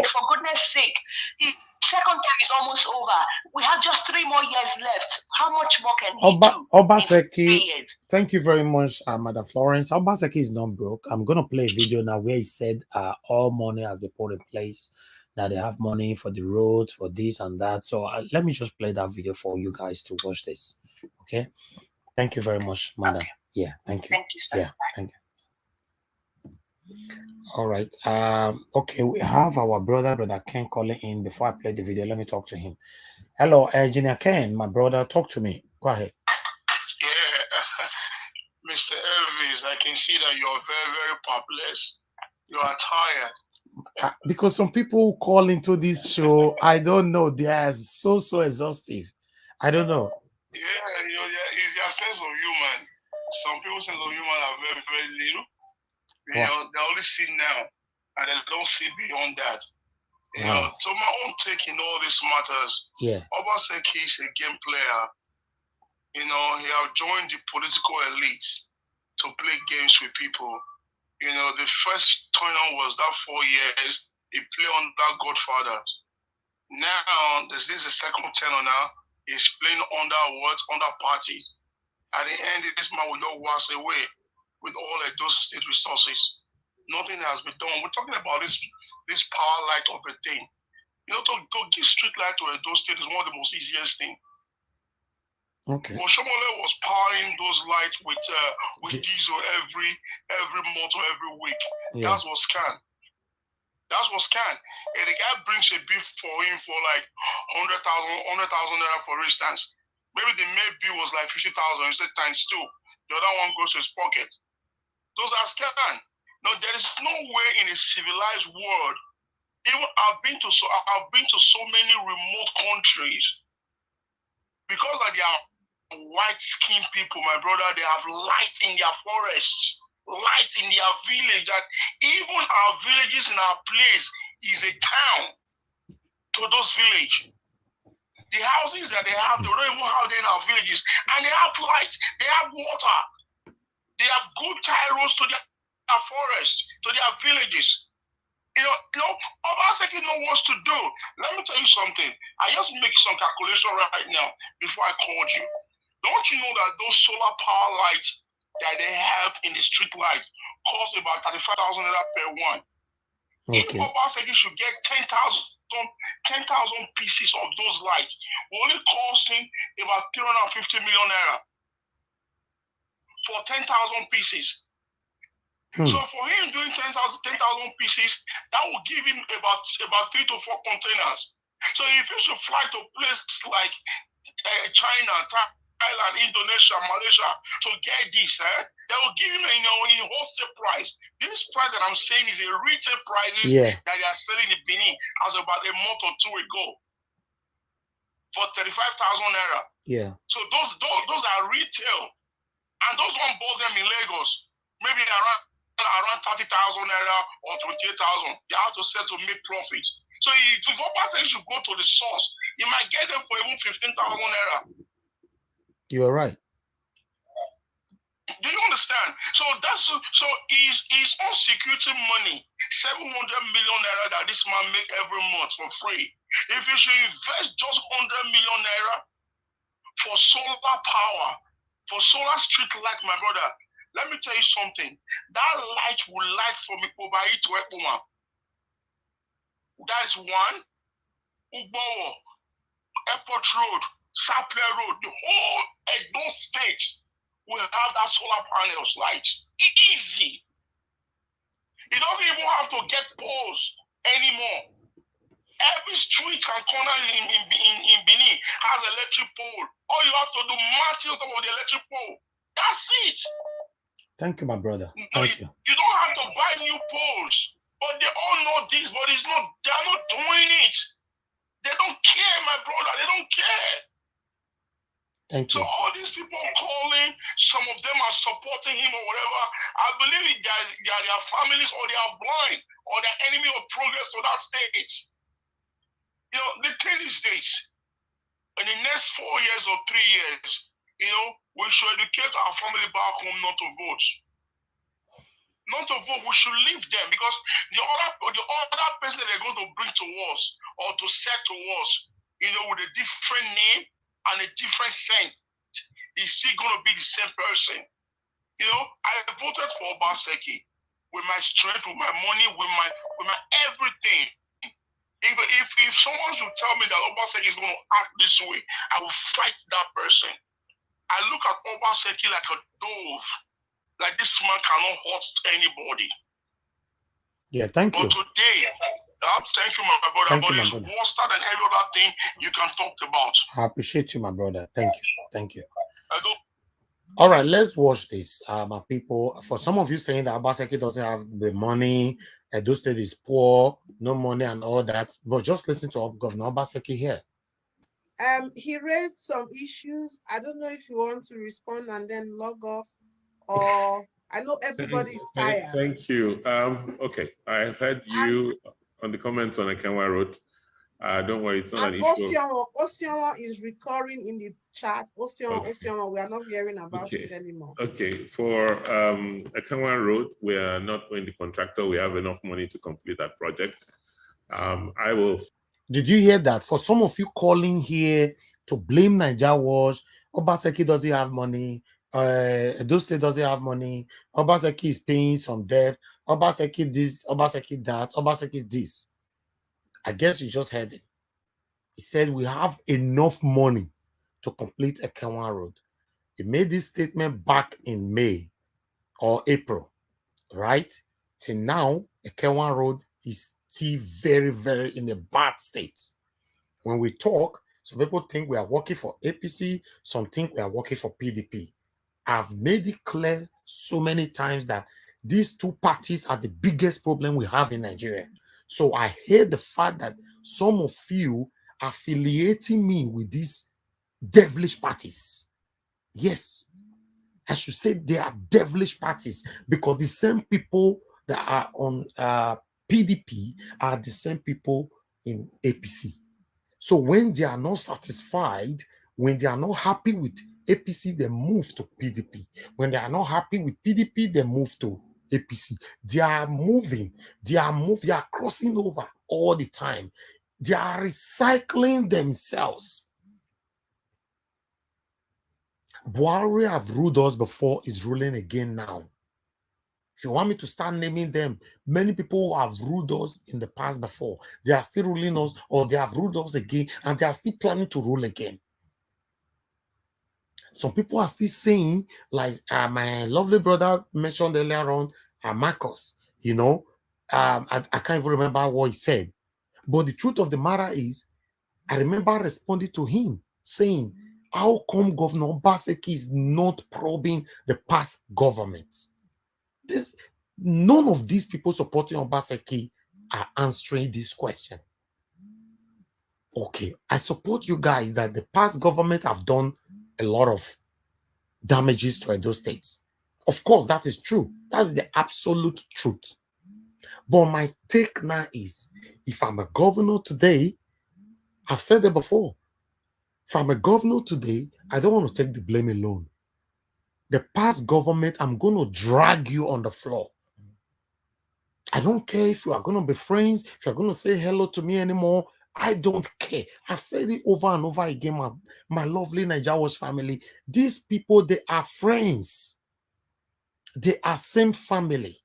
for goodness sake, his second term is almost over. We have just 3 more years left. How much more can he do? Obaseki, thank you very much, Madam Florence. Obaseki is not broke. I'm going to play a video now where he said all money has been put in place, that they have money for the road, for this and that. So let me just play that video for you guys to watch this. Okay. Thank you very much, madam. Okay. Yeah, thank you. Thank you, sir. Yeah, thank you. All right. Okay, we have our brother Ken calling in. Before I play the video, let me talk to him. Hello, Engineer Ken, my brother, talk to me. Go ahead. Yeah, Mr. Elvis, I can see that you're very, very perplexed. You are tired. Because some people call into this show, I don't know, they are so exhaustive. I don't know. Yeah, it's your sense of humor. Some people's sense of humor are very, very little. They only see now, and they don't see beyond that. You know, so my own take in all these matters, Obaseki is a game player. You know, he have joined the political elites to play games with people. You know, the first turn-on was that 4 years, he played on that Godfather. Now, this is the second turn-on now, he's playing under what? Under party. At the end, this man will just wash away with all of those state resources. Nothing has been done. We're talking about this power light of a thing. You know, to give street light to Edo State is one of the most easiest things. Okay. Oshomole was powering those lights with diesel every month or every week. Yeah. That's what scam. And the guy brings a bill for him for like 100,000 naira, for instance. Maybe the main bill was like 50,000. He said times 2. The other one goes to his pocket. Those are scam. Now there is no way in a civilized world. Even I've been to so many remote countries, because of their white-skinned people, my brother, they have light in their forests, light in their village, that even our villages in our place is a town to those villages. The houses that they have, they don't even have them in our villages. And they have light, they have water, they have good tie roads to their forests, to their villages. You know, Obaseki knows what to do. Let me tell you something. I just make some calculation right now before I called you. Don't you know that those solar power lights that they have in the street light cost about 35,000 naira per one? Okay. If Obaseki should get 10,000 pieces of those lights, will only cost him about 350 million naira for 10,000 pieces. So for him doing 10,000 pieces, that will give him about 3 to 4 containers. So if you should fly to places like China, Thailand, Indonesia, Malaysia to get this, they will give you, in wholesale price. This price that I'm saying is a retail price that they are selling in Benin as about a month or two ago for 35,000 naira. Yeah. So those are retail, and those one bought them in Lagos, maybe around 30,000 naira or 28,000. They have to sell to make profit. So if Obasa should go to the source, you might get them for even 15,000 naira. You are right. Do you understand? So is on security money, 700 million naira that this man make every month for free. If you should invest just 100 million naira for solar power, for solar street light, my brother, let me tell you something. That light will light from Ikobai to Ekuma. That is one. Ubowo, Airport Road, Sapler Road, the whole Edo state will have that solar panels light. Easy. You don't even have to get poles anymore. Every street and corner in Benin has electric pole. All you have to do, match on top of the electric pole. That's it. Thank you, my brother. Thank you. You don't have to buy new poles. But they all know this, but they're not doing it. They don't care, my brother. They don't care. Thank you. So all these people calling, some of them are supporting him or whatever. I believe they are their families, or they are blind, or they're enemy of progress to that state. The thing is this: in the next 4 years or 3 years, we should educate our family back home not to vote. Not to vote, we should leave them, because the other person they're going to bring to us or to set to us, with a different name and a different scent, is still going to be the same person. I voted for Obaseki with my strength, with my money, with my everything. If someone should tell me that Obaseki is going to act this way, I will fight that person. I look at Obaseki like a dove. Like, this man cannot hurt anybody. Yeah, thank you. But today, thank you, my brother. Thank you, but my it's brother. worse than every other thing you can talk about. I appreciate you, my brother. Thank you. Thank you. I don't. All right, let's watch this, my people. For some of you saying that Obaseki doesn't have the money, Edo State is poor, no money and all that, but just listen to Governor Obaseki here. He raised some issues. I don't know if you want to respond and then log off, or I know everybody's tired. Thank you. Okay, I heard you on the comments on Akenwa Road. Don't worry, it's not an issue. Osionwa is recurring in the chat. Osionwa, we are not hearing about it anymore. Okay, for Akenwa Road, we are not going to contractor. We have enough money to complete that project. I will. Did you hear that? For some of you calling here to blame Naija Watch, Obaseki doesn't have money. Edo State doesn't have money. Obaseki is paying some debt. Obaseki this, Obaseki that, Obaseki this. I guess you just heard it. He said we have enough money to complete Akenwa Road. He made this statement back in May or April, right? Till now, Akenwa Road is still very, very in a bad state. When we talk, some people think we are working for APC, some think we are working for PDP. I've made it clear so many times that these two parties are the biggest problem we have in Nigeria. So I hate the fact that some of you are affiliating me with these devilish parties. Yes, I should say they are devilish parties, because the same people that are on PDP are the same people in APC. So when they are not satisfied, when they are not happy with APC, they move to PDP. When they are not happy with PDP, they move to APC. They are moving, they are crossing over all the time. They are recycling themselves. Buhari have ruled us before, is ruling again now. If you want me to start naming them, many people who have ruled us in the past before, they are still ruling us, or they have ruled us again, and they are still planning to rule again. Some people are still saying, like my lovely brother mentioned earlier on, Marcus, I can't even remember what he said. But the truth of the matter is, I remember responding to him saying, how come Governor Obaseki is not probing the past government? None of these people supporting Obaseki are answering this question. Okay, I support you guys that the past government have done a lot of damages to Edo states. Of course, that is true. That's the absolute truth. But my take now is, if I'm a governor today, I've said it before, if I'm a governor today, I don't want to take the blame alone. The past government, I'm going to drag you on the floor. I don't care if you are going to be friends, if you're going to say hello to me anymore. I don't care. I've said it over and over again, my lovely Nigeria family. These people, they are friends. They are same family.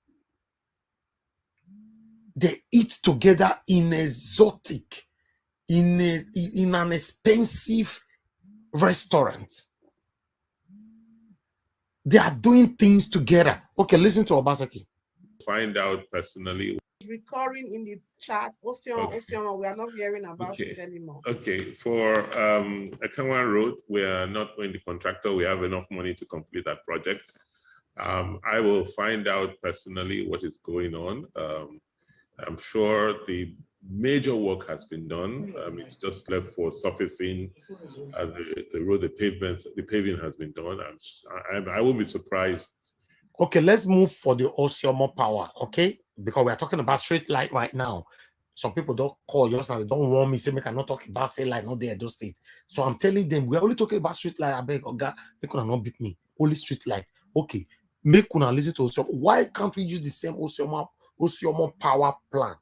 They eat together in exotic, in an expensive restaurant. They are doing things together. Okay, listen to Obaseki. Find out personally. Recurring in the chat. Osioma, Okay. Osioma, we are not hearing about it anymore. Okay, for Akanwa Road, we are not going to contractor. We have enough money to complete that project. I will find out personally what is going on. I'm sure the major work has been done. It's just left for surfacing the road, the paving has been done. I won't be surprised. Okay, let's move for the Osiomo power, okay? Because we are talking about street light right now. Some people don't call us and they don't want me, say, I cannot talk about say light, not the Edo State. So I'm telling them, we're only talking about street light. I beg, oh God, they could not beat me. Only street light. Okay, make una listen to Osiomo. Why can't we use the same Osiomo power plan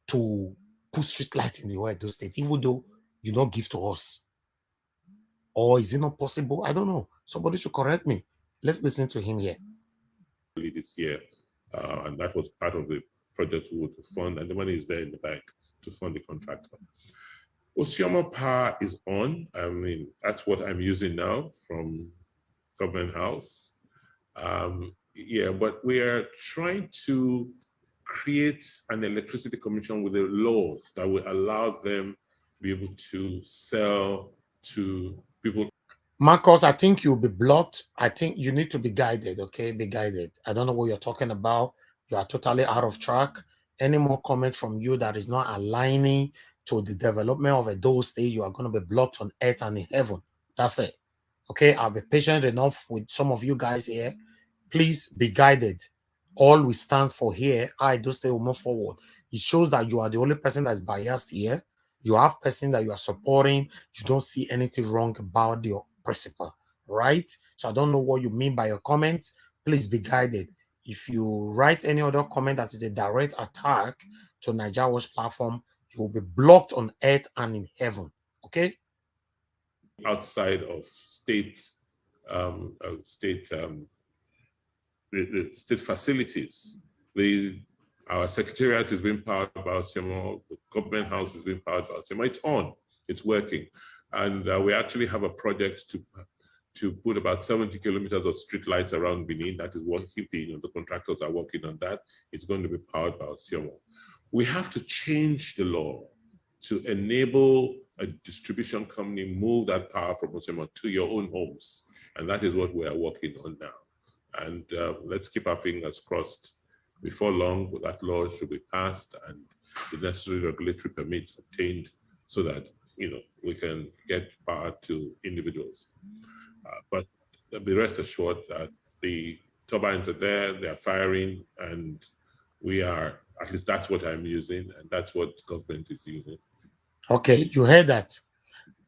to put street light in the Edo State, even though you don't give to us? Or is it not possible? I don't know. Somebody should correct me. Let's listen to him here. This year, and that was part of the project we would fund, and the money is there in the bank to fund the contractor. Osiomo Power is on. I mean, that's what I'm using now from Government House. Yeah, but we are trying to create an electricity commission with the laws that will allow them to be able to sell to people. Marcos, I think you'll be blocked. I think you need to be guided, okay? Be guided. I don't know what you're talking about. You are totally out of track. Any more comment from you that is not aligning to the development of a Edo State, you are going to be blocked on earth and in heaven. That's it. Okay? I'll be patient enough with some of you guys here. Please be guided. All we stand for here, Edo State will move forward. It shows that you are the only person that is biased here. You have person that you are supporting. You don't see anything wrong about your principle, right? So I don't know what you mean by your comments. Please be guided. If you write any other comment that is a direct attack to Nigeria Watch platform, you will be blocked on earth and in heaven. Okay? Outside of states, the state facilities, our secretariat is being powered by Osiomo, the Government House is being powered by Osiomo. It's on, it's working. And we actually have a project to put about 70 kilometers of street lights around Benin. That is working. The contractors are working on that. It's going to be powered by Osiomo. We have to change the law to enable a distribution company move that power from Osiomo to your own homes. And that is what we are working on now. And let's keep our fingers crossed. Before long, that law should be passed and the necessary regulatory permits obtained so that we can get power to individuals. But be rest assured that the turbines are there, they're firing, and we are, at least that's what I'm using, and that's what government is using. Okay, you heard that.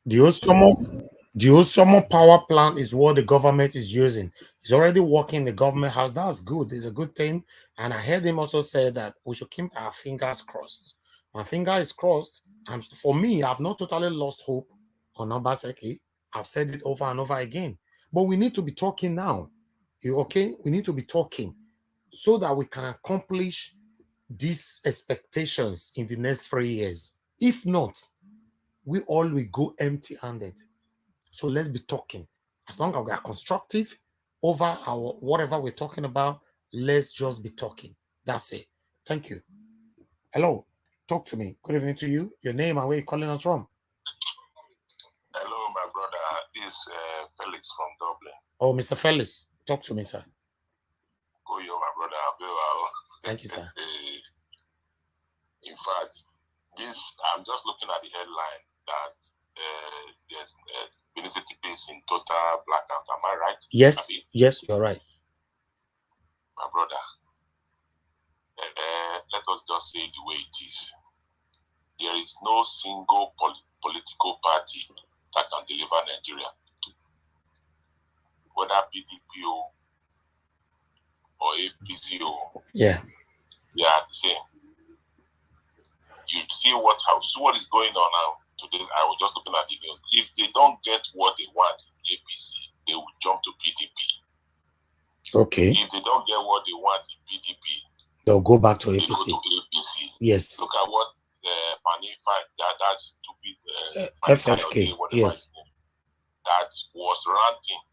The Osiomo power plant is what the government is using. It's already working in the government house. That's good. It's a good thing. And I heard him also say that we should keep our fingers crossed. My finger is crossed. And for me, I've not totally lost hope on Obaseki. I've said it over and over again. But we need to be talking now. You okay? We need to be talking so that we can accomplish these expectations in the next 3 years. If not, we all will go empty-handed. So let's be talking. As long as we are constructive over our whatever we're talking about, let's just be talking. That's it. Thank you. Hello. Talk to me. Good evening to you. Your name and where you're calling us from. Felix from Dublin. Oh, Mr. Felix, talk to me, sir. Go, you're my brother. Thank you, sir. In fact, I'm just looking at the headline that there's benefit peace in total blackout. Am I right? Yes, yes, you're right. My brother, let us just say the way it is. There is no single political party that can deliver Nigeria. Whether PDP or APC, yeah, they are the same. You see what is going on now today. I was just looking at the news. If they don't get what they want in APC, they will jump to PDP. Okay. If they don't get what they want in PDP, they'll go back to APC. They go to APC. Yes. Look at what that stupid FFK. Yes. That was ranting,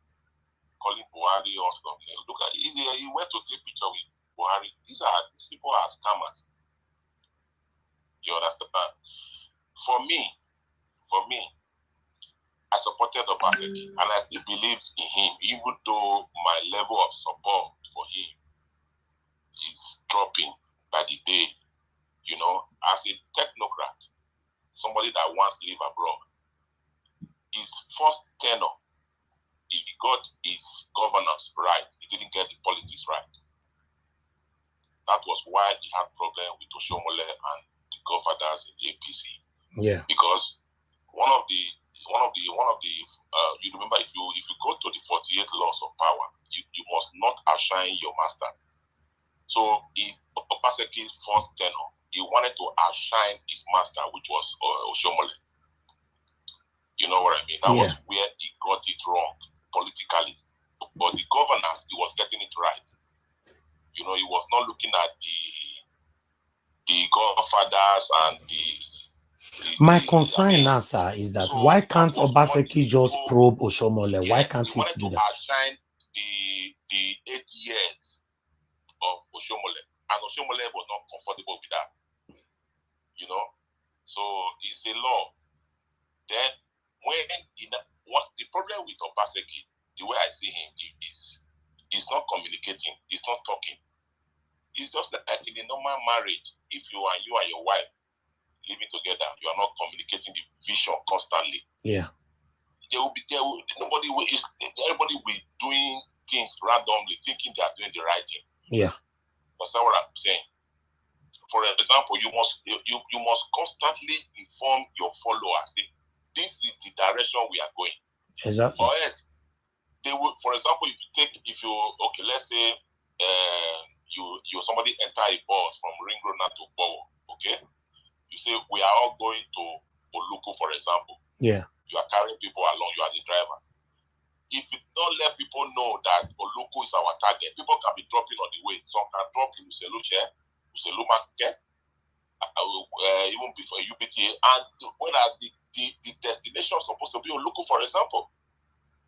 calling Buhari or something. Look at he went to take picture with Buhari. These people are scammers. You understand? For me, I supported Obaseki and I still believe in him, even though my level of support for him is dropping by the day. You know, as a technocrat, somebody that wants to live abroad, his first tenure, he got his governance right. He didn't get the politics right. That was why he had problem with Oshomole and the godfathers in the APC. Yeah. Because one of the you remember if you go to the 48 laws of power, you must not outshine your master. So in Obaseki's first tenure, he wanted to outshine his master, which was Oshomole. You know what I mean? That was where he got it wrong politically. But the governance, he was getting it right. You know, he was not looking at the godfathers and my concern now, sir, is that why can't Obaseki just probe Oshomole? Why can't he do that? Outshine the 8 years of Oshomole, and Oshomole was not comfortable with that. You know, so it's a law. Then what the problem with Obaseki, the way I see him, is he's not communicating, he's not talking. It's just like in a normal marriage, if you and your wife living together, you are not communicating the vision constantly. Yeah. Everybody will be doing things randomly, thinking they are doing the right thing. Yeah. That's what I'm saying. For example, you must constantly inform your followers. This is the direction we are going. Exactly. Or else, they will. For example, let's say you somebody enter a bus from Ring Road now to Bowo, okay? You say we are all going to Oluku, for example. Yeah. You are carrying people along. You are the driver. If you don't let people know that Oluku is our target, people can be dropping on the way. Some can drop in Uselu Market, even before UBTA. And whereas the destination is supposed to be Oluku, for example,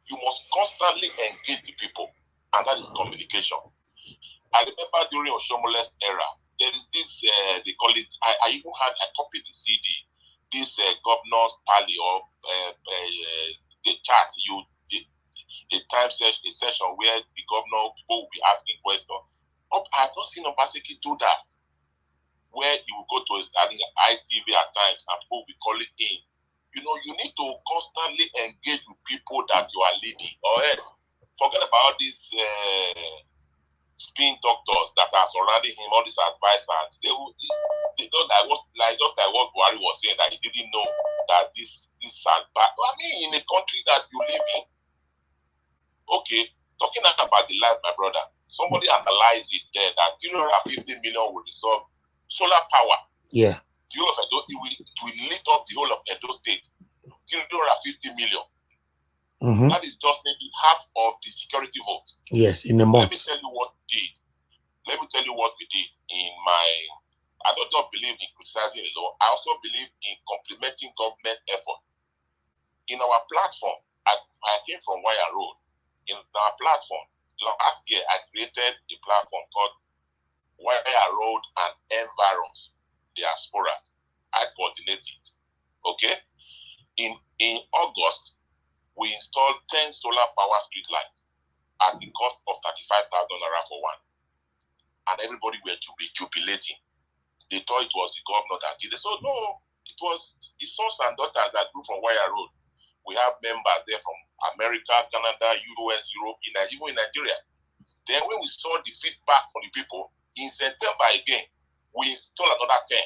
you must constantly engage the people, and that is communication. I remember during Oshomole's era, there is this, they call it, I even had a copy of the CD, this governor's parley or the chat, the time session where the governor people will be asking questions. I have not seen Obaseki do that, where he will go to ITV at times and people will be calling in. You know, you need to constantly engage with people that you are leading, or else forget about these spin doctors that are surrounding him, all these advisors. They don't just like what Buhari was saying, that he didn't know that this sad. But I mean, in a country that you live in, okay, talking about the life, my brother, somebody analyzed it there that 350 million will resolve solar power. Yeah. The whole of Edo, it will lit up the whole of Edo State. 350 million. Mm-hmm. That is just maybe half of the security vote. Yes, in a month. Let me tell you what we did. In my, I don't just believe in criticizing the law. I also believe in complementing government effort. In our platform, I came from Wire Road. In our platform, last year, I created a platform called Wire Road and Environs Diaspora. I coordinate it. Okay? In August, we installed and everybody were to be jubilating. They thought it was the governor that did it. So no, it was his sons and daughters that grew from Wire Road. We have members there from America, Canada, US, Europe, even in Nigeria. Then when we saw the feedback from the people, in September again, we installed another 10.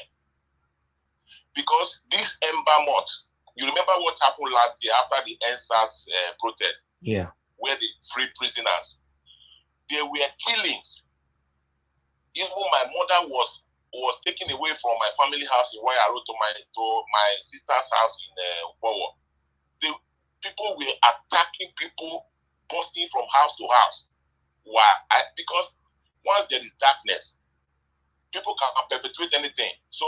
Because this Ember month, you remember what happened last year after the NSAS protest? Yeah. Where they freed prisoners. There were killings. Even my mother was taken away from my family house in Wire Road to my sister's house in Upowo. The people were attacking people, busting from house to house. Why? Because once there is darkness, people can perpetrate anything. So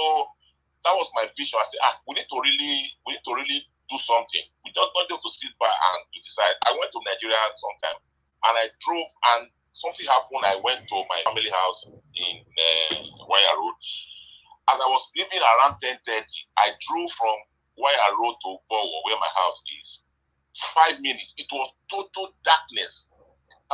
that was my vision. I said, we need to really do something. We don't just to sit back and decide. I went to Nigeria sometime, and I drove, and something happened. I went to my family house in Wire Road. As I was leaving around 10:30, I drove from Wire Road to Bowo, where my house is. 5 minutes. It was total darkness.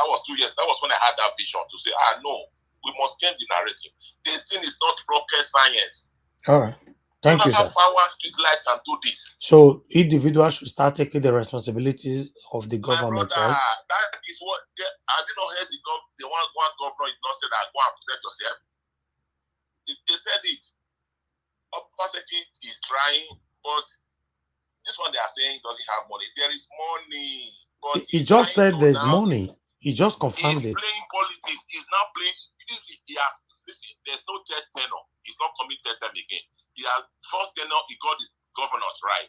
That was 2 years. That was when I had that vision to say, no, we must change the narrative. This thing is not rocket science. All right. Thank you, sir. Power Streetlight can do this. So individuals should start taking the responsibilities of the government, brother, right? That is what I did not hear the one governor is not said that go and protect yourself. They said it. Obaseki is trying, but this one they are saying doesn't have money. There is money. But He just said there's money. He just confirmed he's it. playing politics. He's not playing. Listen, there's no third tenor. He's not coming third time again. He has first tenor. He got his governors right.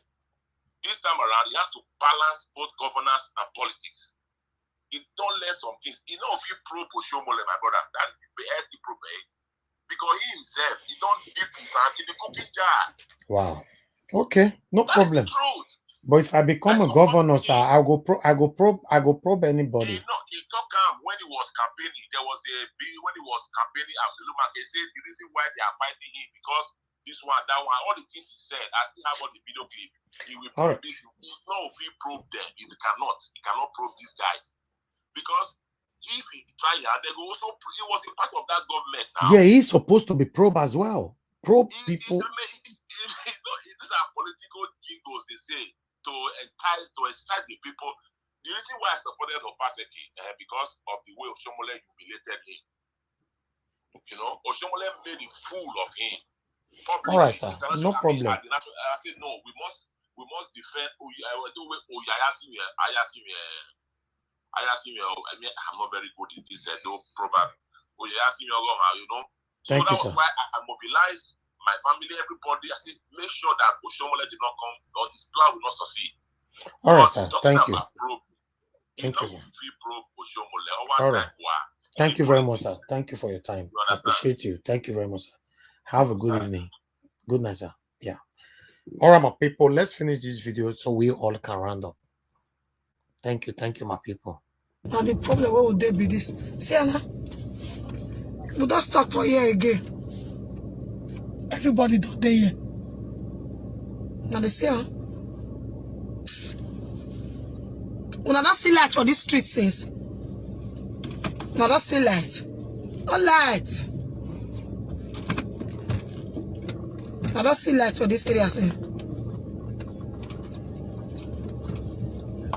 This time around, he has to balance both governance and politics. He don't learn some things. You know, if you probe Oshomole, my brother, that is the best he probe. Because he himself, he don't dip his hand in the cooking jar. Wow. Okay, no That problem. is the truth. But if I become a governor, sir, I go probe anybody. He talked when he was campaigning. There was a bill when he was campaigning as Zuma. He said the reason why they are fighting him because this one, that one, all the things he said. I still have all the video clip. He will All probe right. this. He's not if he probe them. He cannot probe these guys because if he try hard, they go also. He was a part of that government now. Yeah, he's supposed to be probe as well. Probe people. These are political jingles, they say, to excite the people. The reason why I supported Obaseki because of the way Oshomole humiliated him. You know, Oshomole made a fool of him. All right, sir. No problem. I said no. We must defend. I'm not very good in this. No problem. You know. Thank you, that was sir. why I mobilized my family, everybody. I said, make sure that Oshomole did not come or his plan will not succeed. All right, sir. Thank you. Thank you, sir. All right. Thank you very much, sir. Thank you for your time. I appreciate you. Thank you very much, sir. Have a good evening. Good night, sir. Yeah. All right, my people. Let's finish this video so we all can round up. Thank you. Thank you, my people. Now the problem, what would they be this? See, Anna, would that start for here again? Everybody do there here. Now they say, Una don't see light for this street since. Now don't see light. No light. Now don't see light for this area since.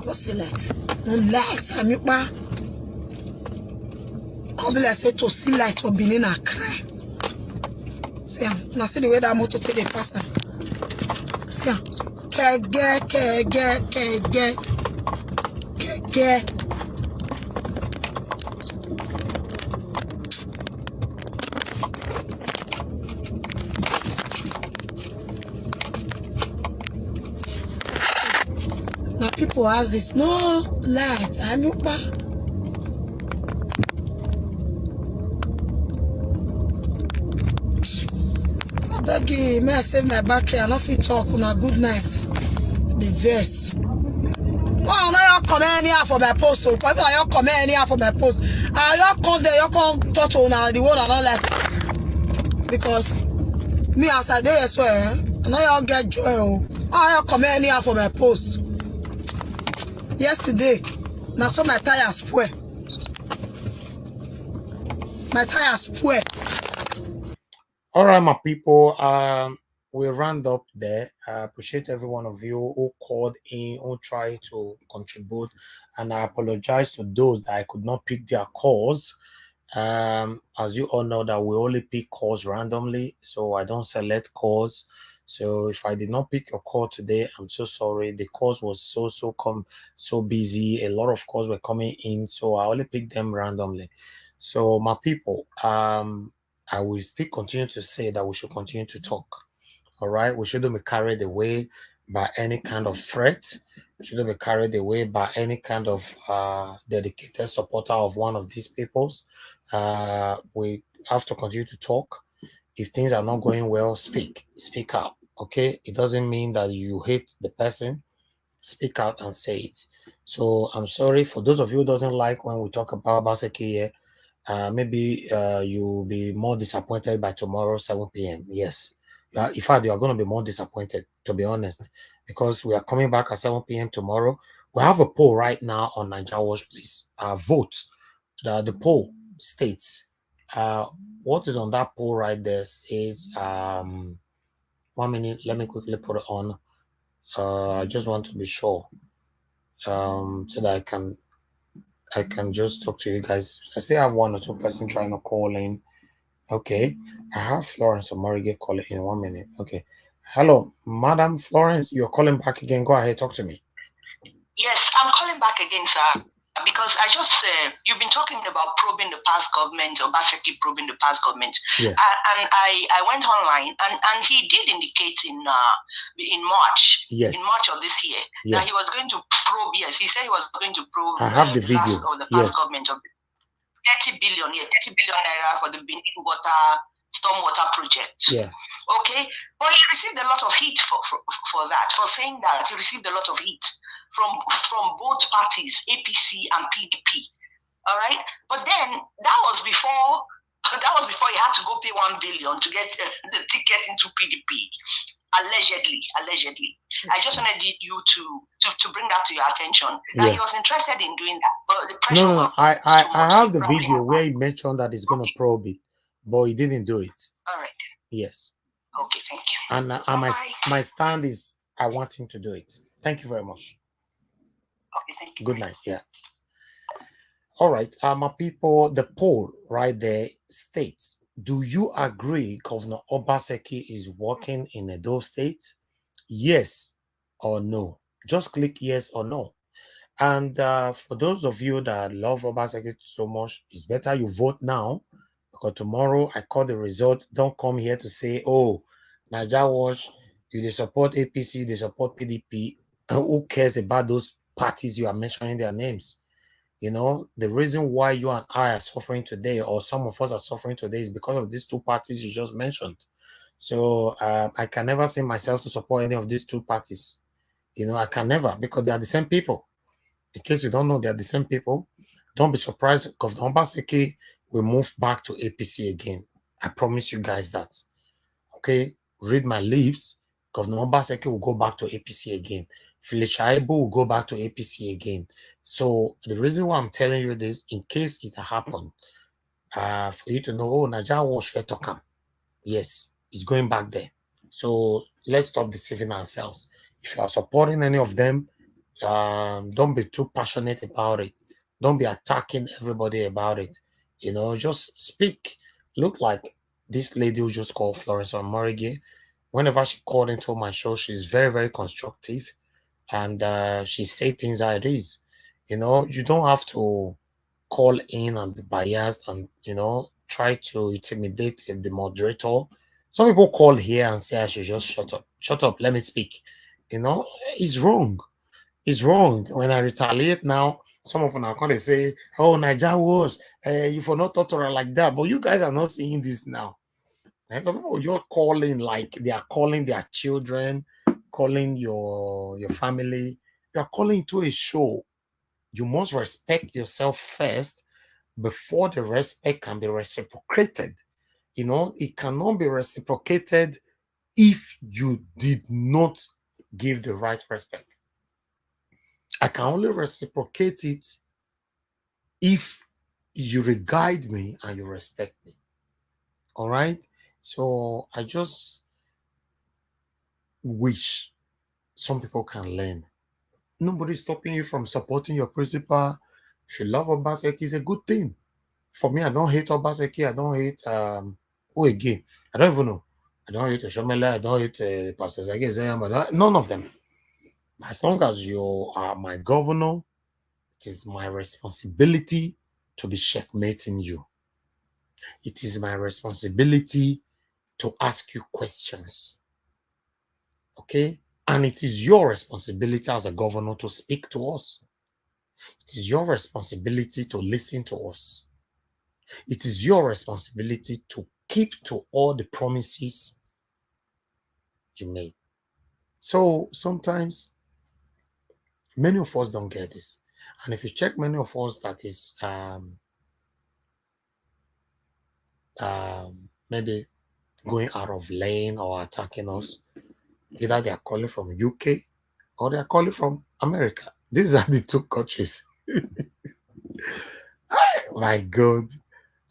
Don't see light. No light. I'm up. Come like say to see light for Benin a crime. See, now see the way that motor take the pass now. See, get. Now people ask this, no light. I'm up. I beg you, may I save my battery? I not fit talk on a good night. The verse. Oh, no, you come anyhow for my post. So, people are you come anyhow for my post. You come there, you come touch on the one I don't like. Because me as I do as well, I know you get joy. Oh, you come anyhow for my post. Yesterday, now so my tire spoil. My tire spoil. All right, my people. We'll round up there. I appreciate every one of you who called in, who tried to contribute, and I apologize to those that I could not pick their calls. As you all know that we only pick calls randomly, so I don't select calls. So if I did not pick your call today, I'm so sorry. The calls was so busy. A lot of calls were coming in, so I only picked them randomly. So my people, I will still continue to say that we should continue to talk. All right, we shouldn't be carried away by any kind of threat. We shouldn't be carried away by any kind of dedicated supporter of one of these peoples. We have to continue to talk. If things are not going well, speak out. Okay, it doesn't mean that you hate the person. Speak out and say it. So I'm sorry for those of you who doesn't like when we talk about Obaseki here. Maybe you'll be more disappointed by tomorrow 7 p.m. Yes. In fact, you are going to be more disappointed, to be honest, because we are coming back at 7 p.m. tomorrow. We have a poll right now on Nigeria Watch, please. Vote. The poll states, what is on that poll right there says, 1 minute, let me quickly put it on. I just want to be sure so that I can just talk to you guys. I still have 1 or 2 person trying to call in. Okay, I have Florence Omorige calling in 1 minute. Okay, hello, Madam Florence, you're calling back again. Go ahead, talk to me. Yes, I'm calling back again, sir, because I just you've been talking about probing the past government, or basically probing the past government. Yeah. And I went online, and he did indicate in March, Yes, in March of this year, yeah, that he was going to probe. Yes, he said he was going to probe I have the last video. of the past Yes, government of 30 billion, 30 billion naira for the Benin stormwater project. yeah, Okay, but he received a lot of heat for that, for saying that. He received a lot of heat from both parties, APC and PDP. All right, but then that was before he had to go pay 1 billion to get the ticket into PDP. Allegedly. I just wanted you to bring that to your attention. That yeah. he was interested in doing that, but the pressure No. was I too much. have the video where he mentioned that he's going to probe it, but he didn't do it. All right. Yes. Okay, thank you. And my stand is I want him to do it. Thank you very much. Okay, thank you. Good night. Yeah. All right, my people, the poll right there states, do you agree Governor Obaseki is working in Edo State? Yes or no? Just click yes or no. And for those of you that love Obaseki so much, it's better you vote now, because tomorrow I call the result. Don't come here to say, oh, Nigeria Watch, do they support APC, they support PDP. Who cares about those parties you are mentioning their names? You know, the reason why you and I are suffering today, or some of us are suffering today, is because of these 2 parties you just mentioned. So I can never see myself to support any of these 2 parties. You know, I can never, because they are the same people. In case you don't know, they are the same people. Don't be surprised because Obaseki will move back to APC again. I promise you guys that. Okay, read my lips. Governor Obaseki will go back to APC again. Felicia Aibu will go back to APC again. So the reason why I'm telling you this, in case it happened, for you to know, oh, Nigeria was Fetokam. Yes, it's going back there. So let's stop deceiving ourselves. If you are supporting any of them, don't be too passionate about it. Don't be attacking everybody about it. You know, just speak. Look like this lady who just called Florence Omorige. Whenever she called into my show, she's very, very constructive. And she say things how it is. You know, you don't have to call in and be biased and, you know, try to intimidate the moderator. Some people call here and say I should just shut up. Shut up, let me speak. You know, it's wrong. It's wrong. When I retaliate now, some of them are going to say, oh, Nigeria was, you for not talk to her like that. But you guys are not seeing this now. And some people, you're calling like they are calling their children, calling your family. You are calling to a show. You must respect yourself first before the respect can be reciprocated. You know, it cannot be reciprocated if you did not give the right respect. I can only reciprocate it if you regard me and you respect me. All right. So I just wish some people can learn. Nobody's stopping you from supporting your principal. If you love Obaseki, it's a good thing. For me, I don't hate Obaseki. I don't hate who again? I don't even know. I don't hate Oshomele. I don't hate Pastor Zagezayam. None of them. As long as you are my governor, it is my responsibility to be checkmating you. It is my responsibility to ask you questions. Okay? And it is your responsibility as a governor to speak to us. It is your responsibility to listen to us. It is your responsibility to keep to all the promises you made. So sometimes many of us don't get this. And if you check many of us that is maybe going out of lane or attacking us, either they are calling from UK or they are calling from America. These are the two countries. My God.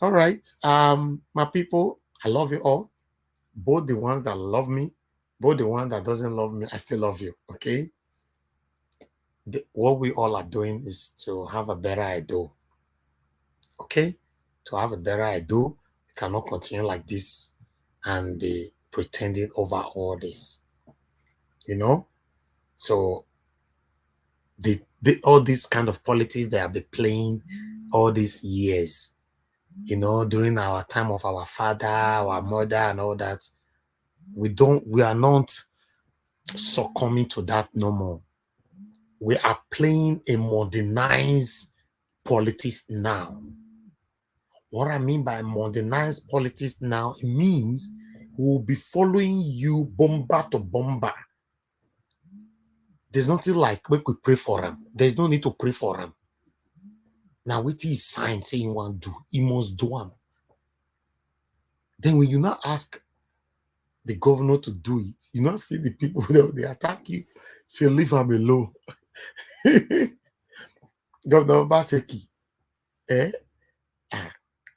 All right. My people, I love you all. Both the ones that love me, both the one that doesn't love me, I still love you. Okay. What we all are doing is to have a better idea. Okay. To have a better idea, we cannot continue like this and be pretending over all this. You know? So all these kind of politics they have been playing all these years, you know, during our time of our father, our mother, and all that, we are not succumbing to that no more. We are playing a modernized politics now. What I mean by modernized politics now, it means we'll be following you bomber to bomber. There's nothing like we could pray for him. There's no need to pray for him. Now, what he sign saying he want to do, he must do him. Then when you not ask the governor to do it, you not see the people that they attack you, say leave him alone. Governor Baseki,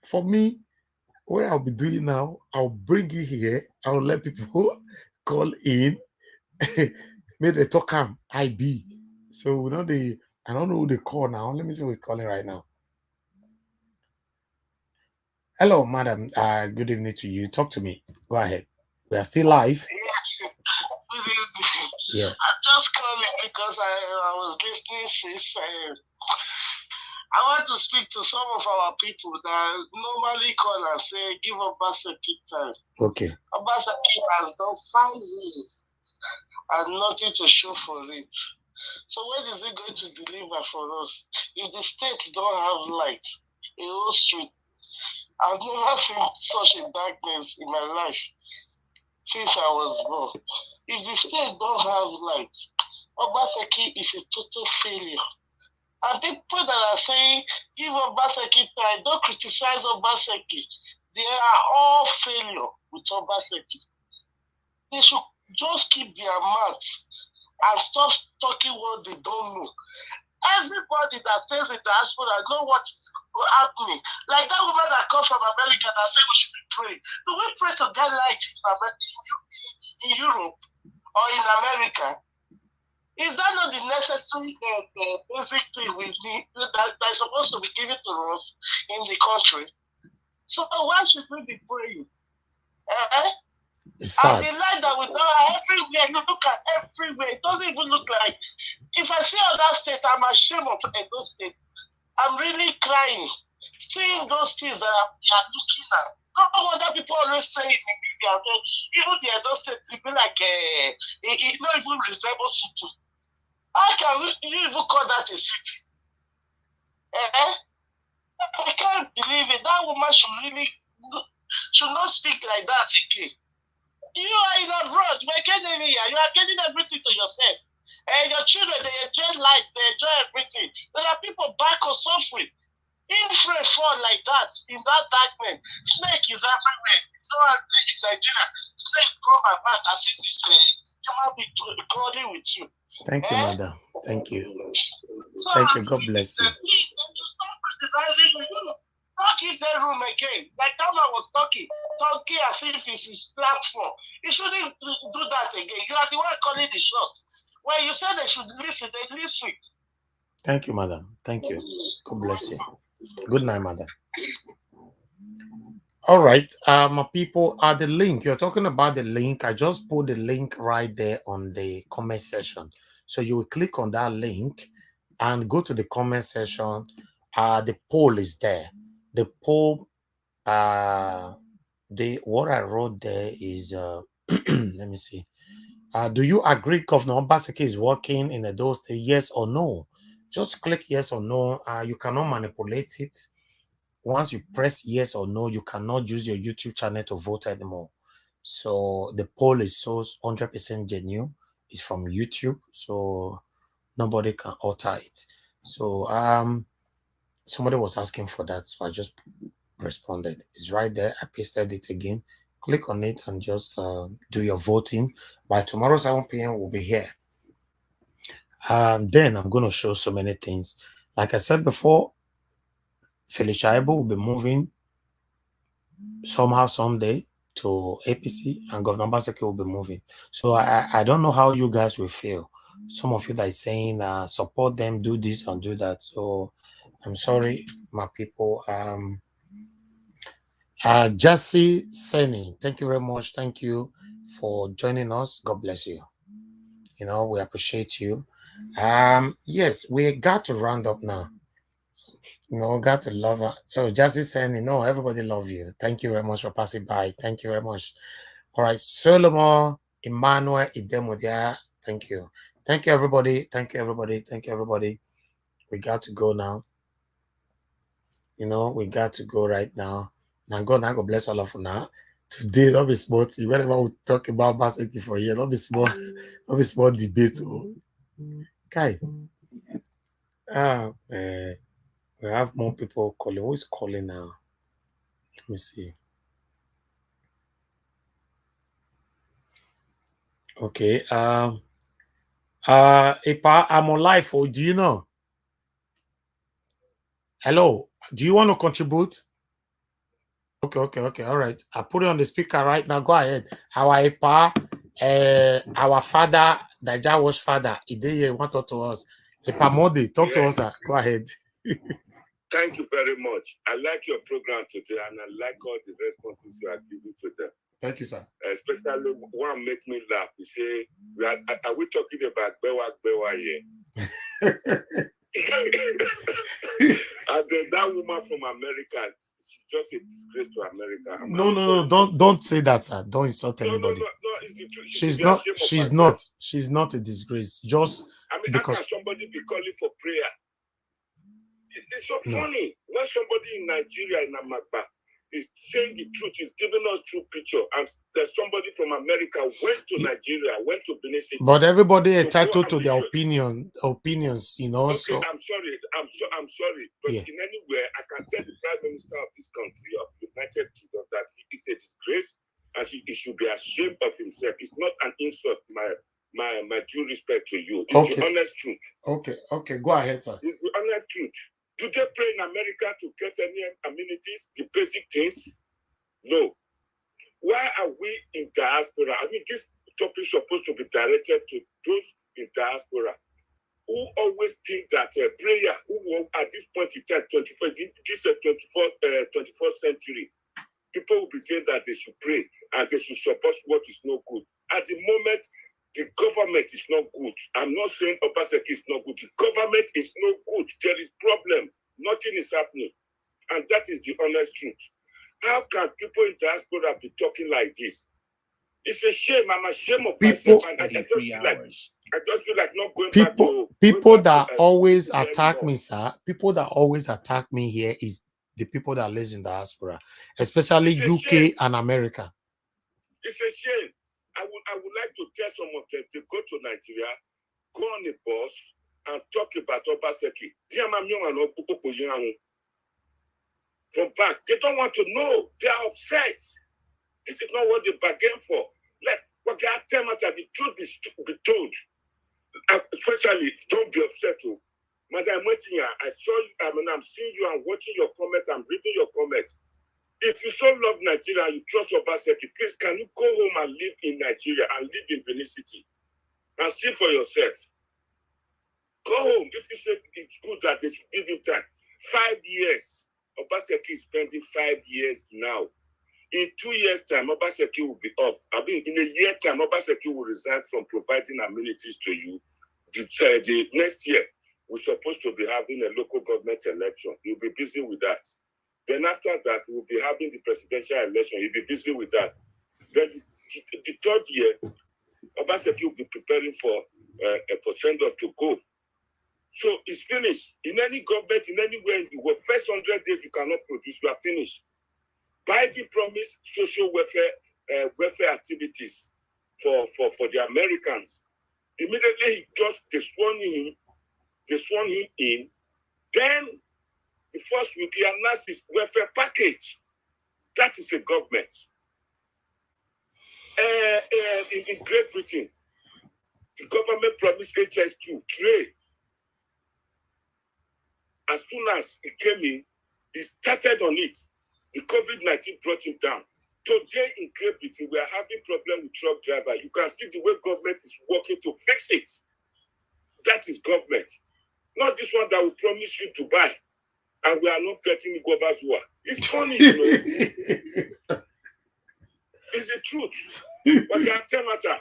for me, what I'll be doing now, I'll bring you here, I'll let people call in. May they talk IB. So we know I don't know who they call now. Let me see who's calling right now. Hello, madam. Good evening to you. Talk to me. Go ahead. We are still live. Yeah. I'm just calling because I was listening since I want to speak to some of our people that normally call and say, give Obaseki time. Okay. Obaseki has done 5 years and nothing to show for it. So when is it going to deliver for us? If the state don't have light, a whole street, I've never seen such a darkness in my life since I was born. If the state don't have light, Obaseki is a total failure. And people that are saying, give Obaseki time, don't criticize Obaseki. They are all failure with Obaseki. They should just keep their mouths and stop talking what they don't know. Everybody that stays in diaspora know what is happening. Like that woman that comes from America that said we should be praying. Do we pray to get light in Europe or in America? Is that not the necessary basic thing we need that is supposed to be given to us in the country? So why should we be praying? And the light that we don't have everywhere, you look at everywhere, it doesn't even look like. If I see other state, I'm ashamed of Edo State. I'm really crying. Seeing those things that we are looking at. No wonder people always say it in media, even the Edo State, it be like, it not even resemble city. How can you even call that a city? I can't believe it. That woman should not speak like that again. You are in abroad. You are getting here. You are getting everything to yourself. And your children, they enjoy life. They enjoy everything. There are people back on suffering. If rain fall like that, in that darkness, snake is everywhere. You know, in Nigeria, snake come about as if it's human being crawling with you. Thank you, madam. Thank you. Thank you. God bless you. Please, stop criticizing you. talk in the room again. Like that man was talking as if it's his platform. He shouldn't do that again. You are the one calling the shot. When you say they should listen, they listen. Thank you, madam. Thank you. God bless you. Good night, madam. All right, my people, the link you're talking about, the link, I just put the link right there on the comment section. So you will click on that link and go to the comment section. The poll is there. The poll, what I wrote there is let me see. Do you agree Governor Obaseki is working in Edo State? Yes or no? Just click yes or no. You cannot manipulate it. Once you press yes or no, you cannot use your YouTube channel to vote anymore. So the poll is so 100% genuine. It's from YouTube, so nobody can alter it. So somebody was asking for that, so I just responded. It's right there. I pasted it again. Click on it and just do your voting. By tomorrow 7 p.m. we'll be here. Then I'm going to show so many things. Like I said before, Felicia Ebo will be moving somehow someday to APC, and Governor Obaseki will be moving. So I don't know how you guys will feel. Some of you that are saying support them, do this and do that. So I'm sorry, my people. Jassy Seni, thank you very much. Thank you for joining us. God bless you. You know, we appreciate you. Yes, we got to round up now. You know, got to love her. Oh, Jassy Seni, no, everybody love you. Thank you very much for passing by. Thank you very much. All right, Solomon, Emmanuel, Idemodia, thank you. Thank you, everybody. Thank you, everybody. Thank you, everybody. We got to go now. You know, we got to go right now. Now, God bless all of you now. Today, don't be small. Whenever we talk about basketball for here, don't be small debate. Okay. We have more people calling. Who is calling now? Let me see. Okay. Ipa, I'm on live. Oh, do you know? Hello. Do you want to contribute? Okay. All right. I put it on the speaker right now. Go ahead. Our Ipa, our father, the Jawash father, Ideye want to talk to us. Ipa Modi, talk to us. Sir. Go ahead. Thank you very much. I like your program today, and I like all the responses you are giving to them. Thank you, sir. Especially one make me laugh. You say, are we talking about Bewa here? And then that woman from America, she's just a disgrace to America. No, don't say that, sir. Don't insult anybody. No, it's the truth. She's not a disgrace. Just because how can somebody be calling for prayer? It's so funny when somebody in Nigeria, in Amagba, is saying the truth, is giving us true picture, and there's somebody from America went to Nigeria, went to Benin City. But everybody entitled to their opinions, you know. Okay, so I'm sorry, but in any way, I can tell the Prime Minister of this country, of the United Kingdom, that he is a disgrace, and he should be ashamed of himself. It's not an insult, my due respect to you. It's the honest truth. Okay, go ahead, sir. It's the honest truth. Do they pray in America to get any amenities, the basic things? No. Why are we in diaspora? I mean, this topic is supposed to be directed to those in diaspora who always think that prayer, who at this point in time, 21st century, people will be saying that they should pray and they should support what is not good. At the moment, the government is not good. I'm not saying Obaseki is not good. The government is not good. There is problem. Nothing is happening. And that is the honest truth. How can people in diaspora be talking like this? It's a shame. I'm ashamed of myself. And I just feel like not going back to... People that always attack me, sir, people that always attack me here is the people that live in diaspora, especially UK and America. It's a shame. I would like to tell some of them to go to Nigeria, go on a bus, and talk about Obaseki. From back, they don't want to know. They are upset. This is not what they bargained for. Let what they are telling us that the truth be told. Especially, don't be upset. Madam Wetinya, I saw you, I'm seeing you, I'm watching your comments, I'm reading your comments. If you so love Nigeria and you trust Obaseki, please can you go home and live in Nigeria and live in Benin City and see for yourself? Go home. If you say it's good that they should give him time. 5 years. Obaseki is spending 5 years now. In 2 years' time, Obaseki will be off. I mean, in a year time, Obaseki will resign from providing amenities to you. The next year, we're supposed to be having a local government election. You'll be busy with that. Then after that, we'll be having the presidential election. You'll be busy with that. Then the third year, Obaseki will be preparing for send-off to go. So it's finished. In any government, in anywhere in the world, first 100 days you cannot produce, you are finished. Biden promised social welfare activities for the Americans. Immediately they sworn him in. Then the first week he announced his welfare package. That is a government. In Great Britain, the government promised HS2 trade. As soon as he came in, he started on it. The COVID-19 brought him down. Today in Great Britain, we are having problem with truck driver. You can see the way government is working to fix it. That is government. Not this one that will promise you to buy. And we are not getting the Gobazua. It's funny, you know. It's the truth. But I tell matter.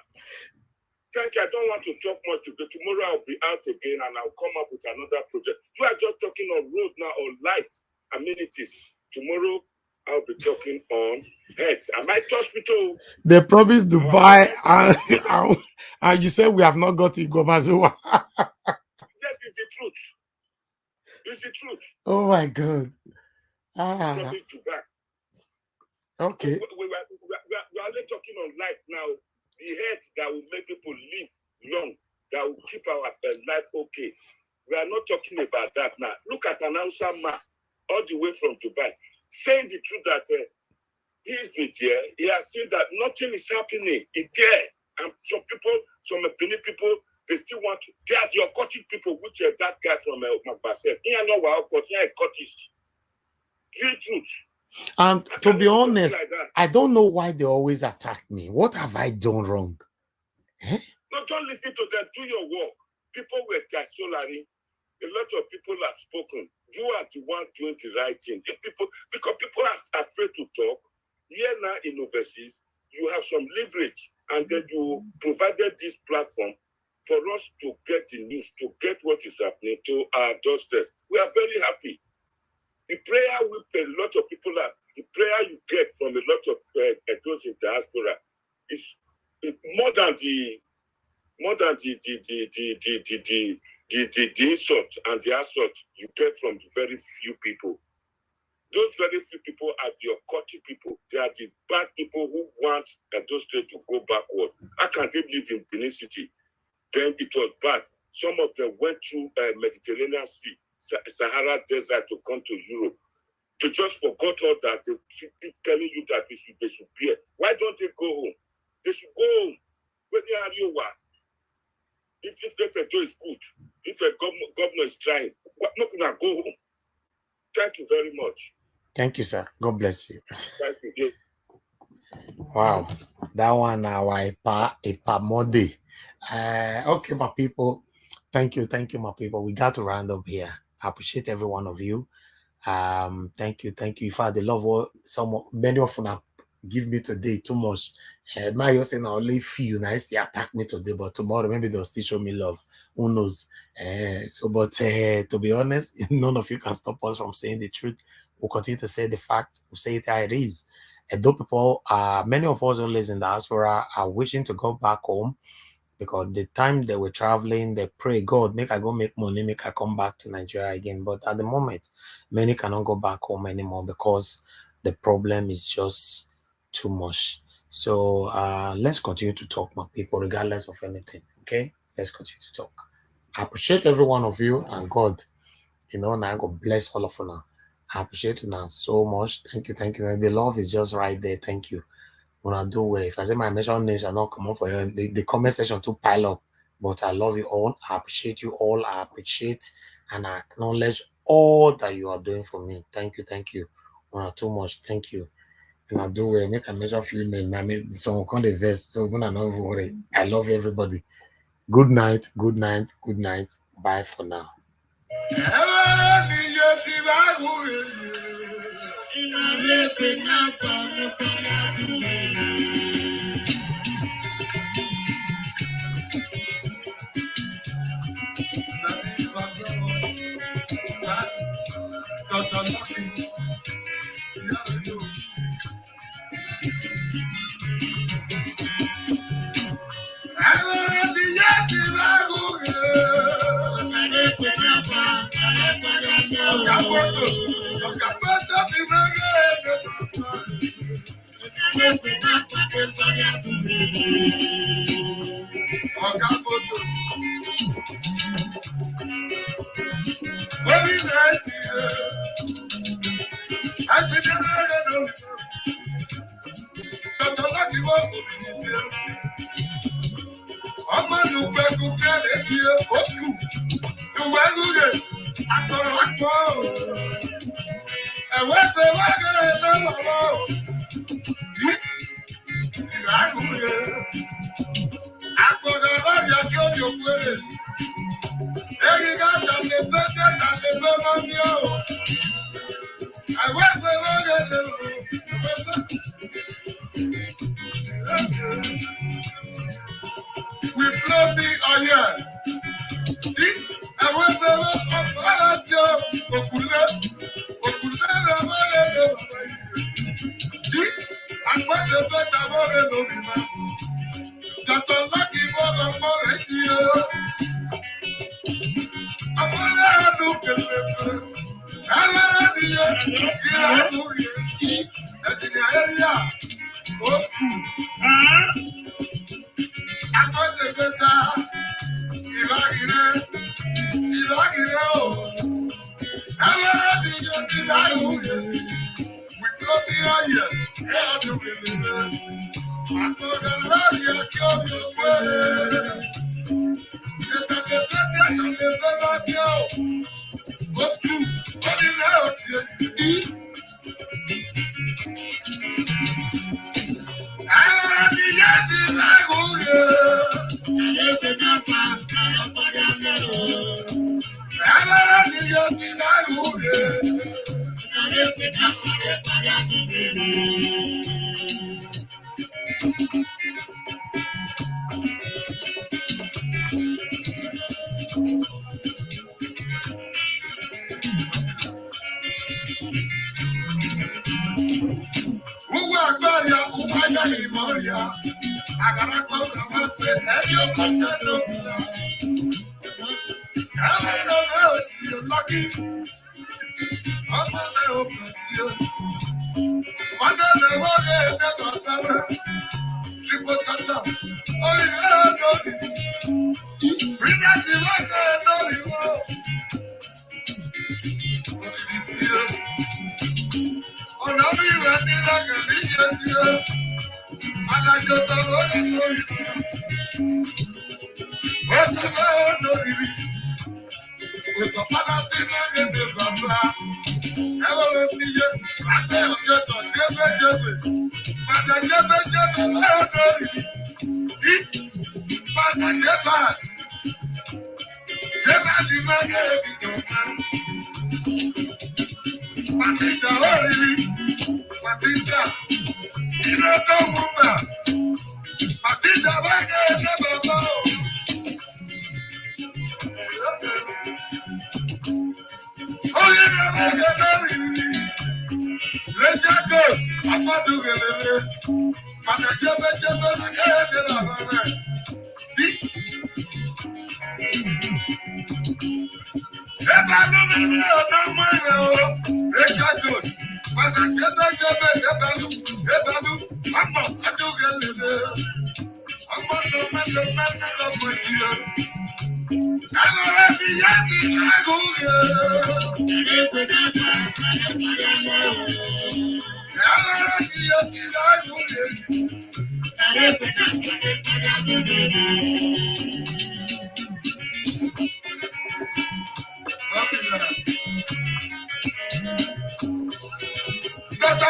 Thank you. I don't want to talk much today. Tomorrow I'll be out again and I'll come up with another project. You are just talking on road now, on lights, amenities. Tomorrow I'll be talking on heads. I might hospital. They promised to buy, and you said we have not got it, Gobazoa. That is the truth. It's the truth. Oh my God. Promised to buy. Okay. So we are only talking on lights now. The heads that will make people live long, that will keep our life okay. We are not talking about that now. Look at an announcer man all the way from Dubai, saying the truth that he is not here. He has seen that nothing is happening. It's there. And some people, some Benin people, they still want to. They are the occultic people, which are that guy from Magbasel. He are not occultist. Real truth. And to be honest, I don't know why they always attack me. What have I done wrong? No, don't listen to them. Do your work. People were disolary. A lot of people have spoken. You are the one doing the right thing. Because people are afraid to talk. Here now in overseas, you have some leverage, and then you provided this platform for us to get the news, to get what is happening to our doorsteps. We are very happy. The prayer we a lot of people have, the prayer you get from a lot of those in diaspora is more than the insult and the assault you get from the very few people. Those very few people are the occultic people. They are the bad people who want those states to go backward. How can they live in Benin City? Then it was bad. Some of them went through Mediterranean Sea, Sahara Desert to come to Europe. They just forgot all that. They keep telling you that they should be here. Why don't they go home? They should go home. When they are you, if a door is good, if a governor is trying, not gonna go home. Thank you very much. Thank you, sir. God bless you. Thank you. Wow, that one now a mode. Okay, my people. Thank you, my people. We got to round up here. I appreciate every one of you. Thank you. If I the love what many of them give me today too much. My you saying only few nice they attack me today, but tomorrow maybe they'll still show me love. Who knows? To be honest, none of you can stop us from saying the truth. We'll continue to say the fact. We'll say it how it is. And though people, many of us who live in the diaspora are wishing to go back home, because the time they were traveling, they pray, God, make I go make money, make I come back to Nigeria again. But at the moment, many cannot go back home anymore because the problem is just too much. So let's continue to talk, my people, regardless of anything. Okay, let's continue to talk. I appreciate every one of you, and God, now God bless all of you now. I appreciate you now so much. Thank you. The love is just right there. Thank you. When I do well, if I say my mention names are not come up for you, the comment section to pile up. But I love you all. I appreciate you all. I appreciate and I acknowledge all that you are doing for me. Thank you, thank you. Too much, thank you. And I do make a measure few names. I mean, some kind of vest, so when I not worry. I love everybody. Good night, good night, good night. Bye for now.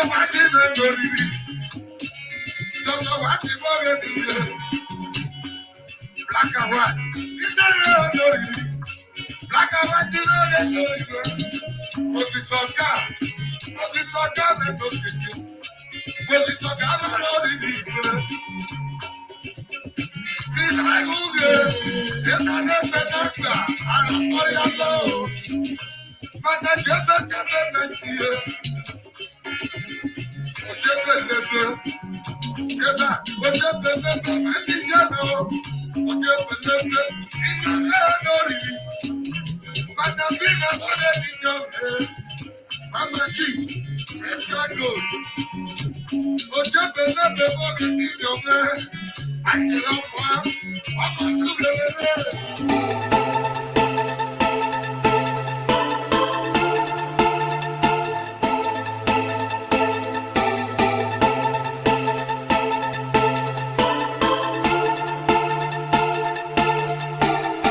Black and white. Black and white, you know that Mosisaka, let us get you. Mosisaka, see, I go there. Yes, I know that I'm for your love. But I just can't here. I